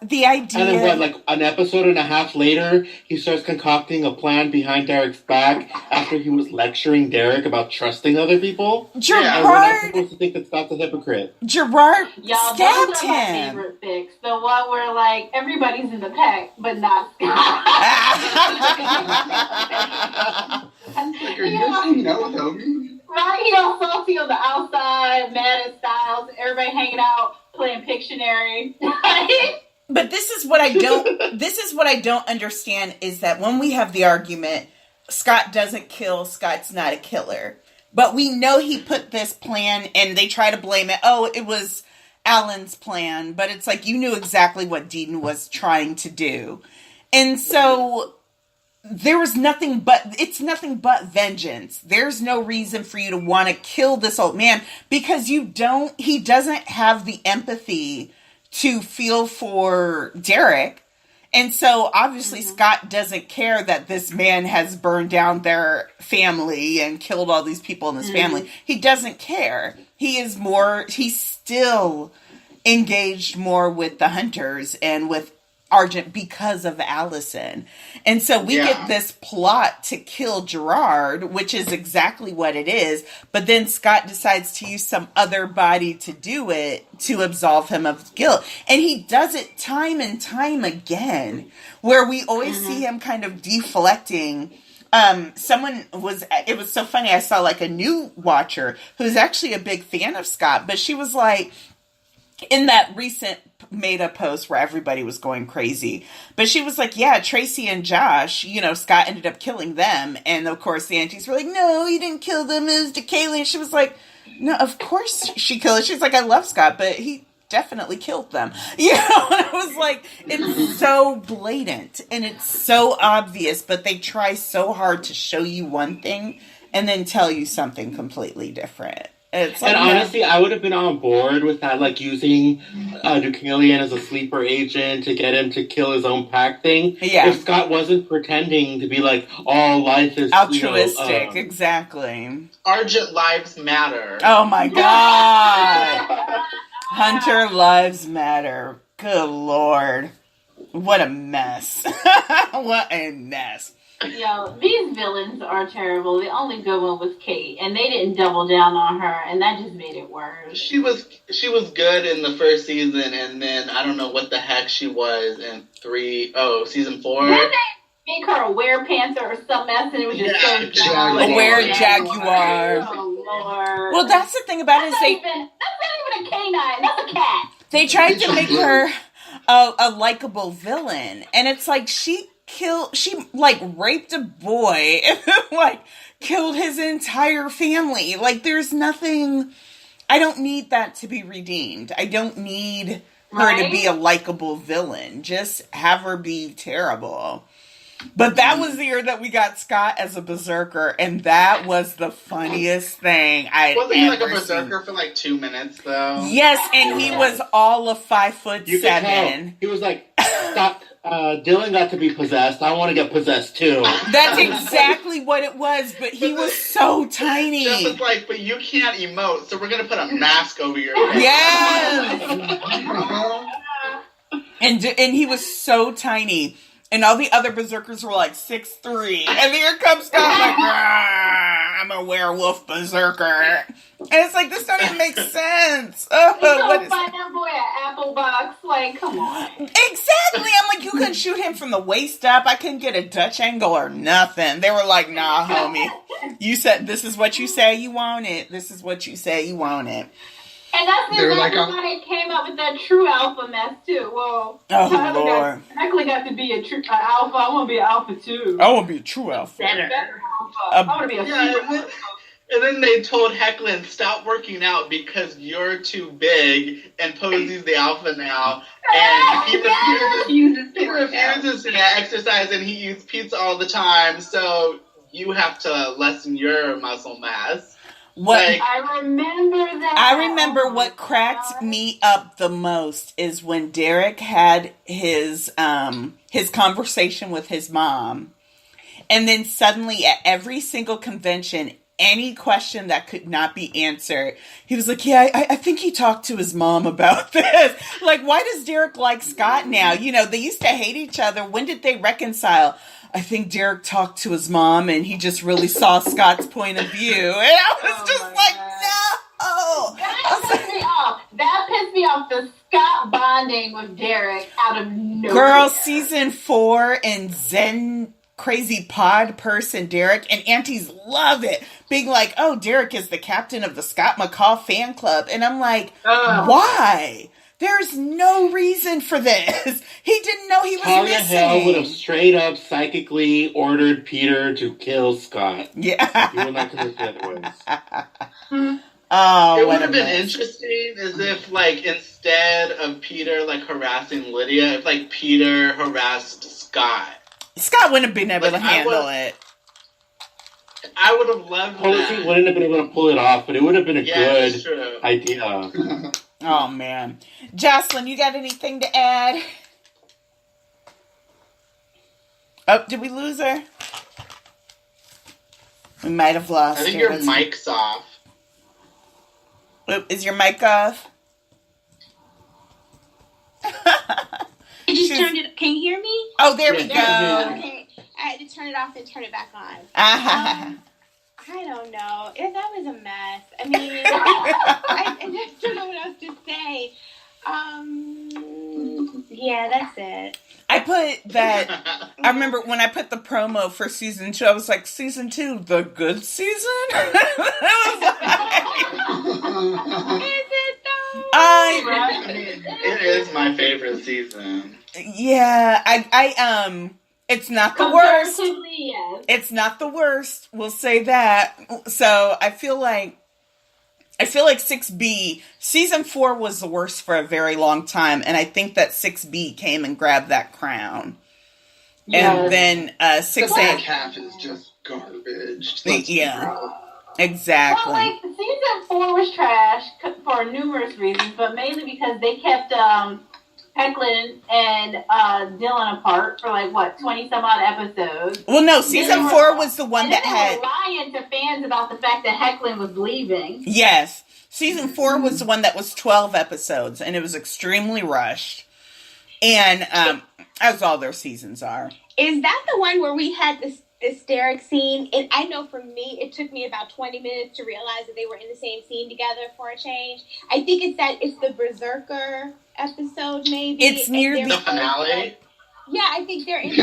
the idea. And then like an episode and a half later, he starts concocting a plan behind Derek's back after he was lecturing Derek about trusting other people. Gerard, and we're not supposed to think that Scott's a hypocrite. Gerard Y'all, stabbed those are my him. favorite fics. The one where, like, everybody's in the pack, but not Scott. Like, are you guys hanging out without me? Right, he all salty on the outside, mad at Styles, everybody hanging out, playing Pictionary. But this is what I don't understand is that when we have the argument, Scott doesn't kill, Scott's not a killer. But we know he put this plan, and they try to blame it. Oh, it was Alan's plan. But it's like, you knew exactly what Dean was trying to do. And so it's nothing but vengeance. There's no reason for you to want to kill this old man because he doesn't have the empathy to feel for Derek. And so obviously Scott doesn't care that this man has burned down their family and killed all these people in his family. He doesn't care. He's still engaged more with the Hunters and with Argent because of Allison. And so we get this plot to kill Gerard, which is exactly what it is. But then Scott decides to use some other body to do it to absolve him of guilt. And he does it time and time again, where we always see him kind of deflecting. It was so funny. I saw like a new watcher who's actually a big fan of Scott, but she was like, in that recent made-up post where everybody was going crazy. But she was like, yeah, Tracy and Josh, Scott ended up killing them. And, of course, the aunties were like, no, he didn't kill them. It was DeKaylee. And she was like, no, of course she killed them. She's like, I love Scott, but he definitely killed them. And I was like, it's so blatant. And it's so obvious. But they try so hard to show you one thing and then tell you something completely different. It's like, and honestly, I would have been on board with that, like using Deucalion as a sleeper agent to get him to kill his own pack thing. Yeah. If Scott wasn't pretending to be like, all life is altruistic, exactly. Argent lives matter. Oh my god. Hunter lives matter. Good lord. What a mess. What a mess. Yo, these villains are terrible. The only good one was Kate, and they didn't double down on her, and that just made it worse. She was good in the first season, and then I don't know what the heck she was in season 4. Didn't they make her a werepanther or some mess, and it was just so dumb? A were-jaguar. Oh, Lord. Well, that's the thing about it. That's not even a canine. That's a cat. They tried to make her a likable villain, and it's like she raped a boy and like killed his entire family. Like, there's nothing. I don't need that to be redeemed. I don't need her to be a likable villain. Just have her be terrible. But that was the year that we got Scott as a berserker, and that was the funniest thing I wasn't he like a berserker for like 2 minutes though? Yes, and he was all of 5'7". He was like, stop. Dylan got to be possessed. I want to get possessed too. That's exactly what it was, but he was so tiny. Jeff was like, but you can't emote, so we're going to put a mask over your face. Yes! And he was so tiny. And all the other berserkers were like 6'3". And here comes Scott like, I'm a werewolf berserker. And it's like, this don't even make sense. Oh, what is find that boy an apple box? Like, come on. Exactly. I'm like, you couldn't shoot him from the waist up. I couldn't get a Dutch angle or nothing. They were like, nah, homie. You said, this is what you say you want it. This is what you say you want it. And that's exactly why they came up with that true alpha mess, too. Well, Lord. Heckley got to be a true alpha. I want to be an alpha, too. I want to be a true alpha. Better alpha. I want to be a super alpha. And then they told Hecklin, stop working out because you're too big, and Posy's the alpha now. And he refuses to exercise, and he eats pizza all the time, so you have to lessen your muscle mass. I remember that. I remember what cracked me up the most is when Derek had his conversation with his mom, and then suddenly at every single convention, any question that could not be answered, he was like, yeah, I think he talked to his mom about this. Like, why does Derek like Scott now? You know, they used to hate each other. When did they reconcile? I think Derek talked to his mom and he just really saw Scott's point of view. And I was just like, no. That pissed me off. That pissed me off, the Scott bonding with Derek out of nowhere. Girl, season 4 and Zen crazy pod person Derek and aunties love it. Being like, oh, Derek is the captain of the Scott McCall fan club. And I'm like, why? There's no reason for this. He didn't know he was Talia missing. Hill would have straight up psychically ordered Peter to kill Scott. Yeah. He would not commit the other ways. Oh, it would have been interesting as if, like, instead of Peter, like, harassing Lydia, if, like, Peter harassed Scott. Scott wouldn't have been able to handle it. I would have loved that. He wouldn't have been able to pull it off, but it would have been a good idea. Oh, man. Jocelyn, you got anything to add? Oh, did we lose her? We might have lost her. I think your mic's off. Is your mic off? I just turned it. Can you hear me? Oh, there we go. Okay, I had to turn it off and turn it back on. I don't know. That was a mess. I mean, I just don't know what else to say. Yeah, that's it. I put that. I remember when I put the promo for season 2. I was like, season 2, the good season. Is it though? It is my favorite season. Yeah, I it's not the worst. It's not the worst. We'll say that. So I feel like 6B, season 4 was the worst for a very long time, and I think that 6B came and grabbed that crown. Yeah. And then 6A. The back half is just garbage. Yeah, exactly. Well, like, season 4 was trash for numerous reasons, but mainly because they kept Hecklin and Dylan apart for 20 some odd episodes. Well, no, season 4 was the one that had. They were lying to fans about the fact that Hecklin was leaving. Yes, season 4 was the one that was 12 episodes, and it was extremely rushed. And as all their seasons are. Is that the one where we had this Derek scene? And I know for me, it took me about 20 minutes to realize that they were in the same scene together for a change. I think it's the Berserker episode, maybe. It's near the finale. Yeah, I think they're in the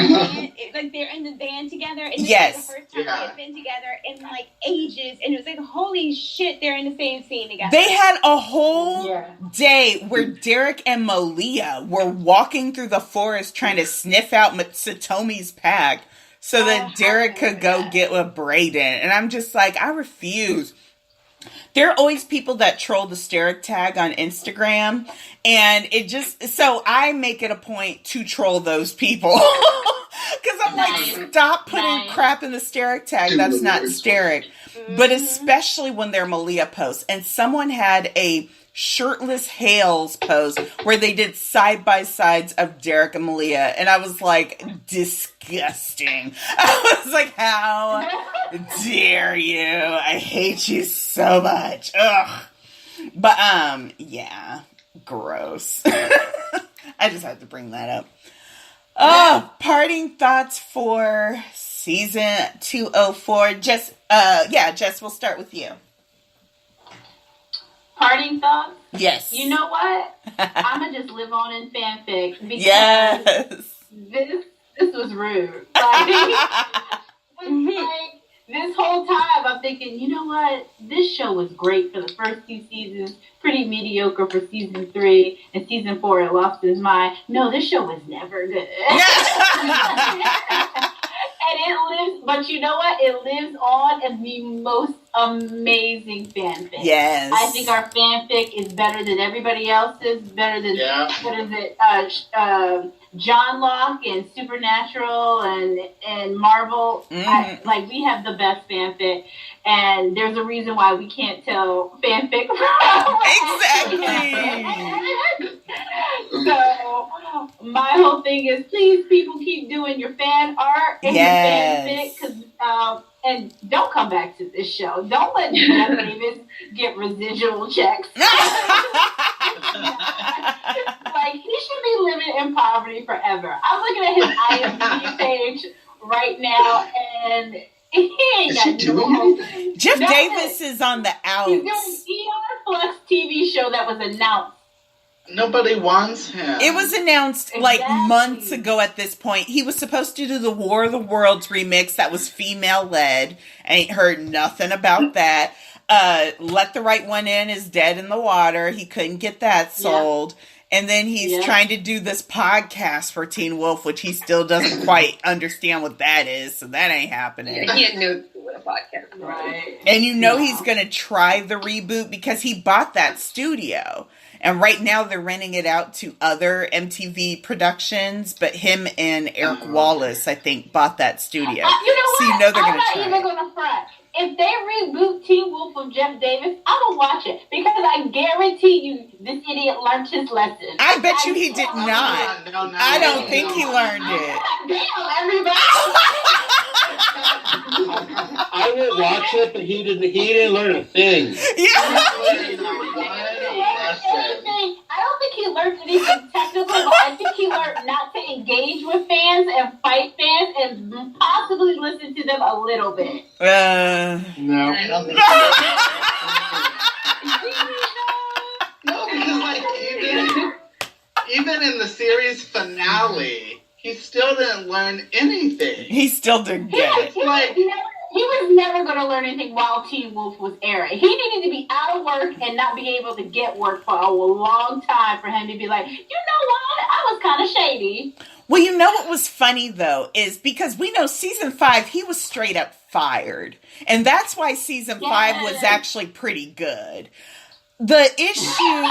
band, they're in the band together. And this yes. is the first time they've been together in ages, and it was holy shit, they're in the same scene together. They had a whole day where Derek and Malia were walking through the forest trying to sniff out Satomi's pack so that Derek could go get with Brayden. And I'm just like, I refuse. There are always people that troll the Steric tag on Instagram, and so I make it a point to troll those people. Because I'm like, stop putting crap in the Steric tag. That's not Steric. But especially when they're Malia posts. And someone had a shirtless Hales post where they did side-by-sides of Derek and Malia. And I was like, disgusting. I was like, how dare you? I hate you so much. Ugh. But, yeah. Gross. I just had to bring that up. Oh, parting thoughts for season 204. Jess, we'll start with you. Parting thoughts? Yes. You know what? I'm going to just live on in fanfic. Because yes. This was rude. Like, this whole time I'm thinking, you know what? This show was great for the first 2 seasons, pretty mediocre for season 3, and season 4 it lost its mind. No, this show was never good. And it lives, but you know what? It lives on as the most amazing fanfic. Yes. I think our fanfic is better than everybody else's, better than, what is it, John Locke and Supernatural and Marvel. Mm-hmm. We have the best fanfic, and there's a reason why we can't tell fanfic. Exactly. So my whole thing is, please, people, keep doing your fan art and your fanfic, and don't come back to this show. Don't let Jeff Davis get residual checks. He should be living in poverty forever. I'm looking at his IMDb page right now, and he ain't got no. Jeff Davis is on the outs. He's doing an ER Plus TV show that was announced. Nobody wants him. It was announced months ago at this point. He was supposed to do the War of the Worlds remix that was female led. Ain't heard nothing about that. Let the Right One In is dead in the water. He couldn't get that sold. And then he's trying to do this podcast for Teen Wolf, which he still doesn't quite understand what that is. So that ain't happening. Yeah, he had no clue what a podcast was. Right. And he's going to try the reboot because he bought that studio. And right now they're renting it out to other MTV productions, but him and Eric Wallace, I think, bought that studio. You know what? So they're going to I'm try. not even going to front. If they reboot Teen Wolf with Jeff Davis, I'm going to watch it. Because I guarantee you this idiot learned his lesson. I bet you he did not. I don't think he learned it. Damn, everybody. I would watch it, but he didn't learn a thing. I don't think he learned anything technical, but I think he learned not to engage with fans and fight fans and possibly listen to them a little bit. No. I don't think No, because even in the series finale, he still didn't learn anything. He still didn't get it. He was never going to learn anything while Teen Wolf was airing. He needed to be out of work and not be able to get work for a long time for him to be like, you know what? I was kind of shady. Well, you know what was funny, though, is because we know season 5, he was straight up fired. And that's why season 5 was actually pretty good. The issue...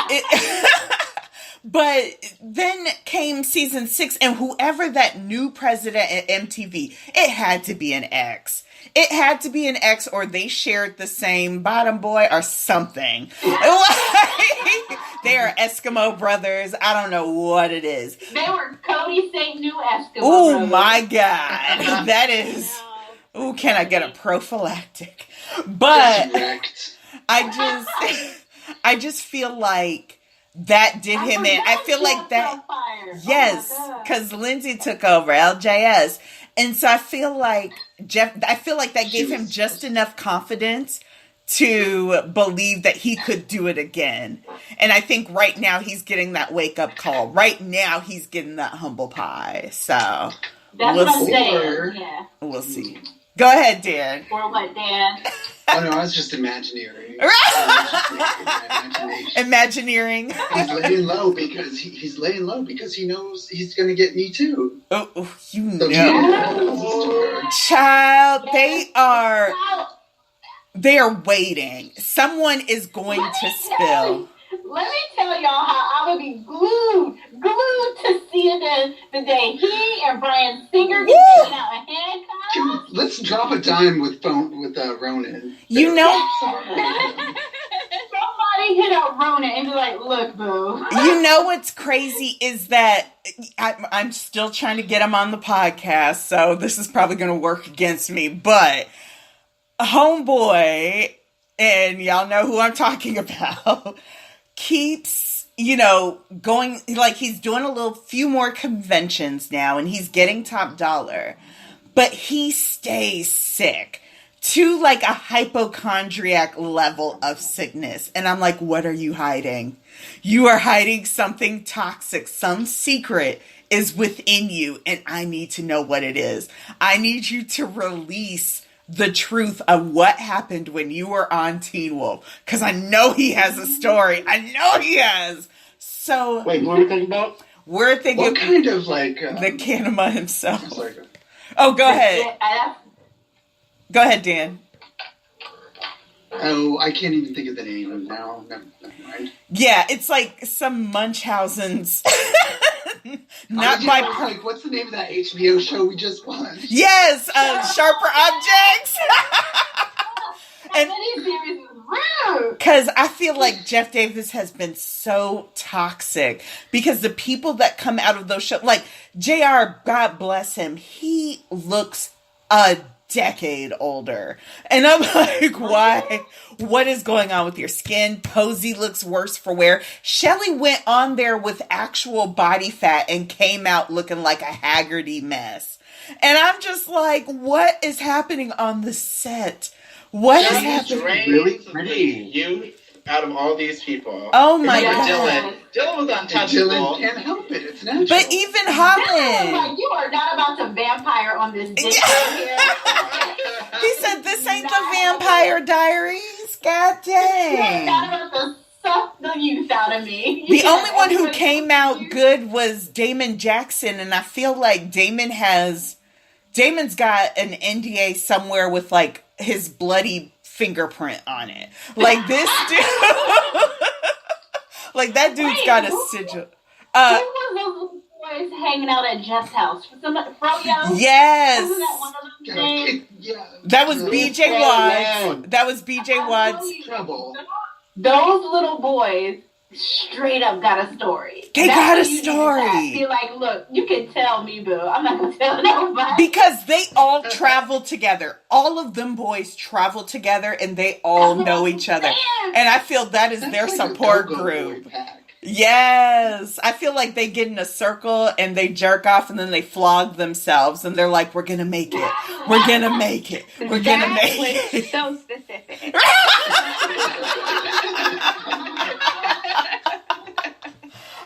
But then came season 6, and whoever that new president at MTV, it had to be an ex. It had to be an ex, or they shared the same bottom boy or something. They are Eskimo brothers. I don't know what it is. They were Cody St. New Eskimo Oh brothers. my God. That is... Ooh, can I get a prophylactic? But I just feel like that did him in. I feel like that. Yes, because Lindsay took over LJS. And so I feel like that gave him just enough confidence to believe that he could do it again. And I think right now he's getting that wake up call. Right now he's getting that humble pie. So that's what I'm saying. Yeah. We'll see. Go ahead, Dan. Or what, Dan? Oh no, I was just imagineering. Imagineering. He's laying low because he's laying low because he knows he's going to get me too. Oh, you know, child. They are waiting. Someone is going to spill. Let me tell y'all how I would be glued to CNN the day he and Bryan Singer get taken out of handcuffs. Let's drop a dime with Ronan. You know, somebody hit up Ronan and be like, "Look, boo." You know what's crazy is that I'm still trying to get him on the podcast, so this is probably going to work against me. But Homeboy, and y'all know who I'm talking about, keeps you know, going, like, he's doing few more conventions now, and he's getting top dollar, but he stays sick to like a hypochondriac level of sickness. And I'm like, what are you hiding? You are hiding something toxic. Some secret is within you, and I need to know what it is. I need you to release the truth of what happened when you were on Teen Wolf, because I know he has a story. I know he has. So wait, what are we thinking about? We're thinking what kind of like the Kinema himself. Oh, go ahead. Go ahead, Dan. Oh, I can't even think of the name of it now. Never mind. Yeah, it's like some Munchausen's. Not by like, what's the name of that HBO show we just watched? Yes, Sharper Objects. And because I feel like Jeff Davis has been so toxic, because the people that come out of those shows, like JR, God bless him, he looks a decade older. And I'm like, why? What is going on with your skin? Posey looks worse for wear. Shelley went on there with actual body fat and came out looking like a Haggerty mess. And I'm just like, what is happening on the set? What is happening? Really pretty. You out of all these people. Oh my God. Dylan was untouchable. Dylan can't help it. It's natural. But even Holland. Like, you are not about to vampire on this dick right here. He said, this ain't the Vampire Diaries. God dang. You're not about to suck the youth out of me. The only one who came out good was Damon Jackson, and I feel like Damon's got an NDA somewhere with like his bloody fingerprint on it. Like this dude, like that dude's got a sigil. Who was those boys hanging out at Jeff's house? Froyo? Yes. Wasn't that one of them things? That was BJ Watts. That was BJ Watts. Trouble. Those little boys straight up got a story. They got a story. Be like, look, you can tell me, boo. I'm not gonna tell nobody. Because they all travel together. All of them boys travel together, and they all know each other. And I feel that is their support group. Yes. I feel like they get in a circle and they jerk off, and then they flog themselves, and they're like, we're gonna make it. We're gonna make it. We're gonna make it. So specific.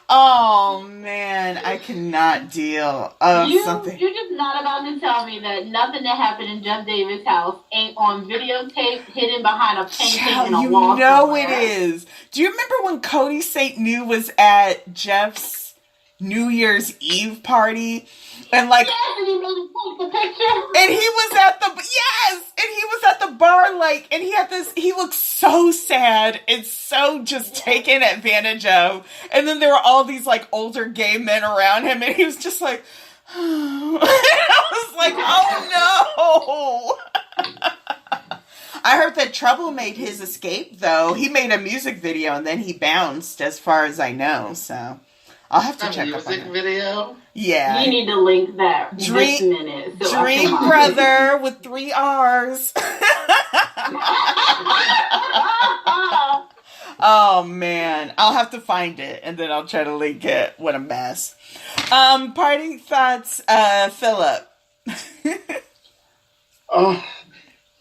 Oh man, I cannot deal. Something. You're just not about to tell me that nothing that happened in Jeff Davis' house ain't on videotape hidden behind a painting in a wall. You know somewhere. it is. Do you remember when Cody St. New was at Jeff's New Year's Eve party? And like, yes, and he made him take the picture. And he was at the bar, like, and he had this, he looked so sad and so just taken advantage of. And then there were all these like older gay men around him, and he was just like, oh. I was like, oh no. I heard that Trouble made his escape though. He made a music video and then he bounced, as far as I know, so I'll have to check up on music video? Yeah. You need to link that Dream, this minute. So Dream Brother with 3 R's. Oh man, I'll have to find it and then I'll try to link it. What a mess. Party thoughts, Philip.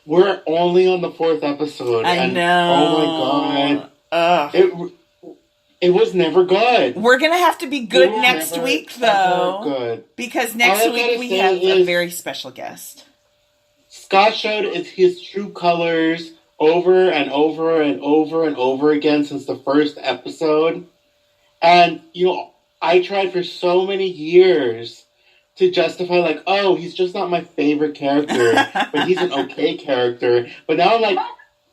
We're only on the 4th episode. I know. Oh my god. It was never good. We're gonna have to be good next week, though. Good. Because next week we have a very special guest. Scott showed his true colors over and over and over and over again since the first episode. And, you know, I tried for so many years to justify, like, oh, he's just not my favorite character, but he's an okay character. But now I'm like,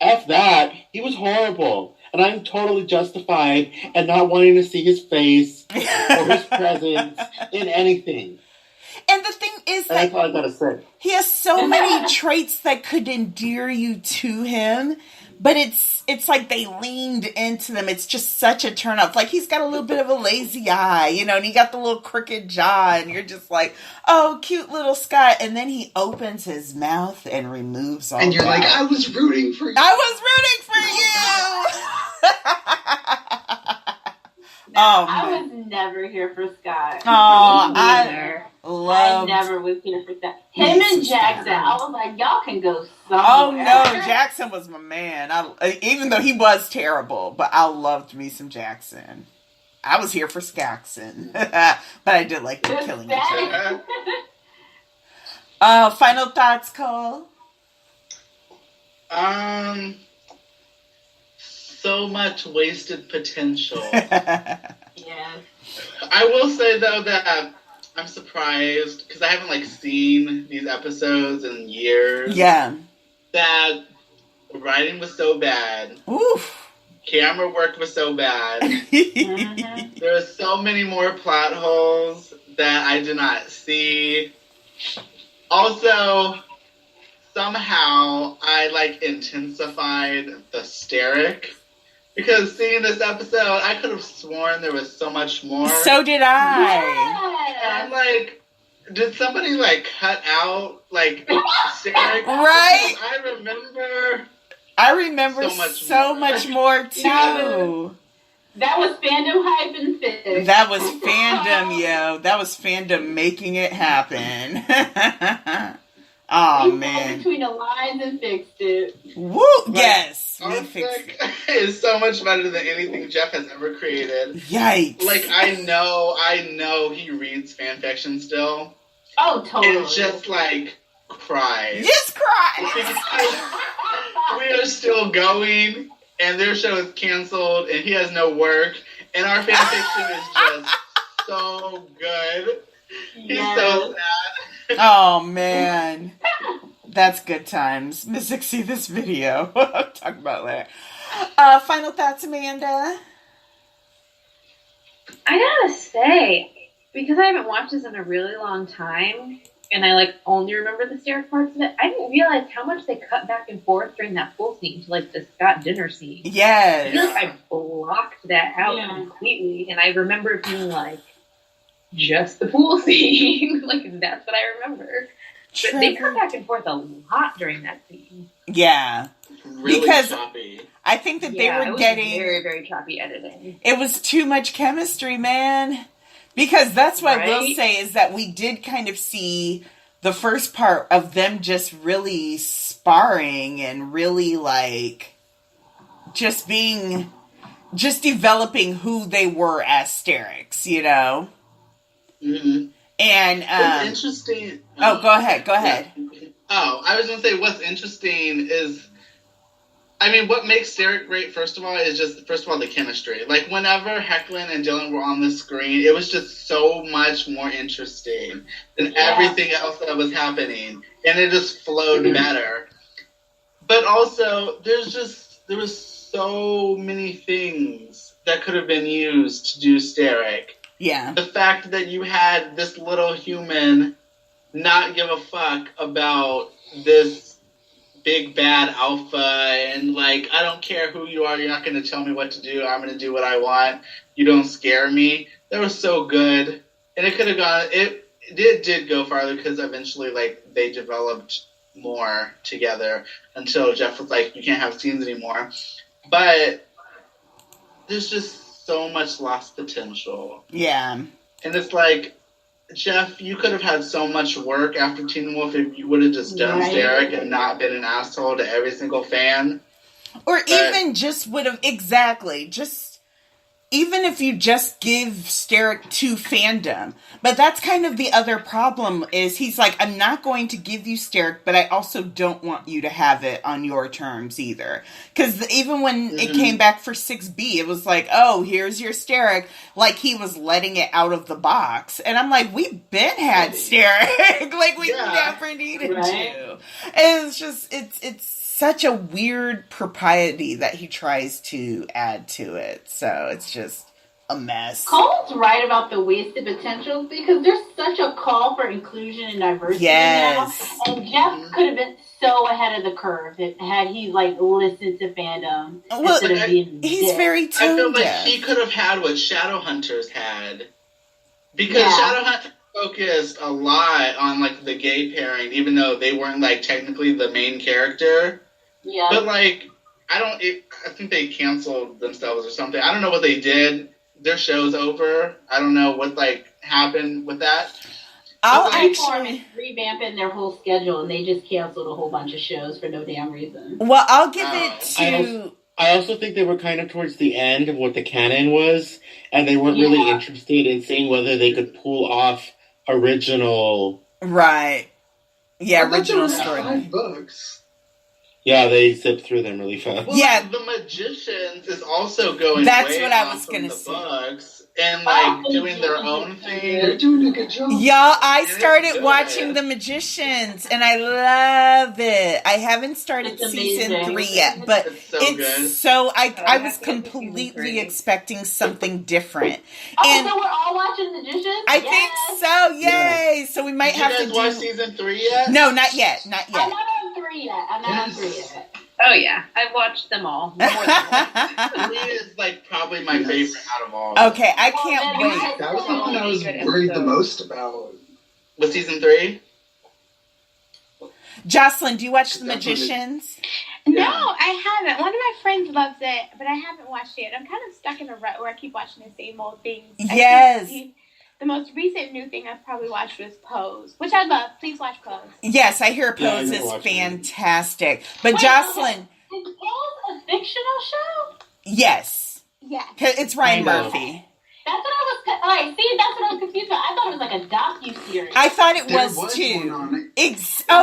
F that. He was horrible. And I'm totally justified in not wanting to see his face or his presence in anything. And the thing is that that's all I gotta say. He has so many traits that could endear you to him, but it's like they leaned into them. It's just such a turn off. Like, he's got a little bit of a lazy eye, you know, and he got the little crooked jaw, and you're just like, oh, cute little Scott. And then he opens his mouth and removes all and you're that. like, I was rooting for you. I was rooting for you. I was never here for Scott. Oh, I never was here for that. Him and Jackson, I was like, y'all can go somewhere. Oh no, Jackson was my man. Even though he was terrible, but I loved me some Jackson. I was here for Skaxon, but I did like them killing each other. Final thoughts, Cole? So much wasted potential. Yeah. I will say though that I'm surprised because I haven't seen these episodes in years. Yeah. That writing was so bad. Oof. Camera work was so bad. There are so many more plot holes that I did not see. Also, somehow I intensified the steric. Because seeing this episode, I could have sworn there was so much more. So did I. Yeah. And I'm like, did somebody cut out steric? Right? I remember so much more too. That was fandom hype and fix. That was fandom, yo. That was fandom making it happen. Oh man! Between the lines and fixed it. Woo! Yes, is so much better than anything Jeff has ever created. Yikes! I know he reads fanfiction still. Oh, totally. It's just cries. Just cries. We are still going, and their show is canceled, and he has no work, and our fanfiction is just so good. He's so sad. Oh man, that's good times. Mystic, see this video. I'll talk about that. Final thoughts, Amanda? I gotta say, because I haven't watched this in a really long time, and I only remember the Steric parts of it, I didn't realize how much they cut back and forth during that pool scene to the Scott dinner scene. Yes. I feel like I blocked that out completely, and I remember it being just the pool scene. That's what I remember. But they cut back and forth a lot during that scene. Yeah. Really because choppy. I think that they were getting very, very choppy editing. It was too much chemistry, man. Because that's what I will say is that we did kind of see the first part of them just really sparring and really just developing who they were as Sterics, you know? Mm-hmm. And what's interesting. Oh, go ahead. Oh, I was gonna say what's interesting is, what makes Steric great, first of all, is just the chemistry. Whenever Hecklin and Dylan were on the screen, it was just so much more interesting than everything else that was happening, and it just flowed better. But also, there was so many things that could have been used to do Steric. Yeah. The fact that you had this little human not give a fuck about this big bad alpha and I don't care who you are, you're not going to tell me what to do, I'm going to do what I want, you don't scare me. That was so good. And it could have gone, it did go farther because eventually they developed more together until Jeff was you can't have scenes anymore. But there's just so much lost potential. Yeah. And it's Jeff, you could have had so much work after Teen Wolf if you would have just done Steric and not been an asshole to every single fan. Or even just would have, even if you just give Steric to fandom. But that's kind of the other problem is he's I'm not going to give you Steric, but I also don't want you to have it on your terms either. Because even when it came back for 6B, it was oh, here's your Steric. He was letting it out of the box. And I'm we've been had Steric. We never needed to. And it's just, it's such a weird propriety that he tries to add to it. So it's just a mess. Cole's right about the wasted potential because there's such a call for inclusion and diversity now. And Jeff could have been so ahead of the curve had he listened to fandom. Well, he's very tone deaf. I feel he could have had what Shadowhunters had. Because Shadowhunters focused a lot on the gay pairing, even though they weren't technically the main character. Yeah. But I think they canceled themselves or something. I don't know what they did, their show's over. I don't know what happened with that. I'll actually revamping their whole schedule, and they just canceled a whole bunch of shows for no damn reason. Well, I'll give it to. I also think they were kind of towards the end of what the canon was, and they weren't really interested in seeing whether they could pull off original. Right. Yeah, original story. 5 books. Yeah, they zipped through them really fast. Well, yeah, The Magicians is also going. That's way what I off was from gonna the say. books and doing their own thing. They're doing a good job. Y'all, I started watching The Magicians, and I love it. I haven't started season 3 yet, but it's so I was completely expecting something different. And so we're all watching Magicians? I think so, yay! So we might Did have you to guys do... watch season 3 yet? No, not yet, not I'm yet. not on 3 yet. Oh yeah, I've watched them all. More than once. 3 is probably my favorite out of all. Okay, I can't wait. That was the one I was worried the most about. With season 3? Jocelyn, do you watch The Magicians? No, I haven't. One of my friends loves it, but I haven't watched it. I'm kind of stuck in a rut where I keep watching the same old things. Yes. The most recent new thing I've probably watched was Pose, which I love. Please watch Pose. Yes, I hear Yeah, I Pose never is watched it. fantastic. But Wait, Jocelyn, Is Pose a fictional show? yes. Yeah. 'Cause it's Ryan Kind of. Murphy. That's what I was. That's what I was confused about. I thought it was like a docu-series. I thought it There was was too. one on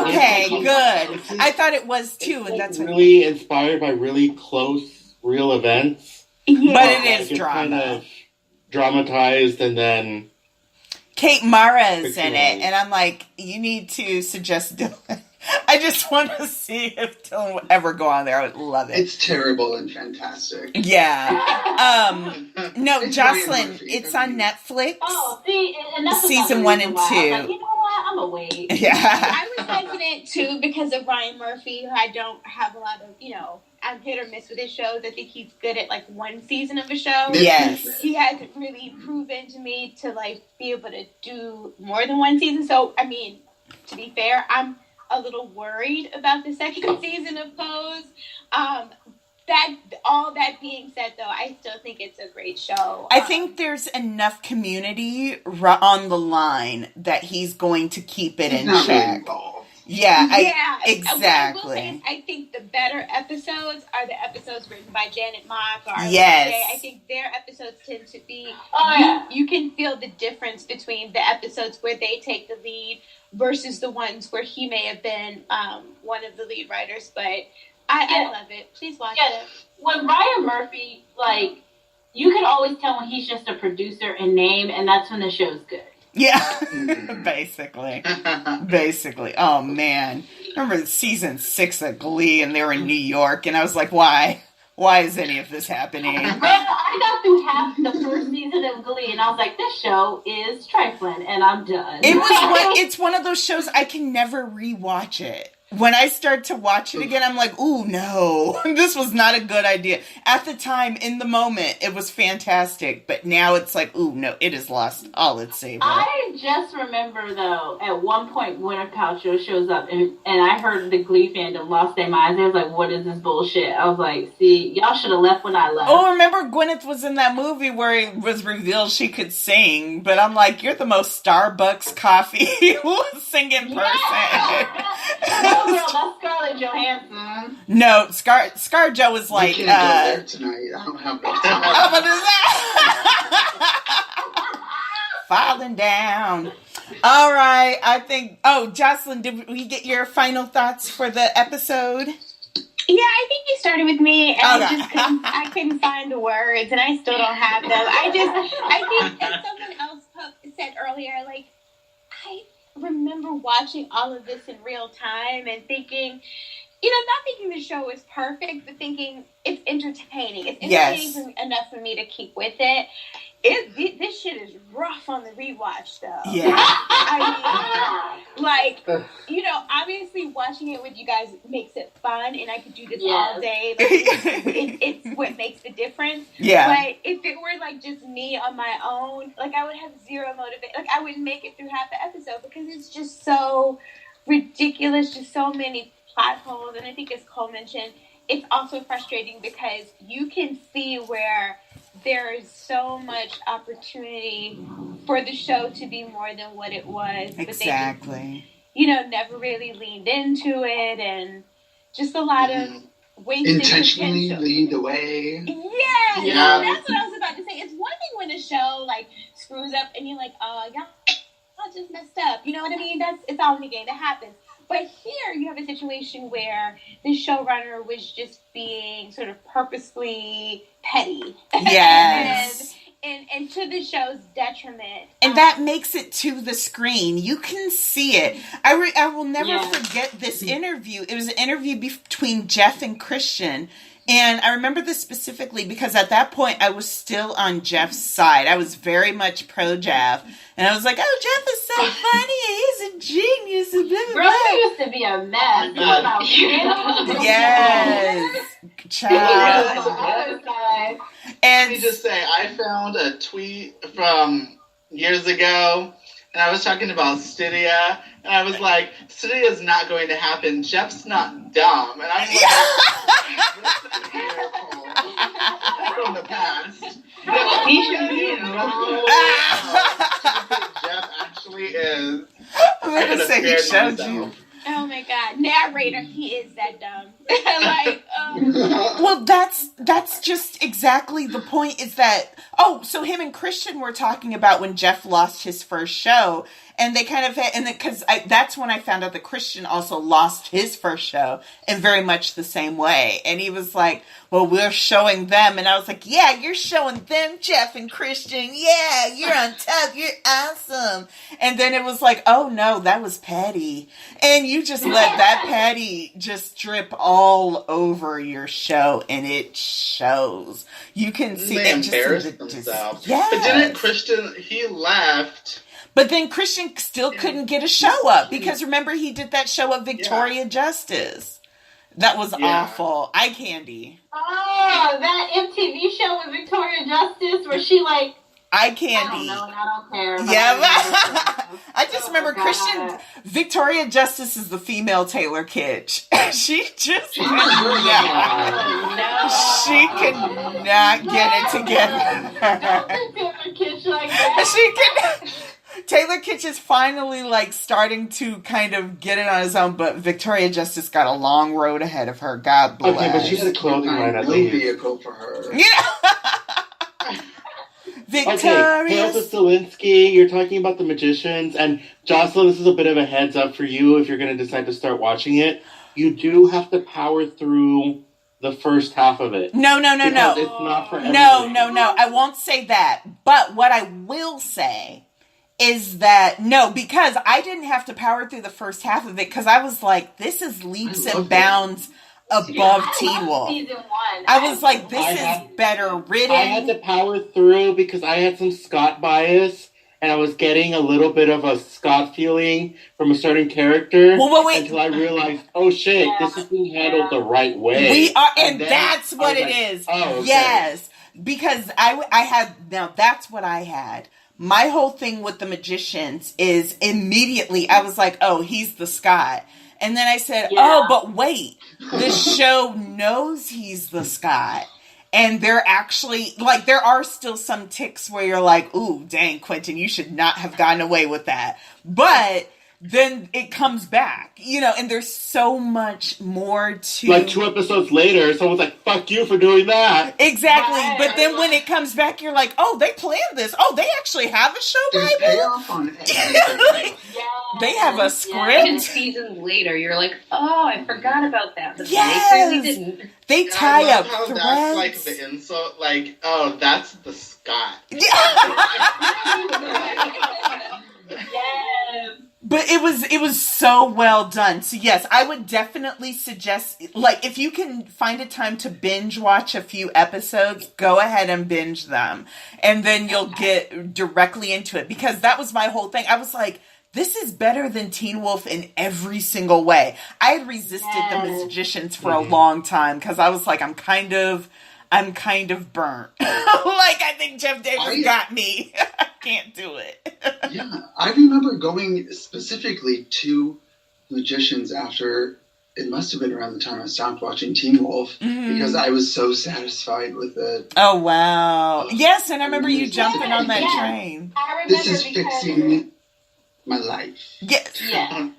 Okay, good. I thought it was too, and that's what. Really inspired by really close real events. Yeah. But it is It's kind drama. of dramatized, and then Kate Mara's in Fictional. it, and I'm like, you need to suggest Dylan. I just want to see if Dylan would ever go on there. I would love it. It's terrible and fantastic. Yeah. No, It's Jocelyn, Ryan Murphy. it's on Netflix. Oh, see, and that's Season another 1 reason and why. I was 2. like, you know what? I'm gonna wait. Yeah. I was hesitant too because of Ryan Murphy, who I don't have a lot of, I'm hit or miss with his shows. I think he's good at one season of a show. Yes. He hasn't really proven to me to be able to do more than one season. So, I mean, to be fair, I'm a little worried about the second season of Pose. All that being said, though, I still think it's a great show. I think there's enough community on the line that he's going to keep it in Not really check. involved. Yeah, What I will say exactly. is I think the better episodes are the episodes written by Janet Mock or Yes. Jay. I think their episodes tend to be. Oh, yeah. You can feel the difference between the episodes where they take the lead versus the ones where he may have been one of the lead writers. But I love it. Please watch it. When Ryan Murphy, you can always tell when he's just a producer in name, and that's when the show's good. Yeah, basically. Basically. Oh, man. I remember season 6 of Glee, and they were in New York, and I was like, why? Why is any of this happening? I got through half the first season of Glee, and I was like, this show is trifling, and I'm done. It's one of those shows I can never rewatch it. When I start to watch it again, I'm like, ooh, no, this was not a good idea. At the time, in the moment, it was fantastic. But now it's like, ooh, no, it has lost all its savor. I just remember, though, at one point, Gwyneth Paltrow shows up, and I heard the Glee fandom lost their minds. They was like, what is this bullshit? I was like, see, y'all should have left when I left. Oh, remember Gwyneth was in that movie where it was revealed she could sing. But I'm like, you're the most Starbucks coffee singing person. No, girl, that's Scarlett Johansson. No, Scar Joe was like, We can't go there tonight. I don't have no time. what is that? Falling down. All right, I think. Oh, Jocelyn, did we get your final thoughts for the episode? Yeah, I think you started with me, and Okay. I couldn't find the words, and I still don't have them. I think, as someone else said earlier, I remember watching all of this in real time and thinking, not thinking the show is perfect, but thinking it's entertaining. It's entertaining enough for me to keep with it. This shit is rough on the rewatch, though. Yeah. Obviously watching it with you guys makes it fun, and I could do this all day. It's what makes the difference. Yeah. But if it were just me on my own, I would have zero motivation. I wouldn't make it through half the episode because it's just so ridiculous, just so many plot holes. And I think, as Cole mentioned, it's also frustrating because you can see where there is so much opportunity for the show to be more than what it was. Exactly. But they, never really leaned into it, and just a lot of wasted intentionally potential. leaned away. Yeah, that's what I was about to say. It's one thing when a show like screws up and you're like, y'all just messed up. You know what I mean? It's all in the game. That happens. But here you have a situation where the showrunner was just being sort of purposely petty. Yes. and to the show's detriment. And that makes it to the screen. You can see it. I will never forget this interview. It was an interview between Jeff and Christian. And I remember this specifically because at that point I was still on Jeff's side. I was very much pro Jeff. And I was like, oh, Jeff is so funny. He's a genius. And blah, blah, blah. Girl, he used to be a mess. Yes. Child. And let me just say, I found a tweet from years ago, and I was talking about Stydia, and I was like, Stydia is not going to happen. Jeff's not dumb. And I'm like, from the past. Jeff actually is. I'm going to say he showed you. Oh my God, narrator, he is that dumb. Well, that's just exactly the point. Is that so him and Christian were talking about when Jeff lost his first show, and they kind of because that's when I found out that Christian also lost his first show in very much the same way, and he was like, "Well, we're showing them," and I was like, "Yeah, you're showing them, Jeff and Christian. Yeah, you're on top. You're awesome." And then it was like, "Oh no, that was petty," and you just let that petty just drip all over your show, and it shows. You can see they embarrassed themselves. Yeah. But didn't Christian? He left. But then Christian still couldn't get a show up because remember he did that show of Victoria Justice. That was awful. Eye candy. Oh, that MTV show with Victoria Justice where she like eye candy. I don't know, I don't care. Yeah, I just remember Christian. Victoria Justice is the female Taylor Kitsch. She just she cannot get it together. Taylor Kitsch is finally like starting to kind of get it on his own, but Victoria Justice got a long road ahead of her. God bless. Okay, but she had a clothing line at least. Vehicle for her. Yeah. Victoria. Okay, Hail to Stilinski. You're talking about The Magicians, and Jocelyn, this is a bit of a heads up for you if you're going to decide to start watching it. You do have to power through the first half of it. No. It's not for everybody. No. I won't say that. But what I will say is that, because I didn't have to power through the first half of it because I was like, this is leaps and bounds above Teen Wolf. I was like, this is better written. I had to power through because I had some Scott bias, and I was getting a little bit of a Scott feeling from a certain character until I realized, oh shit, this is being handled the right way. We are, and that's what it is. Oh, okay. Yes, because I had, now that's what I had. My whole thing with The Magicians is immediately I was like, oh, he's the Scott. And then I said, oh, but wait, the show knows he's the Scott. And they're actually, like, there are still some ticks where you're like, ooh, dang, Quentin, you should not have gotten away with that. But then it comes back, and there's so much more to... Like 2 episodes later, someone's like, fuck you for doing that. Exactly. Right. But then when it comes back, you're like, oh, they planned this. Oh, they actually have a show Bible? Payoff on They have a script. Even seasons later, you're like, oh, I forgot about that. But yes. they clearly didn't. They tie up how threads. That's like the insult. Like, oh, that's the Scott. Yes. But it was so well done. So yes, I would definitely suggest, like, if you can find a time to binge watch a few episodes, go ahead and binge them. And then you'll get directly into it. Because that was my whole thing. I was like, this is better than Teen Wolf in every single way. I had resisted The Magicians for a long time because I was like, I'm kind of burnt. Like, I think Jeff Davis got me. I can't do it. Yeah, I remember going specifically to Magicians after it must have been around the time I stopped watching Teen Wolf because I was so satisfied with it. Oh, wow. Yes, and I remember you jumping on that train. I This remember is fixing my life. Yeah.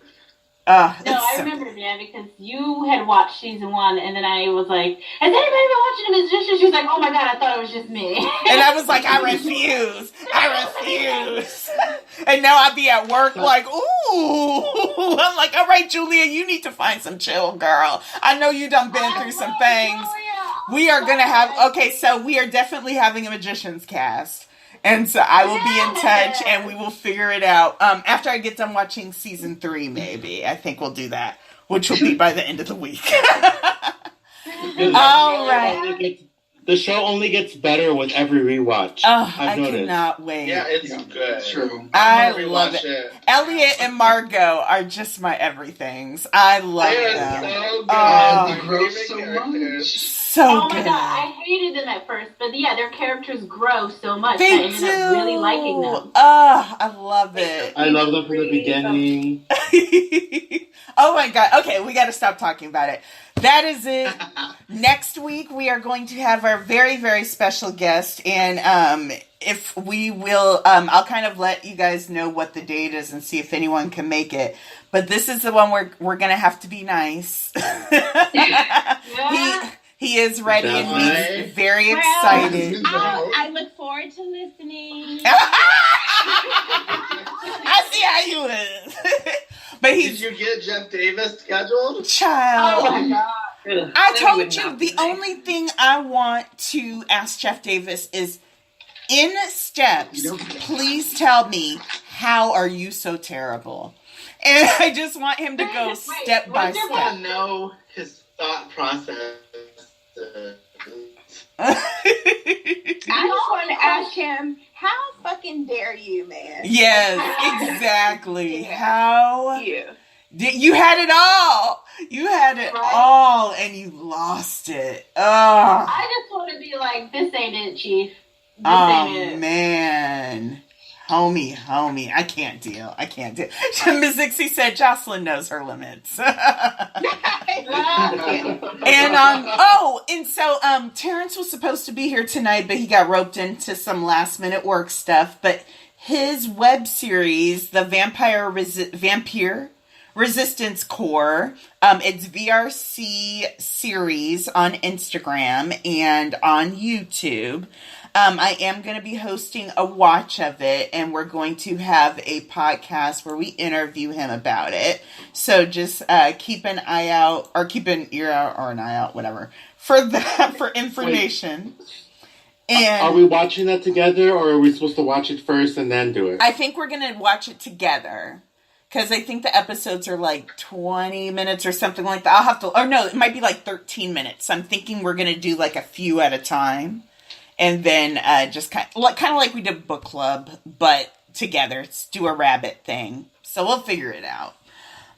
I remember, because you had watched season 1, and then I was like, "Has anybody been watching The Magician?" She was like, "Oh my god, I thought it was just me." And I was like, I refuse. And now I'd be at work like, ooh. I'm like, all right, Julia, you need to find some chill, girl. I know you done been through some things. We are going to have, so we are definitely having a Magician's cast. And so I will be in touch and we will figure it out. After I get done watching season 3, maybe. I think we'll do that, which will be by the end of the week. All right. The show only gets better with every rewatch. Oh, I've noticed. cannot wait. Yeah, it's good. True. I love it. Elliot and Margot are just my everythings. I love them. So good. They grow so much. So oh good. my god, I hated them at first, but yeah, their characters grow so much. They I ended up really liking them. Oh, I love it. I love them from the beginning. Oh my god. Okay, we got to stop talking about it. That is it. Next week we are going to have our very, very special guest, and if we will, I'll kind of let you guys know what the date is and see if anyone can make it. But this is the one where we're gonna have to be nice. He is ready and he's very excited. I look forward to listening. I see how you is. But did you get Jeff Davis scheduled? Child. Oh my god. I told you the only thing I want to ask Jeff Davis is, in steps, please tell me, how are you so terrible? And I just want him to go step by step. I want to know his thought process. I just want to ask him, how fucking dare you, man? Yes, exactly. How you had it all. You had it all and you lost it. Oh. I just want to be like, this ain't it, Chief. This ain't it. Man. Homie. I can't deal. Miss Zixie said Jocelyn knows her limits. And so Terrence was supposed to be here tonight, but he got roped into some last minute work stuff. But his web series, the Vampire Resistance Corps, it's VRC series on Instagram and on YouTube. I am going to be hosting a watch of it, and we're going to have a podcast where we interview him about it. So just keep an eye out, or keep an ear out, or an eye out, whatever, for that, for information. And are we watching that together, or are we supposed to watch it first and then do it? I think we're going to watch it together. Because I think the episodes are like 20 minutes or something like that. I'll have to, or no, it might be like 13 minutes. I'm thinking we're going to do like a few at a time. And then just kind of like we did book club, but together. Let's do a rabbit thing. So we'll figure it out.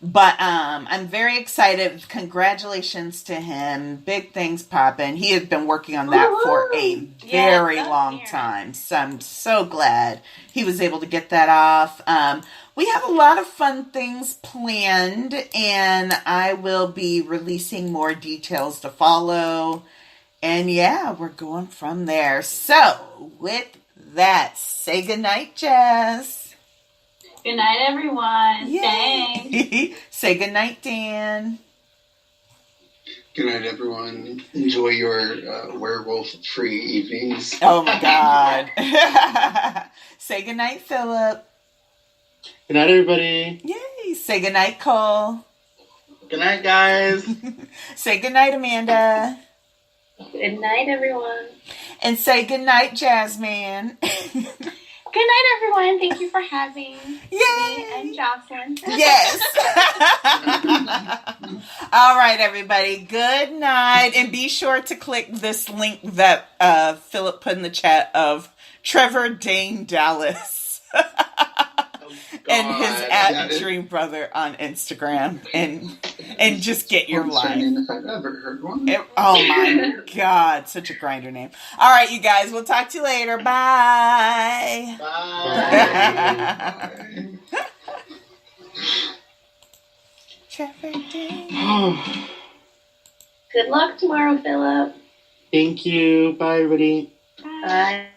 But I'm very excited. Congratulations to him. Big things popping. He has been working on that for a very long time. So I'm so glad he was able to get that off. We have a lot of fun things planned, and I will be releasing more details to follow. And yeah, we're going from there. So, with that, say goodnight, Jess. Good night, everyone. Thanks. Say goodnight, Dan. Good night, everyone. Enjoy your werewolf-free evenings. Oh, my God. Say goodnight, Philip. Good night, everybody. Yay. Say goodnight, Cole. Good night, guys. Say goodnight, Amanda. Good night, everyone. And say goodnight, Jasmine. Good night, everyone. Thank you for having me and Jocelyn. Yes. All right, everybody. Good night. And be sure to click this link that Philip put in the chat of Trevor Dane Dallas. And his @Dream Brother on Instagram, and just get your life. If I've ever heard one. Oh my God, such a grinder name. All right, you guys, we'll talk to you later. Bye. Bye. Good luck tomorrow, Philip. Thank you. Bye, everybody. Bye.